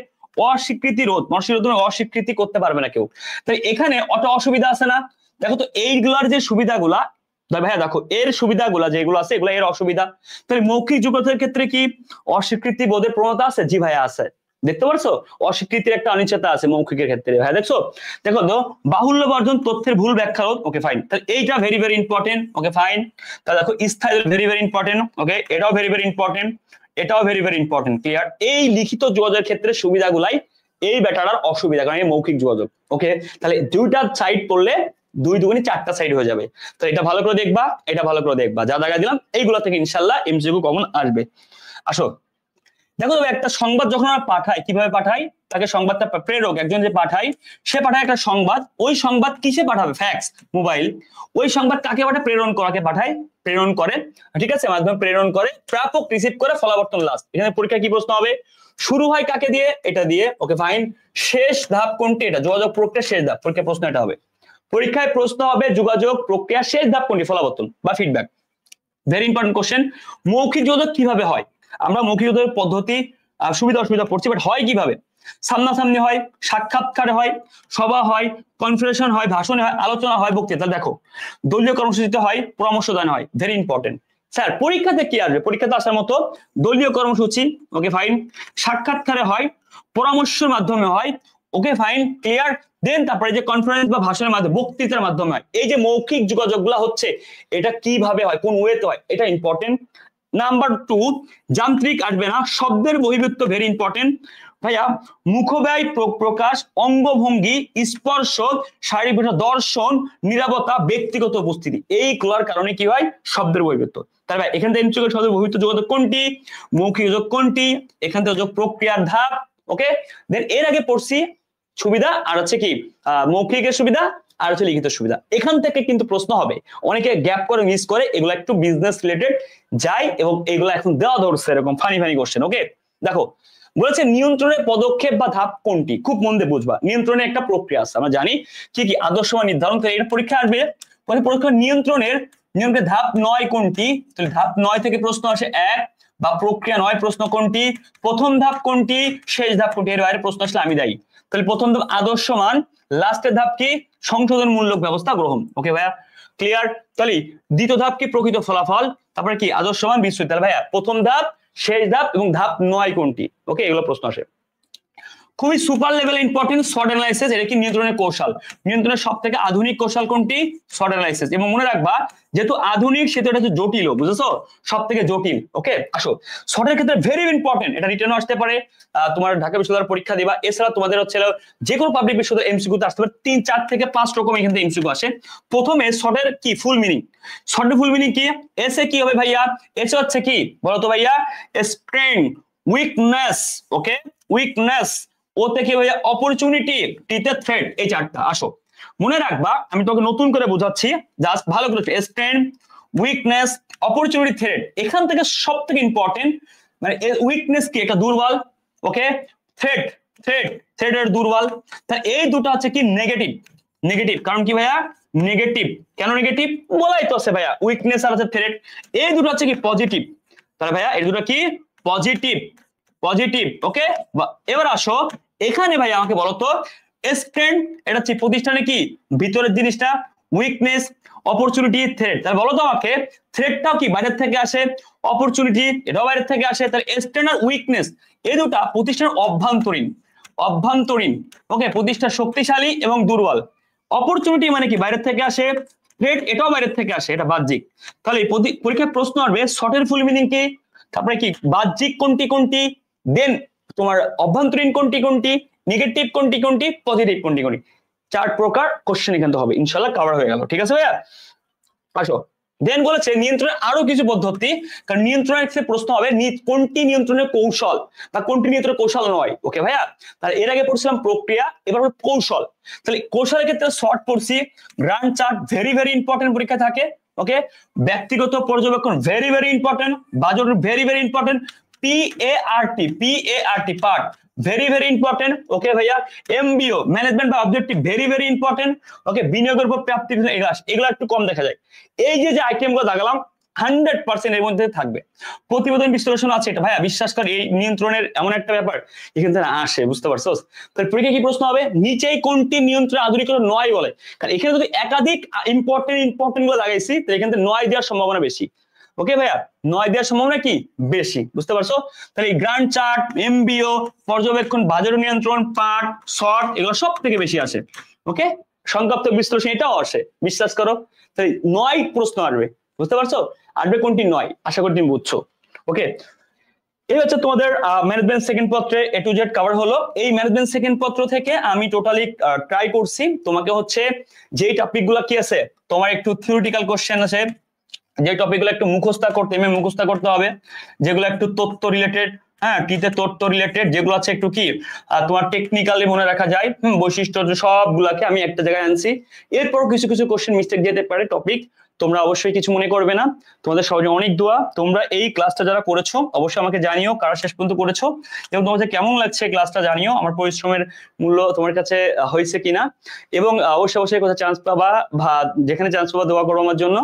অস্বীকৃতি রোধ, মানুষের অস্বীকৃতি করতে পারবে না কেউ। তাই এখানে অত অসুবিধা আছে না। দেখো তো এইগুলার যে সুবিধাগুলা, ভাইয়া দেখো এর সুবিধাগুলা যেগুলো আছে এগুলো এর অসুবিধা। তাহলে মৌখিক যোগাযোগের ক্ষেত্রে কি অস্বীকৃতি বোধের প্রবণতা আছে? জি ভাইয়া আছে, দেখতে পারছো, অস্বীকৃতির একটা অনিশ্চয়তা আছে মৌখিকের ক্ষেত্রে। ভাইয়া দেখছো, দেখো তো বাহুল্য বর্জন, তথ্যের ভুল ব্যাখ্যা রোধ। ওকে ফাইন, তাহলে এইটা very very important. Okay fine, তাহলে দেখো স্থায়ী ভেরি ভেরি ইম্পর্টেন্ট। ওকে, এটাও ভেরি ভেরি ইম্পর্টেন্ট, এটাও ভেরি ভেরি ইম্পর্টেন্ট, ক্লিয়ার। এই লিখিত যোগাযোগের ক্ষেত্রে সুবিধাগুলাই, এই ব্যাটার অসুবিধা, কারণ এই মৌখিক যোগাযোগ। ওকে, তাহলে দুইটা সাইড পড়লে 2 দুগুণে 4টা সাইড হয়ে যাবে। তো এটা ভালো করে দেখবা, এটা ভালো করে দেখবা, যা দেখা দিলাম এইগুলো থেকে ইনশাল্লাহ এমসিকিউ কমন আসবে। আসো, দেখো একটা সংবাদ যখন আমরা পাঠাই, কিভাবে পাঠাই, তাকে সংবাদটা প্রেরক একজন যে পাঠায়, সে পাঠায় একটা সংবাদ। ওই সংবাদ কিসে পাঠাবে, ফ্যাক্স, মোবাইল। ওই সংবাদ কাকে পাঠায়, প্রেরণ করাকে পাঠায়, প্রেরণ করে, ঠিক আছে, মাধ্যমে প্রেরণ করে, প্রাপক রিসিভ করে, ফলাবর্তন লাস্ট। এখানে পরীক্ষা কি প্রশ্ন হবে, শুরু হয় কাকে দিয়ে, এটা দিয়ে। ওকে ফাইন, শেষ ধাপ কোনটি, এটা যোগাযোগ প্রক্রিয়া শেষ ধাপ। পরীক্ষা প্রশ্ন এটা হবে, পরীক্ষায় প্রশ্ন হবে যোগাযোগ প্রক্রিয়া শেষ ধাপ কোনটি, ফলাবর্তন বা ফিডব্যাক। Very important question. মৌখিক যোগাযোগ কিভাবে হয়, আমরা মৌখিক যোগাযোগের পদ্ধতি সুবিধা অসুবিধা পড়ছি, বাট হয় কিভাবে, সামনাসামনি হয়, সাক্ষাৎকার হয়, সভা হয়, কনফারেন্স হয়, ভাষণ হয়, আলোচনা হয়, বক্তৃতা। দেখো দলীয় কর্মসূচিতে হয়, পরামর্শ দান হয়। Very important. স্যার পরীক্ষাতে কি আসবে, পরীক্ষাতে আসার মতো দলীয় কর্মসূচি। ওকে ফাইন, সাক্ষাৎকারে হয়, পরামর্শের মাধ্যমে হয়। Okay fine, clear. দেন তারপরে যে কনফারেন্স বা ভাষণের মাধ্যমে, বক্তৃতার মাধ্যমে হয়। এই যে মৌখিক যোগাযোগগুলো হচ্ছে, এটা কিভাবে হয়, কোন ওয়েতে হয়, এটা ইম্পর্টেন্ট। নাম্বার 2, যান্ত্রিক আসবে না, শব্দের বহির্ভূত, ভেরি ইম্পর্টেন্ট ভাইয়া। মুখব্যয়, প্রকাশ, অঙ্গভঙ্গি, স্পর্শ, শারীরিক ভাষা, দর্শন, নীরবতা, ব্যক্তিগত উপস্থিতি, এইগুলোর কারণে কি হয়, শব্দের বহির্ভূত। তাই ভাই এখান থেকে শব্দের বহির্ভূত যোগাযোগ কোনটি, মৌখিক যোগাযোগ কোনটি, এখান থেকে যোগ প্রক্রিয়ার ধাপ। ওকে, দেন এর আগে পড়ছি সুবিধা আর হচ্ছে কি মৌখিকের সুবিধা আর হচ্ছে লিখিত সুবিধা। এখান থেকে কিন্তু প্রশ্ন হবে, অনেকে গ্যাপ করে মিস করে, এগুলো একটু বিজনেস রিলেটেড যায় এবং এগুলো এখন দেওয়া ধরছে এরকম ফানি ফানি কোশ্চেন। ওকে, দেখো বলেছে নিয়ন্ত্রণের পদক্ষেপ বা ধাপ কোনটি, খুব মন দিয়ে বুঝবা। নিয়ন্ত্রণের একটা প্রক্রিয়া আছে, আমরা জানি কি কি আদর্শ মান নির্ধারণ করে, এটা পরীক্ষা আসবে। পরীক্ষা নিয়ন্ত্রণের ধাপ 9 কোনটি, তাহলে ধাপ 9 থেকে প্রশ্ন আসে 1, বা প্রক্রিয়া 9 প্রশ্ন কোনটি, প্রথম ধাপ কোনটি, শেষ ধাপ কোনটি, এর বাইরে প্রশ্ন আসলে আমি দায়ী। তাহলে প্রথম ধাপ আদর্শ মান, লাস্টের ধাপ কি, সংশোধনমূলক ব্যবস্থা গ্রহণ। ওকে ভাইয়া, ক্লিয়ার। তাহলে দ্বিতীয় ধাপ কি, প্রকৃত ফলাফল, তারপরে কি আদর্শ মান, বিস্তৃত। তাহলে ভাইয়া প্রথম ধাপ শেষ ধাপ এবং ধাপ 9 কোনটি? ওকে, এগুলো প্রশ্ন আসে। খুবই super level important short analysis. এটা কি নিয়ন্ত্রণের কৌশল। নিয়ন্ত্রণের সব থেকে আধুনিক কৌশল কোনটি? Short analysis. এবং মনে রাখবা যেহেতু আধুনিক সেহেতু এটা হচ্ছে জটিল, বুঝেছো, সব থেকে জটিল। ওকে, আসো শর্টের ক্ষেত্রে ভেরি ইম্পর্টেন্ট, এটা রিটেনও আসতে পারে, তোমার ঢাকা বিশ্ববিদ্যালয়ের পরীক্ষা দিবা, এছাড়া তোমাদের হচ্ছে যে কোনো পাবলিক বিশ্ববিদ্যালয় এমসিকিউতে আসতে পারে 3, 4 থেকে 5 রকম এখান থেকে এমসিকিউ আসে। প্রথমে শর্টের কি ফুল মিনিং, শর্টের ফুল মিনিং কি? এসে কি হবে ভাইয়া? এসে হচ্ছে কি বলতো ভাইয়া? স্ট্রেংথ, উইকনেস, ওকে, উইকনেস। ওতে কি ভাইয়া? অপরচুনিটি, টিতে থ্রেট। এই চারটা আসো মনে রাখবা, আমি তোকে নতুন করে বোঝাচ্ছি, জাস্ট ভালো করে। Strength, weakness, opportunity, threat. এখান থেকে সব থেকে ইম্পর্টেন্ট মানে উইকনেস কি? এটা দুর্বল, ওকে, থ্রেট, থ্রেটের দুর্বল। তাহলে এই দুটো হচ্ছে কি নেগেটিভ, নেগেটিভ। কারণ কি ভাইয়া? নেগেটিভ। কেন নেগেটিভ? বলাই তো আছে ভাইয়া, উইকনেস আর আছে থ্রেট। এই দুটো হচ্ছে কি পজিটিভ। তাহলে ভাইয়া এই দুটো কি পজিটিভ, পজিটিভ। ওকে, এবার আসো এখানে ভাই আমাকে বলো তো, স্ট্রেংথ এটা হচ্ছে প্রতিষ্ঠানে কি ভিতরের জিনিসটা, উইকনেস, অপরচুনিটি, থ্রেট। তাহলে বলো তো আমাকে, থ্রেটটাও কি বাইরের থেকে আসে, অপরচুনিটি এটাও বাইরের থেকে আসে। তাহলে স্ট্রেংথ আর উইকনেস এই দুটা প্রতিষ্ঠানের অভ্যন্তরীণ, অভ্যন্তরীণ। ওকে, প্রতিষ্ঠান শক্তিশালী এবং দুর্বল। অপরচুনিটি মানে কি? বাইরের থেকে আসে। থ্রেট এটাও বাইরের থেকে আসে, এটা বাহ্যিক। তাহলে পরীক্ষায় প্রশ্ন আসবে শর্টের ফুল মিনিং কি, তারপরে কি বাহ্যিক কোনটি কোনটি, দেন তোমার অভ্যন্তরীণ কোনটি কোনটি, নেগেটিভ কোনটি কোনটি, পজিটিভ কোনটি কোনটি। 4 প্রকার কোশ্চেন এখান থেকে হবে, ইনশাআল্লাহ কভার হয়ে গেল। ঠিক আছে ভাইয়া? আসো দেন বলেছে নিয়ন্ত্রণের আরো কিছু পদ্ধতি, কারণ নিয়ন্ত্রণের ক্ষেত্রে প্রশ্ন হবে কোনটি নিয়ন্ত্রণের কৌশল বা কোনটি নিয়ন্ত্রণের কৌশল নয়। ওকে ভাইয়া? তাহলে এর আগে পড়ছিলাম প্রক্রিয়া, এবার কৌশল। তাহলে কৌশলের ক্ষেত্রে শর্ট পড়ছি, Gantt chart very very important পরীক্ষা থাকে। ওকে, ব্যক্তিগত পর্যবেক্ষণ very very important, budget very very important, PART PERT very very important. Okay ভাইয়া? MBO management by objective very very important. Okay, বিনিয়োগের উপর প্রাপ্তি, এগুলো একটু কম দেখা যায়। এই যে আইটেম গুলো দেখালাম 100% এর মধ্যে থাকবে। প্রতিবেদন বিশ্লেষণ আছে, এটা ভাইয়া বিশ্বাস কর এই নিয়ন্ত্রণের এমন একটা ব্যাপার এখান থেকে আসে, বুঝতে পারছো? তাহলে পরীক্ষা কি প্রশ্ন হবে? নিচেই কোনটি নিয়ন্ত্রণ আধুনিকরণ নয় বলে? কারণ এখানে যদি একাধিক ইম্পর্টেন্ট গুলো লাগাইছি তাহলে এখান থেকে 9 দেওয়ার সম্ভাবনা বেশি। ওকে ভাইয়া? 9 দেওয়ার সম্ভাবনা কি বেশি, বুঝতে পারছো? তাহলে গ্রান্ড চার্ট, MBO, পর্যবেক্ষণ, বাজার নিয়ন্ত্রণ, পার্ট, শর্ট, এগুলো সব থেকে বেশি আসে। ওকে, সংক্ষিপ্ত বিশ্লেষণ এটাও আসে, বিশ্বাস করো। তাহলে 9 প্রশ্ন আসবে, বুঝতে পারছো? আসবে কোনটি 9, আশা করি তুমি বুঝছো। ওকে, এই হচ্ছে তোমাদের ম্যানেজমেন্ট সেকেন্ড পত্রে A to Z কভার হলো। এই ম্যানেজমেন্ট সেকেন্ড পত্র থেকে আমি টোটালি ট্রাই করছি তোমাকে হচ্ছে যেই টপিক গুলা কি আছে, তোমার একটু থিওরিটিক্যাল কোশ্চেন আছে, যে টপিকগুলো একটু মুখস্থ করতে হবে, যেগুলো একটু তথ্য রিলেটেড, হ্যাঁ টিতে তথ্য রিলেটেড, যেগুলো আছে একটু কি তোমার টেকনিক্যালি মনে রাখা যায়, বৈশিষ্ট্য, সবগুলাকে আমি একটা জায়গায় আনছি। এরপর কিছু কিছু কোশ্চেন মিস্টেক যেতে পারে টপিক, তোমরা অবশ্যই কিছু মনে করবে না। তোমাদের সবাই অনেক দোয়া। তোমরা এই ক্লাসটা যারা করেছো অবশ্যই আমাকে জানিও কারা শেষ পর্যন্ত করেছো, এবং তোমাদের কেমন লাগছে ক্লাসটা জানিও, আমার পরিশ্রমের মূল্য তোমার কাছে হয়েছে কিনা। এবং অবশ্যই কোথাও চান্স পাবা বা যেখানে চান্স পাবা দোয়া করো আমার জন্য।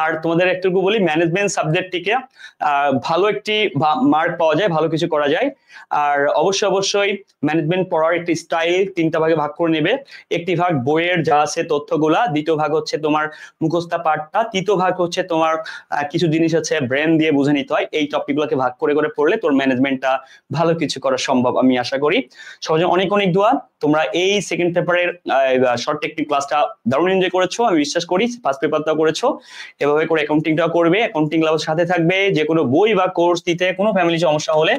আর তোমাদের একটু বলি, ম্যানেজমেন্ট সাবজেক্টটিকে ভালো একটি মার্ক পাওয়া যায়, ভালো কিছু করা যায়। আর অবশ্যই ম্যানেজমেন্ট পড়ার একটি স্টাইল 3টা ভাগে ভাগ করে নেবে। একটি ভাগ বইয়ের যা আছে তথ্যগুলা, দ্বিতীয় ভাগ হচ্ছে তোমার মুখস্থ পাঠটা, তৃতীয় ভাগ হচ্ছে তোমার কিছু জিনিস আছে ব্রেন দিয়ে বুঝে নিতে হয়। এই টপিকগুলোকে ভাগ করে করে পড়লে তোর ম্যানেজমেন্টটা ভালো কিছু করা সম্ভব, আমি আশা করি। সহজে অনেক দোয়া। তোমরা এই সেকেন্ড পেপারের শর্ট টেকনিক ক্লাসটা দারুণ এনজয় করেছো, আমি বিশ্বাস করি। ফার্স্ট পেপারটাও করেছো, এভাবে করে অ্যাকাউন্টিংটাও করবে। অ্যাকাউন্টিং ক্লাস সাথে থাকবে। যে কোনো বই বা কোর্স দিতে কোনো ফ্যামিলি সমস্যা হলে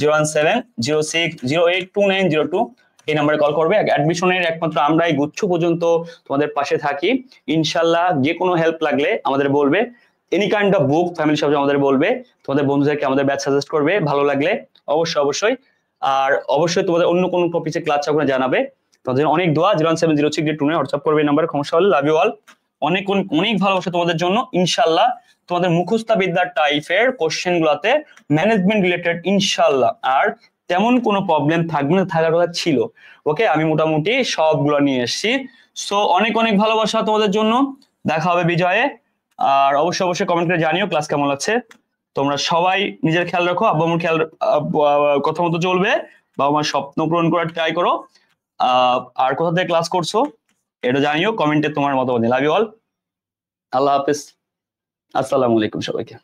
01706082902 এই নম্বরে কল করবে। অ্যাডমিশনের একমাত্র আমরাই গুচ্ছ পর্যন্ত তোমাদের পাশে থাকি, ইনশাল্লাহ। যে কোনো হেল্প লাগলে আমাদের বলবে, any kind of book family সব আমাদের বলবে, তোমাদের বন্ধুদেরকে আমাদের ব্যাচ সাজেস্ট করবে ভালো লাগলে অবশ্যই। আর অবশ্যই তোমাদের অন্য কোনো টপিকে ক্লাস চাও জানাবে। তোমাদের অনেক দোয়া। 0706829 হোয়াটসঅ্যাপ করবে এই নম্বরে। সমস্যা হলে লাভ ইউ অল। অনেক ভালোবাসা তোমাদের জন্য। ইনশাল্লাহ তোমাদের মুখস্থ বিদ্যার টাইপের কোশ্চেন গুলাতে ম্যানেজমেন্ট রিলেটেড ইনশাল্লাহ আর তেমন কোনো প্রবলেম থাকবে না, থাকার কথা ছিল। ওকে, আমি মোটামুটি সবগুলো নিয়ে এসেছি। সো অনেক ভালোবাসা তোমাদের জন্য। দেখা হবে বিজয়ে। আর অবশ্যই কমেন্ট করে জানিও ক্লাস কেমন লাগছে। তোমরা সবাই নিজের খেয়াল রাখো, আব্বু আম্মুর খেয়াল কথা মতো চলবে, বাবা মার স্বপ্ন পূরণ করার ট্রাই করো। আর কোথা থেকে ক্লাস করছো এটা জানিও কমেন্টে তোমার মতামত। Love you all. আল্লাহ হাফেজ, আসসালামু আলাইকুম সবাইকে।